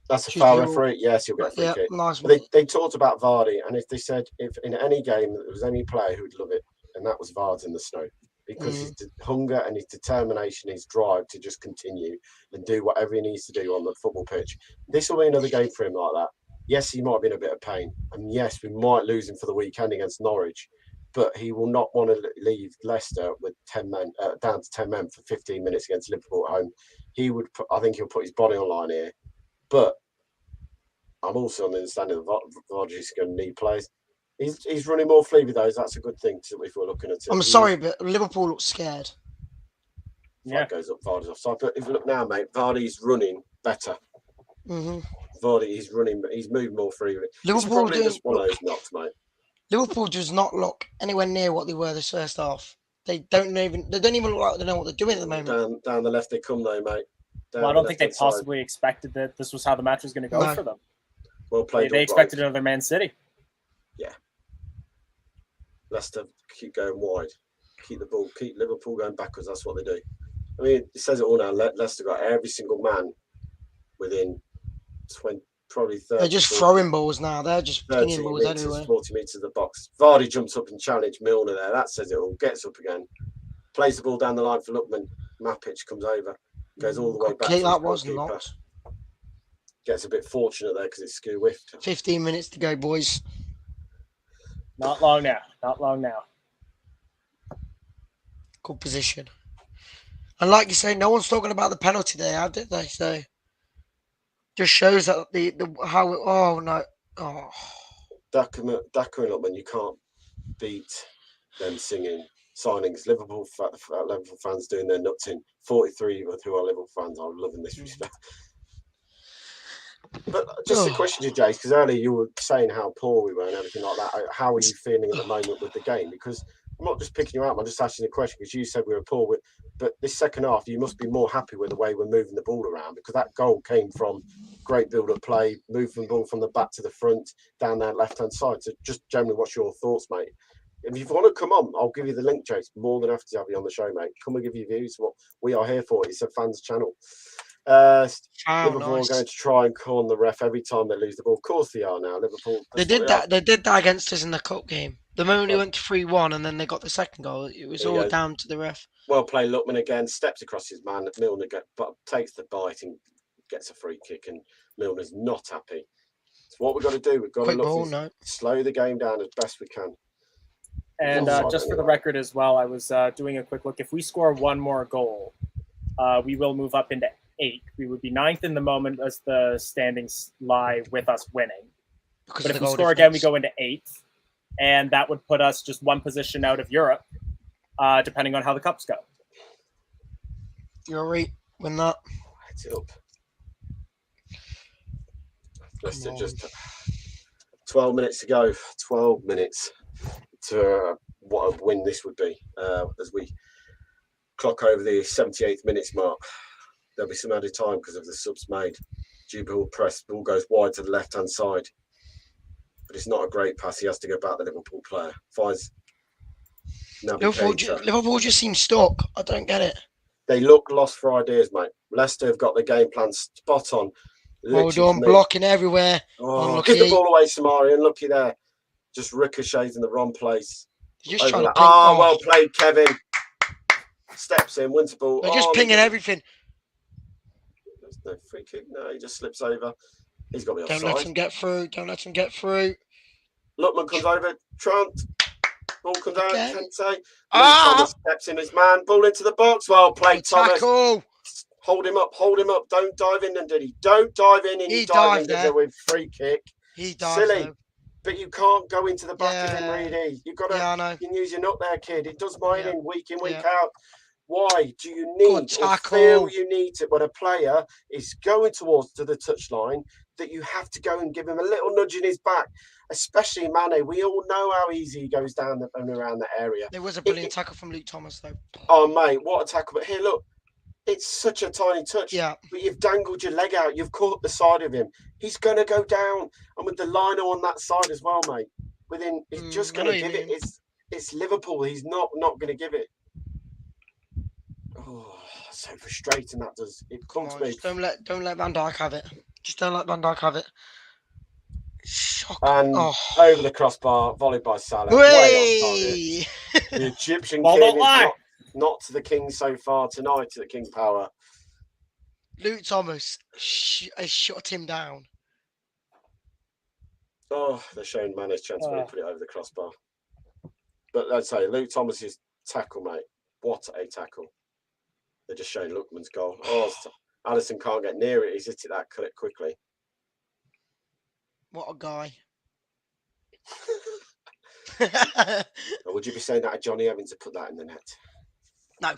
That's a foul referee. Yes, he'll get a free kick. Nice. They talked about Vardy, and if they said if in any game there was any player who would love it, and that was Vards in the snow. Because his hunger and his determination, his drive to just continue and do whatever he needs to do on the football pitch. This will be another game for him like that. Yes, he might be in a bit of pain. And yes, we might lose him for the weekend against Norwich. But he will not want to leave Leicester with 10 men, down to 10 men for 15 minutes against Liverpool at home. I think he'll put his body on line here. But I'm also on the understanding that Rodgers is going to need players. He's running more freely, though. That's a good thing if we're looking at it. I'm sorry, but Liverpool looks scared. Yeah, goes up, Vardy's offside. But if you look now, mate, Vardy's running better. Mm-hmm. Vardy, he's moving more freely. Liverpool just one of those knocks, mate. Liverpool does not look anywhere near what they were this first half. They don't even look like they know what they're doing at the moment. Down the left they come though, mate. Well, I don't think they possibly expected that this was how the match was going to go for them. Well played. They expected another Man City. Yeah. Leicester keep going wide, keep the ball, keep Liverpool going backwards. That's what they do. I mean, it says it all now. Leicester got every single man within 20, probably 30. They're just 40, throwing balls now. They're just pinging balls meters, everywhere. 40 metres of the box. Vardy jumps up and challenged Milner there. That says it all. Gets up again. Plays the ball down the line for Lookman. Mapic comes over. Goes all the way back. That was not. Gets a bit fortunate there because it's skew whiffed. 15 minutes to go, boys. Not long now. Not long now. Good position. And like you say, no one's talking about the penalty there, did they? So just shows that Daka and Lookman, you can't beat them singing signings. Liverpool fans doing their nutting. 43 who are Liverpool fans are loving this respect. But just a question to Jace, because earlier you were saying how poor we were and everything like that. How are you feeling at the moment with the game? Because I'm not just picking you out, I'm just asking the question because you said we were poor. But this second half, you must be more happy with the way we're moving the ball around because that goal came from great build-up play, moving the ball from the back to the front, down that left-hand side. So just generally, what's your thoughts, mate? If you want to come on, I'll give you the link, Jace. More than happy to have you on the show, mate. Come and give your views. What we are here for. It's a fans channel. Liverpool are going to try and call on the ref every time they lose the ball. Of course they are now. Liverpool. They did that. They did that against us in the cup game. The moment they went to 3-1 and then they got the second goal, it was all down to the ref. Well played, Lookman again. Steps across his man. Milner takes the bite and gets a free kick, and Milner's not happy. So what we've got to do, we've got to slow the game down as best we can. And just for the record as well, I was doing a quick look. If we score one more goal, we will move up into 8th. We would be 9th in the moment as the standings lie with us winning. But if we score again, we go into 8th. And that would put us just one position out of Europe, depending on how the cups go. You're right. Win that. Heads it up. Leicester just 12 minutes to go. 12 minutes to what a win this would be as we clock over the 78th minutes mark. There'll be some added time because of the subs made. Jubal press, ball goes wide to the left-hand side. But it's not a great pass. He has to go back the Liverpool player. Finds Liverpool just seems stuck. I don't get it. They look lost for ideas, mate. Leicester have got the game plan spot on. Hold on, blocking everywhere. Give the ball away, Samari. Unlucky there. Just ricochets in the wrong place. Well played, Kevin. Steps in, wins the ball. They're just pinging everything. There's no free kick. No, he just slips over. He's got to be offside. Don't let him get through. Lookman comes over. Trent. Ball comes out. Kente. Thomas steps in his man. Ball into the box. Well played, Thomas. Tackle. Hold him up. Don't dive in, did he? Don't dive in. He dived in with free kick. He dived. Silly. But you can't go into the back of him, really. You've got to you can use your nut there, kid. It does mine in, week out. Why do you need or feel you need to, when a player is going towards to the touchline, that you have to go and give him a little nudge in his back, especially Mane. We all know how easy he goes down and around that area. There was a brilliant tackle from Luke Thomas, though. Oh, mate, what a tackle. But here, look, it's such a tiny touch. Yeah. But you've dangled your leg out. You've caught the side of him. He's going to go down. And with the liner on that side as well, mate, he's just going to give it. It's Liverpool. He's not going to give it. Oh, so frustrating that does. It comes to me. Don't let Van Dijk have it. Just don't let Van Dijk have it. Shocking. And over the crossbar, volleyed by Salah. Way off target. The Egyptian king is not to the king so far tonight, to the king power. Luke Thomas has shut him down. Oh, they're showing Mane's chance when he put it over the crossbar. But I'd say Luke Thomas's tackle, mate. What a tackle. They're just showing Lookman's goal. Oh, Alisson can't get near it. He's hit it that clip quickly. What a guy. Or would you be saying that to Johnny Evans to put that in the net? No.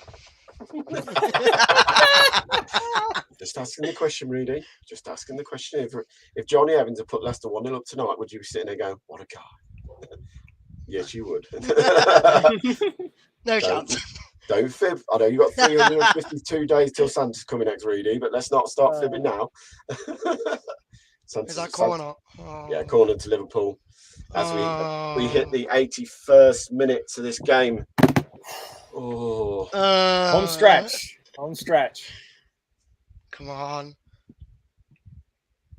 Just asking the question, Rudy. Just asking the question. If Johnny Evans had put Leicester 1-0 up tonight, would you be sitting there going, what a guy? Yes, you would. No chance. Don't fib. I know you've got 352 days till Santa's coming next, Reedy, but let's not start fibbing now. Is that corner? Yeah, corner to Liverpool. As we hit the 81st minute to this game. Oh. Home stretch. Home stretch. Come on.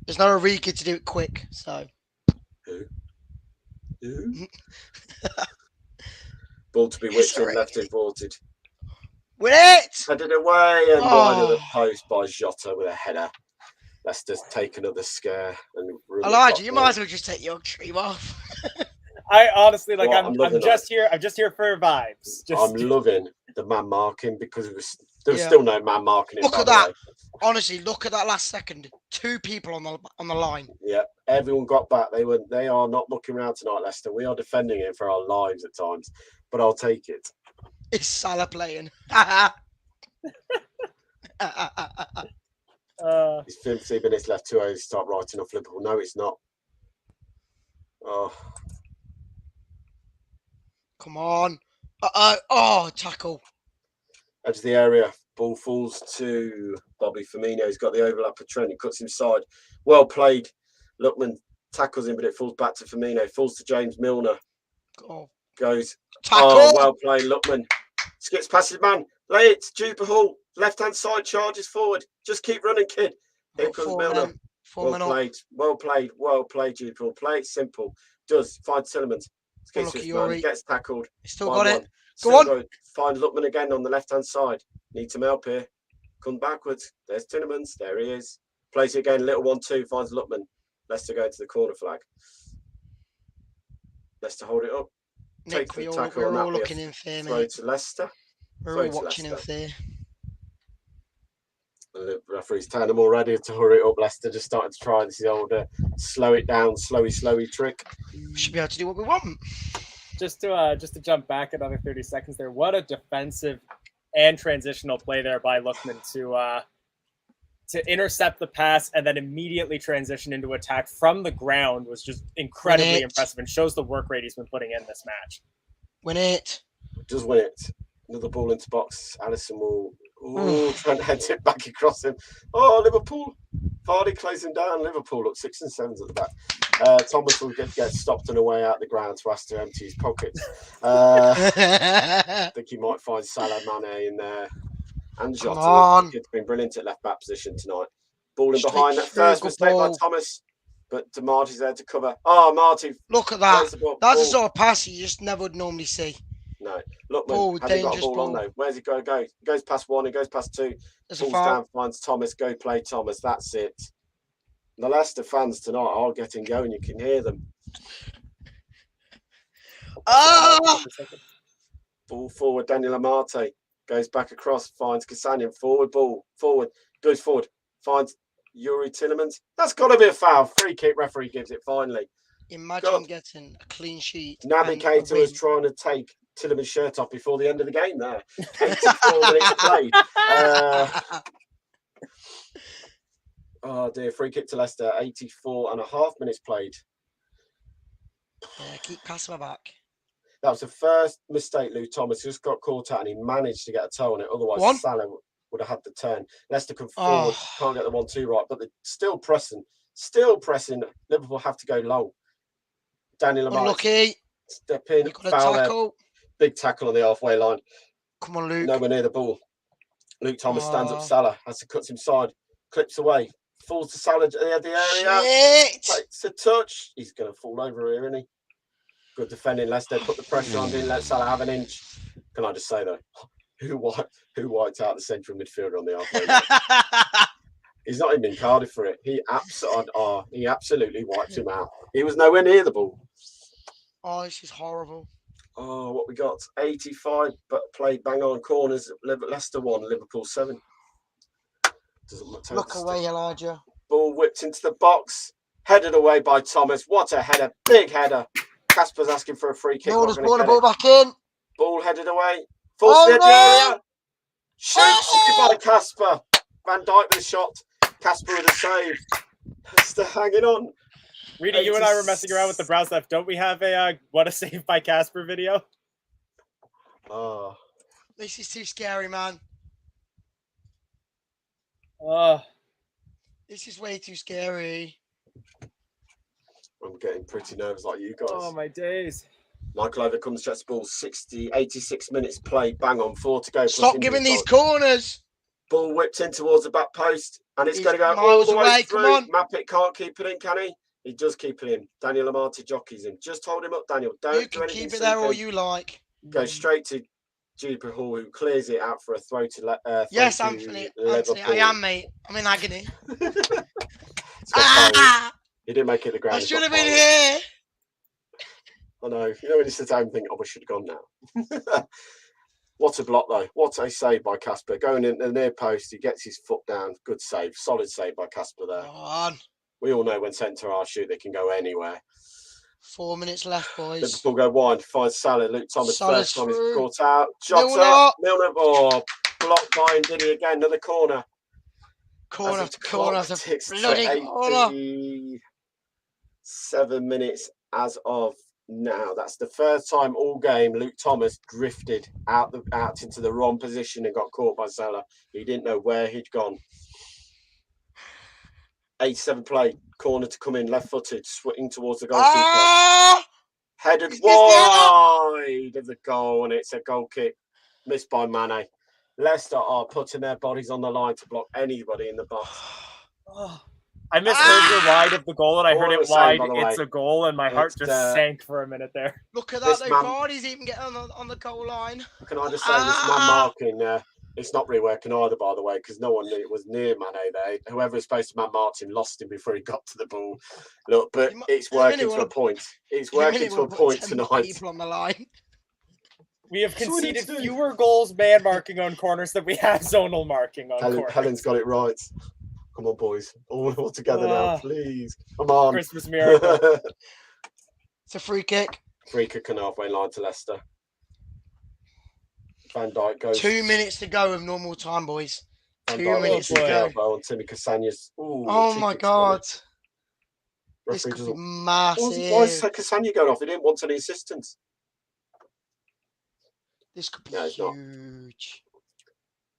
There's no Enrique to do it quick, so. Who? Ball to be whipped in, left aborted. Win it! Headed away and wide of the post by Jota with a header. Leicester's take another scare. And Elijah, you might as well just take your dream off. I honestly Well, I'm just here. I'm just here for vibes. I'm loving the man marking because there was still no man marking. Look at that. Honestly, look at that last second. 2 people on the line. Yeah, everyone got back. They are not looking around tonight, Leicester. We are defending it for our lives at times, but I'll take it. Is Salah playing? It's 15 minutes left. 2 hours to start writing off Liverpool. No, it's not. Oh, come on. Tackle. Edge of the area. Ball falls to Bobby Firmino. He's got the overlap of Trent. He cuts inside. Well played. Lookman tackles him, but it falls back to Firmino. Falls to James Milner. Goes. Tackle. Oh, well played, Lookman. Skips past his man. Lay it. Juper Hall. Left-hand side charges forward. Just keep running, kid. Here comes Milner. Well played. Well played. Well played, Juper Hall. Play it simple. Does. Find Tillemans. Gets tackled. Still got it. Go on. Find Lookman again on the left-hand side. Need some help here. Come backwards. There's Tillemans. There he is. Plays it again. Little 1-2. Finds Lookman. Leicester go to the corner flag. Leicester hold it up. Nick, we're all looking in fear, throw to Leicester. We're all watching in fear. The referee's telling them already to hurry it up. Leicester just started to try this old slow it down, slowy trick. We should be able to do what we want. Just to jump back another 30 seconds there. What a defensive and transitional play there by Lookman to intercept the pass and then immediately transition into attack from the ground was just incredibly impressive and shows the work rate he's been putting in this match. Win it. Does win it. Another ball into box. Alisson will Trent heads it back across him. Oh, Liverpool. Vardy closing down. Liverpool look 6 and 7s at the back. Thomas will get stopped on the way out the ground to ask to empty his pockets. I think he might find Salah, Mane in there. And Jota. It's been brilliant at left back position tonight. Ball in behind. That first mistake by Thomas. But Marty's there to cover. Oh, Marty. Look at that. That's the sort of pass you just never would normally see. No. Look, hasn't got a ball on though. Where's it going to go? It goes past 1, it goes past 2. Falls down, finds Thomas. Go play Thomas. That's it. The Leicester fans tonight are getting going. You can hear them. Ball forward. Daniel Amate goes back across. Finds Kasanian. Forward ball. Forward. Goes forward. Finds Yuri Tillemans. That's got to be a foul. Free kick. Referee gives it finally. Imagine getting a clean sheet. Naby Keita was trying to take Tillemans' shirt off before the end of the game there. 84 minutes played. Oh dear, free kick to Leicester, 84.5 minutes played. Keep Casper back. That was the first mistake Lou Thomas just got caught out and he managed to get a toe on it. Otherwise, Salah would have had the turn. Leicester come forward, can't get the 1-2 right, but they're still pressing. Liverpool have to go long. Daniel Amate step in, foul there. Big tackle on the halfway line. Come on, Luke. Nowhere near the ball. Luke Thomas stands up Salah as he cuts inside, clips away, falls to Salah at the area. Takes a touch. He's going to fall over here, isn't he? Good defending. Leicester put the pressure on, didn't let Salah have an inch. Can I just say though, who wiped out the central midfielder on the halfway line? He's not even in Cardiff for it. He absolutely wiped him out. He was nowhere near the ball. Oh, this is horrible. Oh, what we got? 85, but played bang on corners. Leicester 1, Liverpool 7. Look away, Elijah. Ball whipped into the box. Headed away by Thomas. What a header. Big header. Casper's asking for a free kick. Milner's brought the ball back in. Ball headed away. Falls to the area. Shoots by Casper. Van Dijk with a shot. Casper with a save. Leicester hanging on. Rita, you and I were messing around with the brow stuff. Don't we have a what a save by Casper video? Oh, This is too scary, man. This is way too scary. I'm getting pretty nervous like you guys. Oh, my days. Michael overcomes Jets ball, 86 minutes play, bang on, 4 to go. Stop giving these corners. Ball whipped in towards the back post, and it's He's going to go all miles the way away, through. come on. Mappit can't keep it in, can he? He does keep it in. Daniel Amati jockeys him. Just hold him up, Daniel. Don't You do can anything keep it there all stupid. you like. Go straight to Juniper Hall, who clears it out for a throw to Yes, to Anthony. Liverpool. Anthony, I am, mate. I'm in agony. It's got cold. He didn't make it the ground. I It's should got have been cold. here. I know. You know when you sit down and think, oh, we should have gone now. What a block, though. What a save by Casper. Going in the near post, he gets his foot down. Good save. Solid save by Casper there. Come on. We all know when centre half shoot, they can go anywhere. 4 minutes left, boys. Liverpool go wide, finds Salah. Luke Thomas, Salah's first time he's through. caught out. Milner. Oh, blocked by Diddy again. Another corner. Corner As after the corner clock after ticks to bloody corner. 87 minutes as of now. That's the first time all game Luke Thomas drifted out into the wrong position and got caught by Salah. He didn't know where he'd gone. 87 play, corner to come in, left-footed, switching towards the goalkeeper. Ah! Headed Is this wide of the goal, and it's a goal kick missed by Mane. Leicester are putting their bodies on the line to block anybody in the box. I misheard your wide of the goal, and I heard All it the same, wide. by the way. It's a goal, and my heart It's, just sank for a minute there. Look at This that, man- though. Vardy's even getting on the goal line. Can I just say, this man marking, it's not really working either, by the way, because no one was near Mane there. Whoever was supposed to man mark him lost him before he got to the ball. Look, but it's working to a point. It's working to a point tonight. People on the line. We have That's what we need conceded to do. fewer goals man marking on corners than we have zonal marking on corners. Helen's got it right. Come on, boys. All together now, please. Come on. Christmas miracle. It's a free kick. Free kick and halfway line to Leicester. Van Dijk goes. 2 minutes to go of normal time, boys. Van 2 Dijk minutes to launches the go. elbow on Timmy Casanya's. Oh my God. This Referee could be doesn't. massive. Why is Casanya going off? He didn't want any assistance. This could be No, it's not. huge.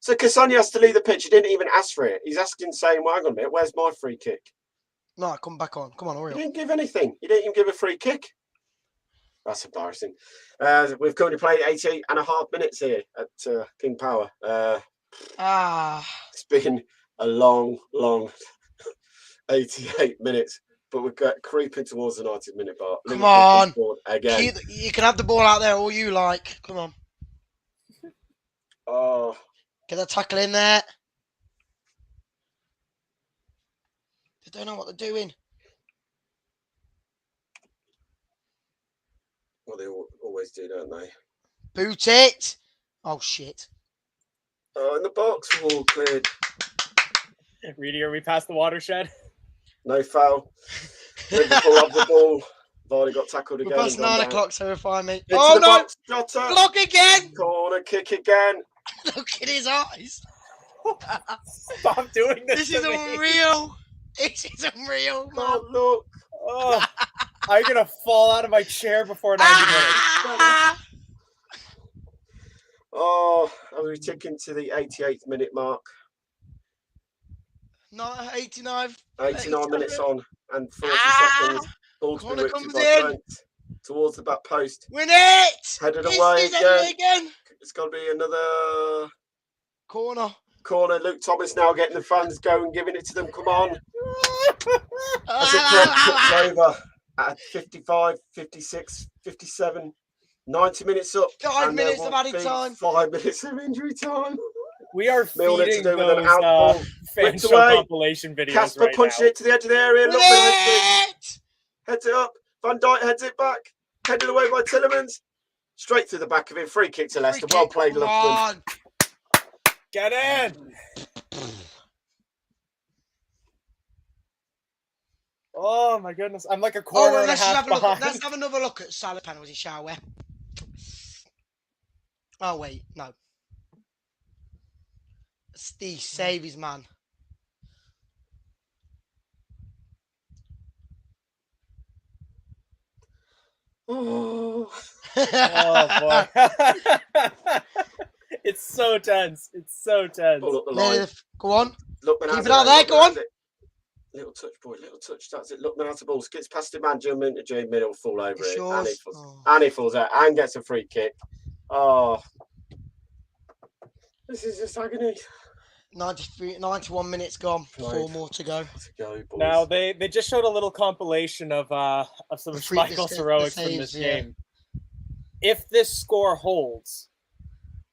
So Casanya has to leave the pitch. He didn't even ask for it. He's asking, saying, well, hang on a minute, where's my free kick? No, come back on. Come on, He hurry up. didn't give anything. He didn't even give a free kick. That's embarrassing. We've currently played 88 and a half minutes here at King Power. It's been a long 88 minutes, but we're creeping towards the 90-minute bar. Come Liverpool on. scored again. You can have the ball out there all you like. Come on. Oh, Get that tackle in there. They don't know what they're doing. well, they always do, don't they? Boot it. Oh, shit. Oh, in the box, all cleared. Reedy, are we past the watershed? No foul. Liverpool have the ball. Vardy got tackled We're again. past and gone 9 down. o'clock, so we're fine, mate. Into Oh, the no. box, Jota. Block again. Corner kick again. Look at his eyes. Stop doing this. This is to me. unreal. This is unreal, man. Oh, look. Oh, I'm gonna fall out of my chair before 90 minutes. Ah! Oh, are we ticking to the 88th minute mark? No, 89. 89 minutes on and 40 seconds. Ball to be Corner whipped comes by in. Trent towards the back post. Win it. Headed This away is it again. It's got to be another Corner. corner. Luke Thomas now getting the fans going, giving it to them. Come on. As the clock ticks over at 55, 56, 57, 90 minutes up. 5 and there minutes of will added be time. 5 minutes of injury time. We are Milner to feeding do with an those outball. fan Whipped show away. compilation videos Casper right punching now. it to the edge of the area. Win Look, heads it. it up. Van Dijk heads it back. Headed away by Tillemans. Straight through the back of it. Free kick to Leicester. Free Well kick. played, Come Lufman. on. Get in! Oh my goodness! I'm like a Oh, quarter well, and a let's just half have a look. behind. Let's have another look at Salah penalty, shall we? Oh wait, no. Steve, save his man. Oh, Oh boy. It's so tense. It's so tense. ball up the Nearly line. go on. Lookman Keep has it out there, Lookman go on. has it. Little touch, boy, little touch. That's it. Lookman has the ball. Skips past the man, jump into J middle, fall over It's it. yours. And he falls out and gets a free kick. Oh, this is just agony. 91 minutes gone. 4 more to go. To go, boys. Now they just showed a little compilation of some of Schmeichel's heroics from saves, this game. If this score holds,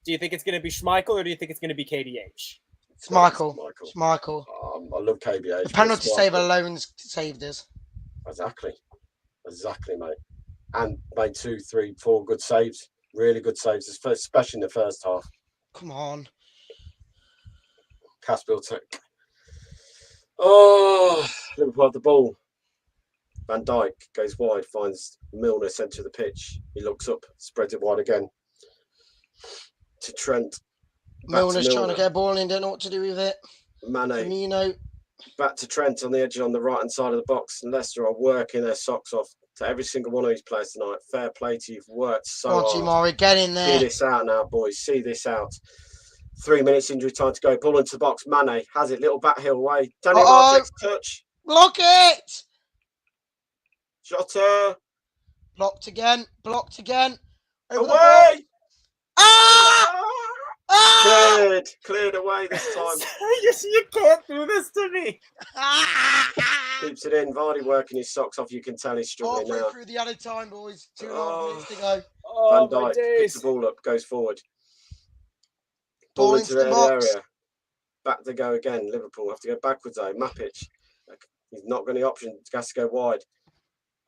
do you think it's going to be Schmeichel or do you think it's going to be KDH? It's Michael. It's Michael. I love KBH. The penalty save alone saved us. Exactly, mate. And made 2, 3, 4 good saves. Really good saves, especially in the first half. Come on. Caspill took. Oh, Liverpool have the ball. Van Dijk goes wide, finds Milner centre of the pitch. He looks up, spreads it wide again to Trent. Milner's trying to get a ball in, don't know what to do with it. Mane. Firmino. Back to Trent on the edge on the right hand side of the box. And Leicester are working their socks off to every single one of these players tonight. Fair play to you. You've worked so hard. Murray, get in there. See this out now, boys. See this out. 3 minutes injury time to go. Ball into the box. Mane has it. Little back heel away. Daniel Martin's touch. Block it. Jota. Blocked again. Away. Ah! Cleared away this time. You can't do this to me. Keeps it in. Vardy working his socks off. You can tell he's struggling now. Through the added time, boys. 2.5 minutes to go. Van Dijk picks the ball up, goes forward. Ball into the area. Back to go again. Liverpool have to go backwards though. Mapic. He's not got any option. He has to go wide.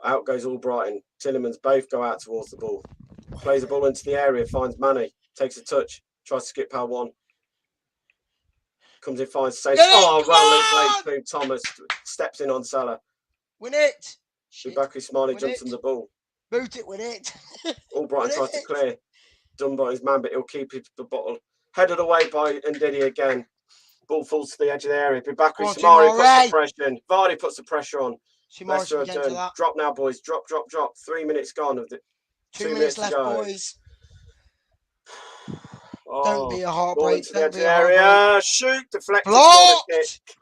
Out goes Albrighton. Tillemans both go out towards the ball. Plays the ball into the area. Finds Mane. Takes a touch. Tries to skip past one. Comes in, finds safe. Rolling play through Thomas. Steps in on Salah. Win it. Shubaki Smiley jumps on the ball. Boot it, win it. Albrighton tries to clear. Done by his man, but he'll keep the bottle. Headed away by Ndidi again. Ball falls to the edge of the area. Bubakri Samari puts the pressure in. Vardy puts the pressure on. Leicester are doing. Drop now, boys. Drop. 3 minutes gone of the 2 minutes left, boys. Don't be a heartbreak. Don't be a area. Shoot. Deflected. Kick.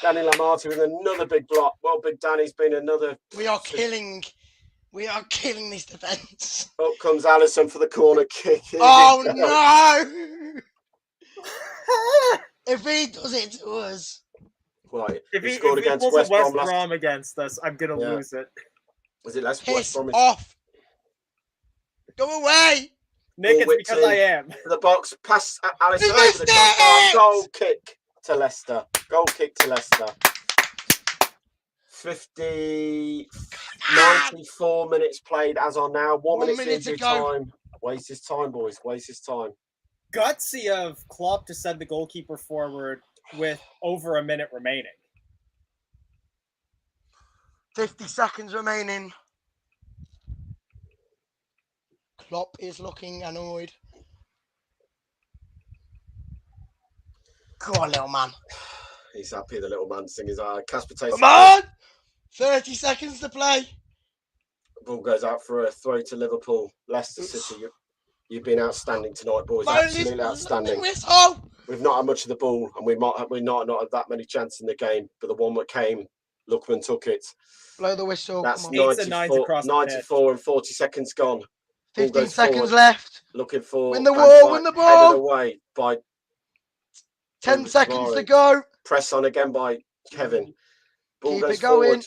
Danny Lamarty with another big block. Well, Big Danny's been another. We are killing this defence. Up comes Alisson for the corner kick. Oh no! If he does it to us. Right. If he scored against West Brom against us, I'm going to lose it. Was it West Brom? Bromwich? Off. Go away. Nick, it's because I am. The box, pass Alisson over the top. Goal kick to Leicester. 94 minutes played as on now. 1 minute injury time. Waste his time, boys. Waste his time. Gutsy of Klopp to send the goalkeeper forward with over a minute remaining. 50 seconds remaining. Klopp is looking annoyed. Come on, little man. He's happy, the little man singing his Casper takes. Come on! 30 seconds to play. Ball goes out for a throw to Liverpool. Leicester City, you've been outstanding tonight, boys. Absolutely outstanding. We've not had much of the ball, and we not had that many chances in the game. But the one that came, Lookman took it. Blow the whistle. That's 94 and 40 seconds gone. 15 seconds left. Looking for win the ball. Win the ball. Headed away by 10 seconds to go. Press on again by Kevin. Ball Keep goes it going. Forward.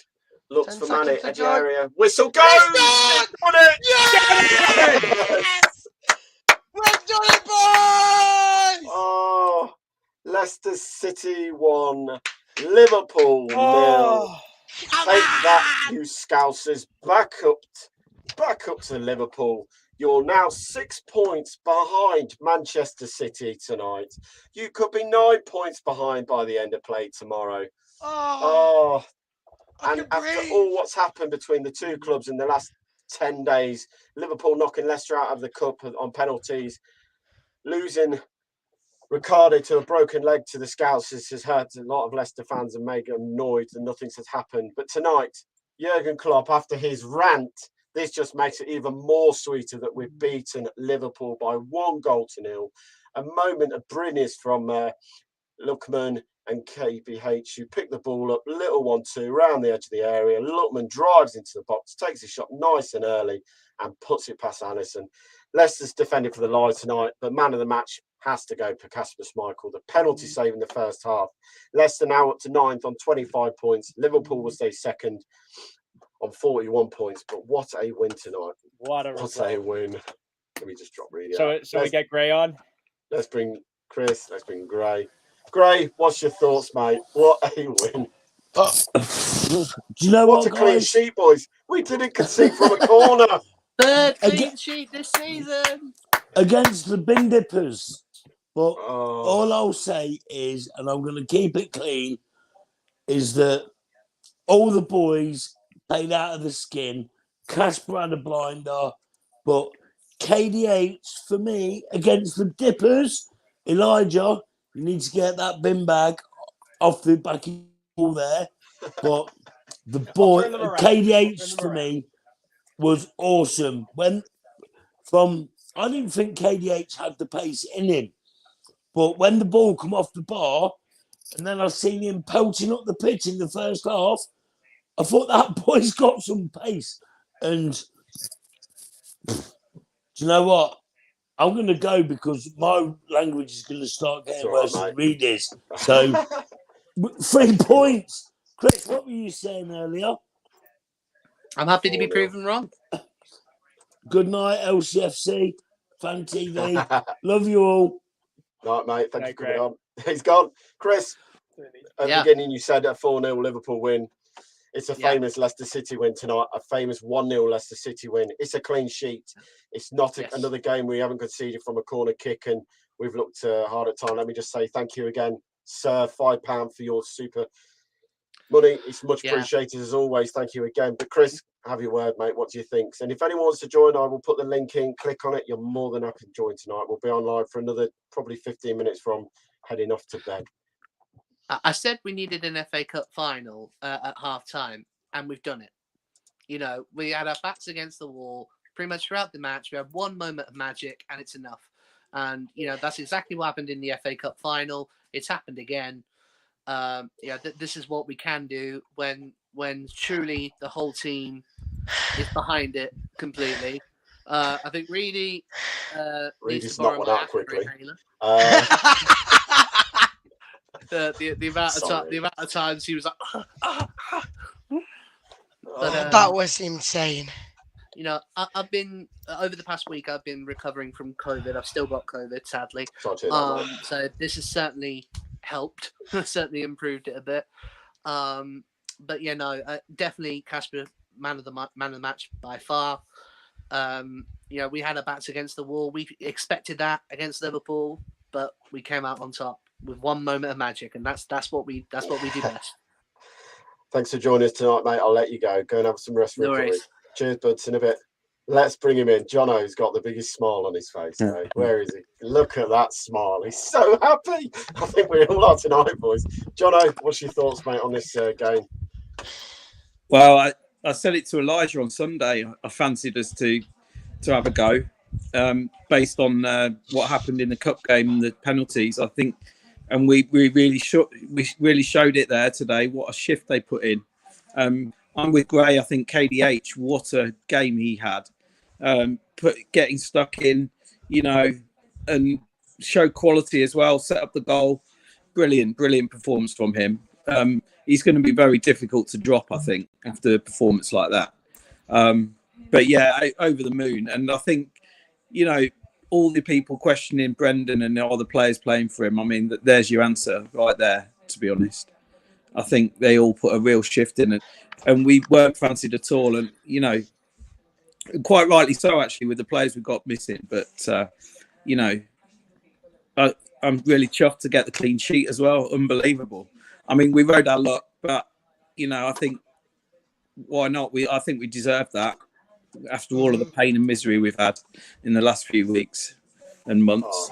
Looks for Mane. Edge area. Whistle goes. Won it. Yes! We've done it, boys! Oh, Leicester City 1, Liverpool 0. Take that, you Scousers. Back up to Liverpool. You're now 6 points behind Manchester City tonight. You could be 9 points behind by the end of play tomorrow. And after all what's happened between the two clubs in the last 10 days, Liverpool knocking Leicester out of the cup on penalties, losing Ricardo to a broken leg to the Scouts has hurt a lot of Leicester fans and made them annoyed and nothing has happened. But tonight, Jurgen Klopp, after his rant this just makes it even more sweeter that we've beaten Liverpool by 1-0. A moment of brilliance from Lookman and KBH, who picked the ball up, little 1-2 around the edge of the area. Lookman drives into the box, takes a shot nice and early, and puts it past Allison. Leicester's defended for the lie tonight, but man of the match has to go for Kasper Schmeichel. The penalty save in the first half. Leicester now up to 9th on 25 points. Liverpool will stay second on 41 points. But what a win tonight. What a win. Let me just drop Reedy out. So we get Gray on? Let's bring Chris. Let's bring Gray. Gray, what's your thoughts, mate? What a win. Do you know what a clean sheet, boys. We didn't concede from a corner. Third clean sheet this season. Against the bin dippers. But all I'll say is, and I'm going to keep it clean, is that all the boys played out of the skin. Kasper had a blinder, but KDH, for me, against the dippers, Elijah, you need to get that bin bag off the back of the ball there. But the boy, KDH for me, was awesome. I didn't think KDH had the pace in him. But when the ball come off the bar, and then I seen him pelting up the pitch in the first half, I thought that boy's got some pace. And do you know what? I'm going to go because my language is going to start getting worse than Reedy's. So, 3 points. Chris, what were you saying earlier? I'm happy to be proven wrong. Good night, LCFC, Fan TV. Love you all. Right, mate. Thank you for coming on. He's gone. Chris, at the beginning you said a 4-0 Liverpool win. It's a famous Leicester City win tonight, a famous 1-0 Leicester City win. It's a clean sheet. It's not another game we haven't conceded from a corner kick and we've looked hard at time. Let me just say thank you again, sir. £5 for your super money. It's much appreciated as always. Thank you again. But Chris, have your word, mate. What do you think? And if anyone wants to join, I will put the link in. Click on it. You're more than happy to join tonight. We'll be on live for another probably 15 minutes from heading off to bed. I said we needed an FA Cup final at half-time, and we've done it. You know, we had our backs against the wall pretty much throughout the match. We had one moment of magic, and it's enough. And, you know, that's exactly what happened in the FA Cup final. It's happened again. This is what we can do when truly the whole team is behind it completely. I think Reedy needs to borrow my quickly. The amount of times he was like, that was insane. You know, I've been over the past week. I've been recovering from COVID. I've still got COVID, sadly. So this has certainly helped. Certainly improved it a bit. But yeah, no, definitely Kasper, man of the match by far. You know, we had our backs against the wall. We expected that against Liverpool, but we came out on top with one moment of magic, and that's what we do best. Thanks for joining us tonight, mate. I'll let you go. Go and have some rest. No worries. Cheers, buds. In a bit. Let's bring him in. Jono's got the biggest smile on his face. Mate. Where is he? Look at that smile. He's so happy. I think we all are tonight, boys. Jono, what's your thoughts, mate, on this game? Well, I said it to Elijah on Sunday. I fancied us to have a go based on what happened in the cup game and the penalties. I think, and we really showed it there today. What a shift they put in. I'm with Gray. I think KDH, what a game he had. Getting stuck in, you know, and show quality as well. Set up the goal. Brilliant performance from him. He's going to be very difficult to drop, I think, after a performance like that. But yeah, over the moon. And I think, you know, all the people questioning Brendan and all the players playing for him, I mean, there's your answer right there, to be honest. I think they all put a real shift in it. And we weren't fancied at all. And, you know, quite rightly so, actually, with the players we've got missing. But, you know, I'm really chuffed to get the clean sheet as well. Unbelievable. I mean, we rode our luck, but, you know, I think, why not? I think we deserve that after all of the pain and misery we've had in the last few weeks and months.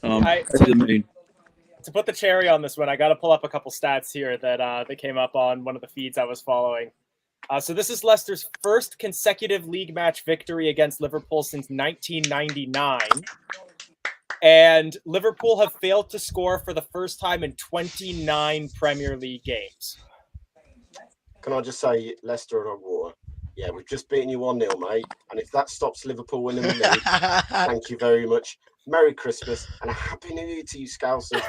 Over the moon. To put the cherry on this one, I got to pull up a couple stats here that came up on one of the feeds I was following. So this is Leicester's first consecutive league match victory against Liverpool since 1999. And Liverpool have failed to score for the first time in 29 Premier League games. Can I just say, Leicester are on water? Yeah, we've just beaten you 1-0, mate. And if that stops Liverpool winning the league, thank you very much. Merry Christmas and a Happy New Year to you, Scousers.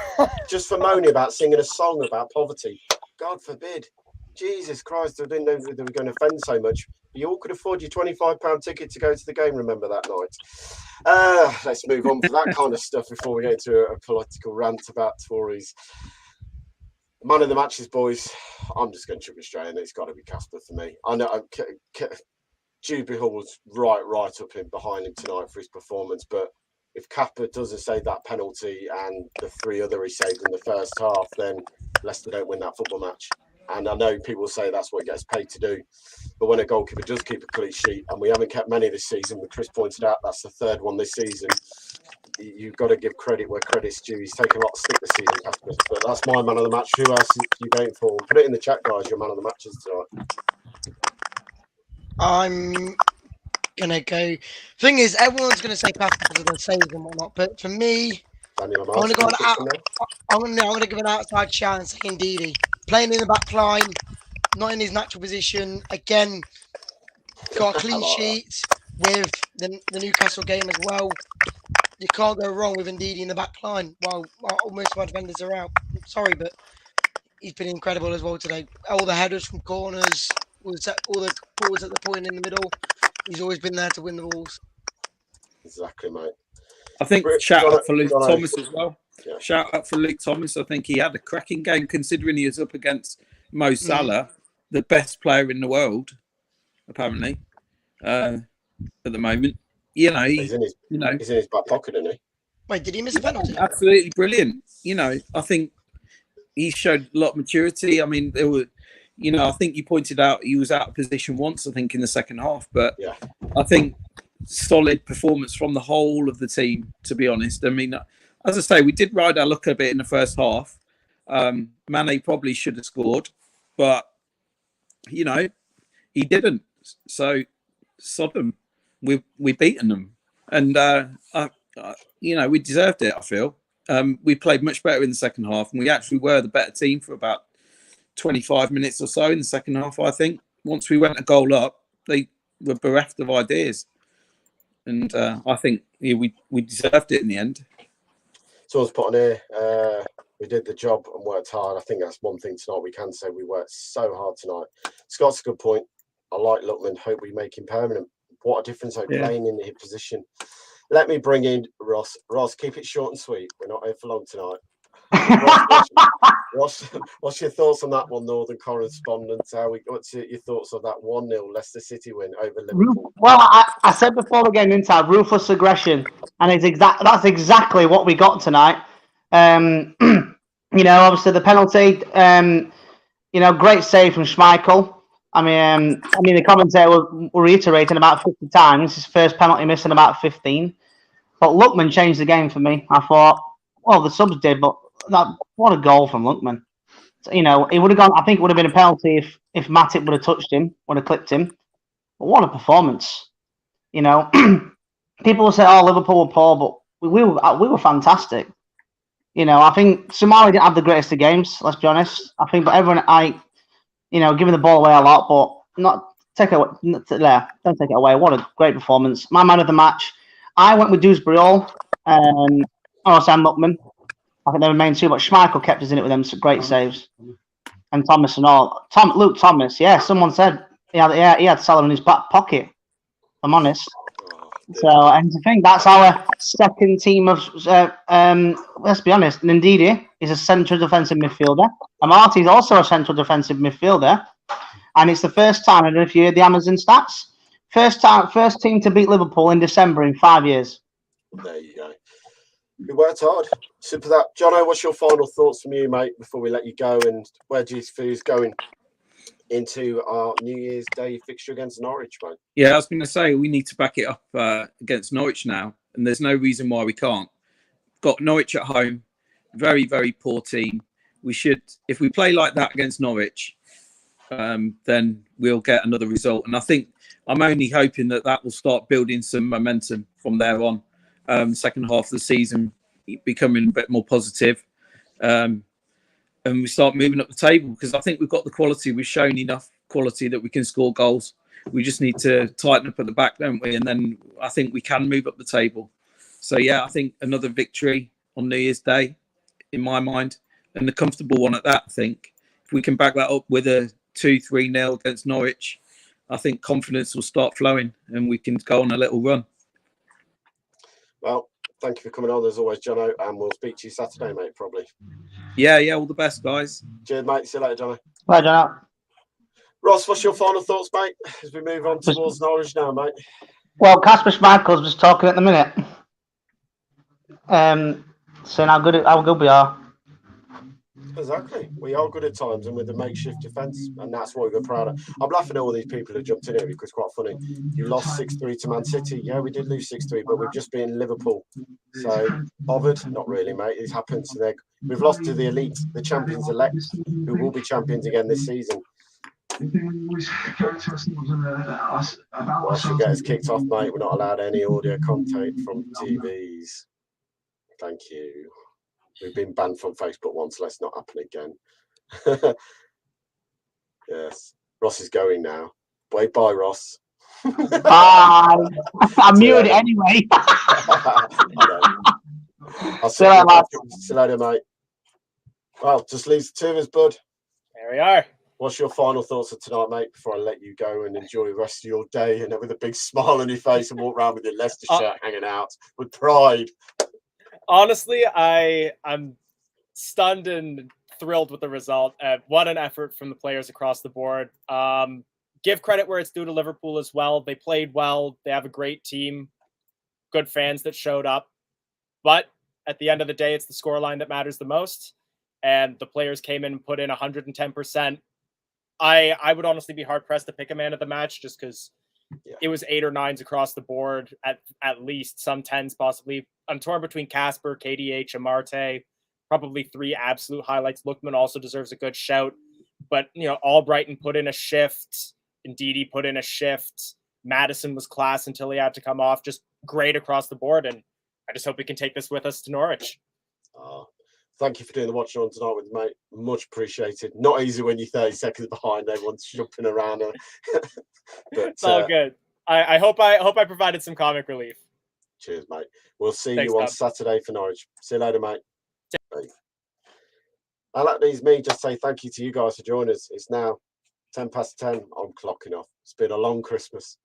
Just for moaning about singing a song about poverty. God forbid. Jesus Christ, I didn't know they were going to offend so much. You all could afford your £25 ticket to go to the game, remember that night. Let's move on from that kind of stuff before we get into a political rant about Tories. Man of the matches, boys. I'm just going to chuck it straight in. It's got to be Casper for me. I know Jude Hall was right up in behind him tonight for his performance, but if Kappa doesn't save that penalty and the 3 other he saved in the first half, then Leicester don't win that football match. And I know people say that's what he gets paid to do. But when a goalkeeper does keep a clean sheet, and we haven't kept many this season, but Chris pointed out that's the 3rd one this season, you've got to give credit where credit's due. He's taken a lot of stick this season, Casper. But that's my man of the match. Who else are you going for? Put it in the chat, guys, your man of the matches tonight. I'm gonna go. Thing is, everyone's gonna say Pascal because of the saves and whatnot, but for me, I'm gonna go I'm gonna give an outside shout and say Ndidi. Playing in the back line, not in his natural position. Again, got a clean sheet with the Newcastle game as well. You can't go wrong with Ndidi in the back line while most of our defenders are out. I'm sorry, but he's been incredible as well today. All the headers from corners, all the balls at the point in the middle. He's always been there to win the balls. Exactly, mate. I think shout out for Luke Thomas as well. Yeah. Shout out for Luke Thomas. I think he had a cracking game considering he was up against Mo Salah, the best player in the world, apparently, at the moment. You know, he's in his back pocket, isn't he? Wait, did he miss a penalty? Absolutely brilliant. You know, I think he showed a lot of maturity. I mean, there were, you know, I think you pointed out he was out of position once, I think, in the second half. But yeah, I think solid performance from the whole of the team, to be honest. I mean, as I say, we did ride our luck a bit in the first half. Mane probably should have scored, but, you know, he didn't. So, Sodom, we've beaten them. And, you know, we deserved it, I feel. We played much better in the second half, and we actually were the better team for about 25 minutes or so in the second half, I think. Once we went a goal up, they were bereft of ideas. And I think we deserved it in the end. Someone's put on here, we did the job and worked hard. I think that's one thing tonight we can say. We worked so hard tonight. Scott's a good point. I like Lookman. Hope we make him permanent. What a difference playing in his position. Let me bring in Ross. Ross, keep it short and sweet. We're not here for long tonight. Ross, what's your thoughts on that one, Northern correspondent? What's your thoughts on that 1-0 Leicester City win over Liverpool? Well, I said before the game inside, ruthless aggression, and that's exactly what we got tonight. You know, obviously the penalty, you know, great save from Schmeichel. I mean, the commentator were reiterating about 50 times. His first penalty miss in about 15. But Lookman changed the game for me. I thought, well, the subs did, but what a goal from Lookman. So, you know, it would have gone. I think it would have been a penalty if Matip would have touched him, would have clipped him. But what a performance! You know, people will say, "Oh, Liverpool were poor," but we were fantastic. You know, I think Somali didn't have the greatest of games. Let's be honest. I think, but everyone, you know, giving the ball away a lot, but don't take it away. What a great performance! My man of the match. I went with Dewsbury Hall. Sam Lookman. I think they were main two, but Schmeichel kept us in it with them great saves. And Thomas and all. Luke Thomas, yeah, someone said he had Salah in his back pocket. If I'm honest. So, and I think that's our second team of, let's be honest, Ndidi is a central defensive midfielder. Amati's also a central defensive midfielder. And it's the first time, I don't know if you heard the Amazon stats, first team to beat Liverpool in December in 5 years. There you go. We worked hard. Simple that. Jono, what's your final thoughts from you, mate, before we let you go? And where do you feel is going into our New Year's Day fixture against Norwich, mate? Yeah, I was going to say, we need to back it up against Norwich now. And there's no reason why we can't. Got Norwich at home. Very, very poor team. We should, if we play like that against Norwich, then we'll get another result. And I think I'm only hoping that will start building some momentum from there on. Second half of the season becoming a bit more positive, and we start moving up the table, because I think we've got the quality. We've shown enough quality that we can score goals. We just need to tighten up at the back, don't we? And then I think we can move up the table. So yeah, I think another victory on New Year's Day, in my mind, and a comfortable one at that. I think if we can back that up with a 2-3-0 against Norwich, I think confidence will start flowing and we can go on a little run. Well, thank you for coming on as always, Jono, and we'll speak to you Saturday, mate, probably. Yeah, all the best, guys. Cheers, mate. See you later, Jono. Bye, John. Ross, what's your final thoughts, mate, as we move on towards Norwich now, mate? Well, Kasper Schmeichel's just talking at the minute, saying how good we are. Exactly. We are good at times, and with the makeshift defence, and that's what we're proud of. I'm laughing at all these people who jumped in here because it's quite funny. You lost 6-3 to Man City. Yeah, we did lose 6-3, but we've just been Liverpool. So, bothered? Not really, mate. It happens. We've lost to the elite, the champions elect, who will be champions again this season. Well, should get us kicked off, mate. We're not allowed any audio content from TVs. Thank you. We've been banned from Facebook once. Let's not happen again. Yes. Ross is going now. Bye, Ross. Bye. I'm muted anyway. I'll see you later, mate. Well, just leaves the two of us, bud. There we are. What's your final thoughts of tonight, mate, before I let you go and enjoy the rest of your day and with a big smile on your face and walk around with your Leicester shirt hanging out with pride? Honestly, I'm stunned and thrilled with the result. What an effort from the players across the board. Give credit where it's due to Liverpool as well. They played well. They have a great team, good fans that showed up. But at the end of the day, it's the scoreline that matters the most. And the players came in and put in 110%. I would honestly be hard-pressed to pick a man of the match just because it was 8 or 9s across the board, at least some 10s possibly. I'm torn between Casper, KDH, and Marte. Probably 3 absolute highlights. Lookman also deserves a good shout. But, Albrighton put in a shift. Ndidi put in a shift. Madison was class until he had to come off. Just great across the board. And I just hope we can take this with us to Norwich. Thank you for doing the watch on tonight with me, mate. Much appreciated. Not easy when you're 30 seconds behind. Everyone's jumping around. But, it's all good. I hope I provided some comic relief. Cheers, mate. We'll see you on Saturday for Norwich. See you later, mate. And that leaves me just say thank you to you guys for joining us. It's now 10 past 10. I'm clocking off. It's been a long Christmas.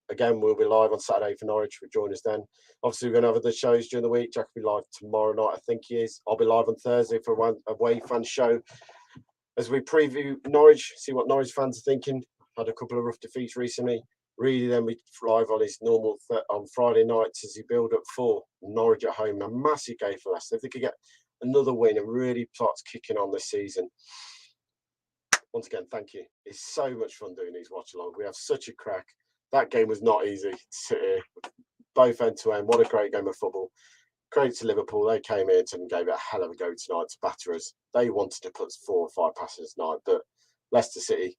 Again, we'll be live on Saturday for Norwich. Join us then. Obviously, we're going to have other shows during the week. Jack will be live tomorrow night, I think he is. I'll be live on Thursday for a away fan show as we preview Norwich, see what Norwich fans are thinking. Had a couple of rough defeats recently. Really, then we live on his normal on Friday nights as he build up for Norwich at home. A massive game for Leicester. If they could get another win and really starts kicking on this season. Once again, thank you. It's so much fun doing these watch along. We have such a crack. That game was not easy to sit here, both end to end. What a great game of football. Credit to Liverpool. They came in and gave it a hell of a go tonight to batter us. They wanted to put 4 or 5 passes tonight, but Leicester City,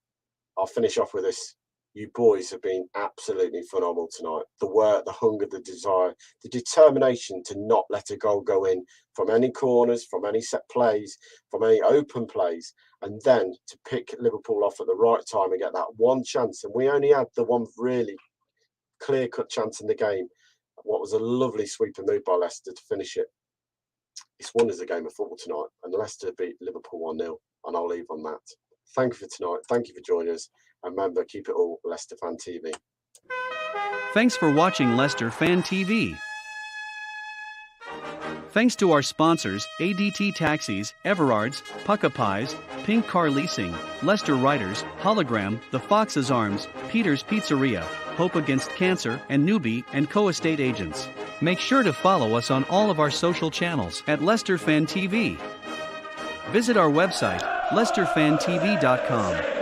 I'll finish off with this. You boys have been absolutely phenomenal tonight. The work, the hunger, the desire, the determination to not let a goal go in from any corners, from any set plays, from any open plays, and then to pick Liverpool off at the right time and get that one chance. And we only had the one really clear-cut chance in the game. What was a lovely sweep and move by Leicester to finish it. It's won as a game of football tonight, and Leicester beat Liverpool 1-0, and I'll leave on that. Thank you for tonight. Thank you for joining us. And remember, keep it all Leicester Fan TV. Thanks for watching Leicester Fan TV. Thanks to our sponsors, ADT Taxis, Everard's, Pucka Pies, Pink Car Leasing, Leicester Riders, Hologram, The Fox's Arms, Peter's Pizzeria, Hope Against Cancer, and Newbie & Co. Estate Agents. Make sure to follow us on all of our social channels at Leicester Fan TV. Visit our website, leicesterfantv.com.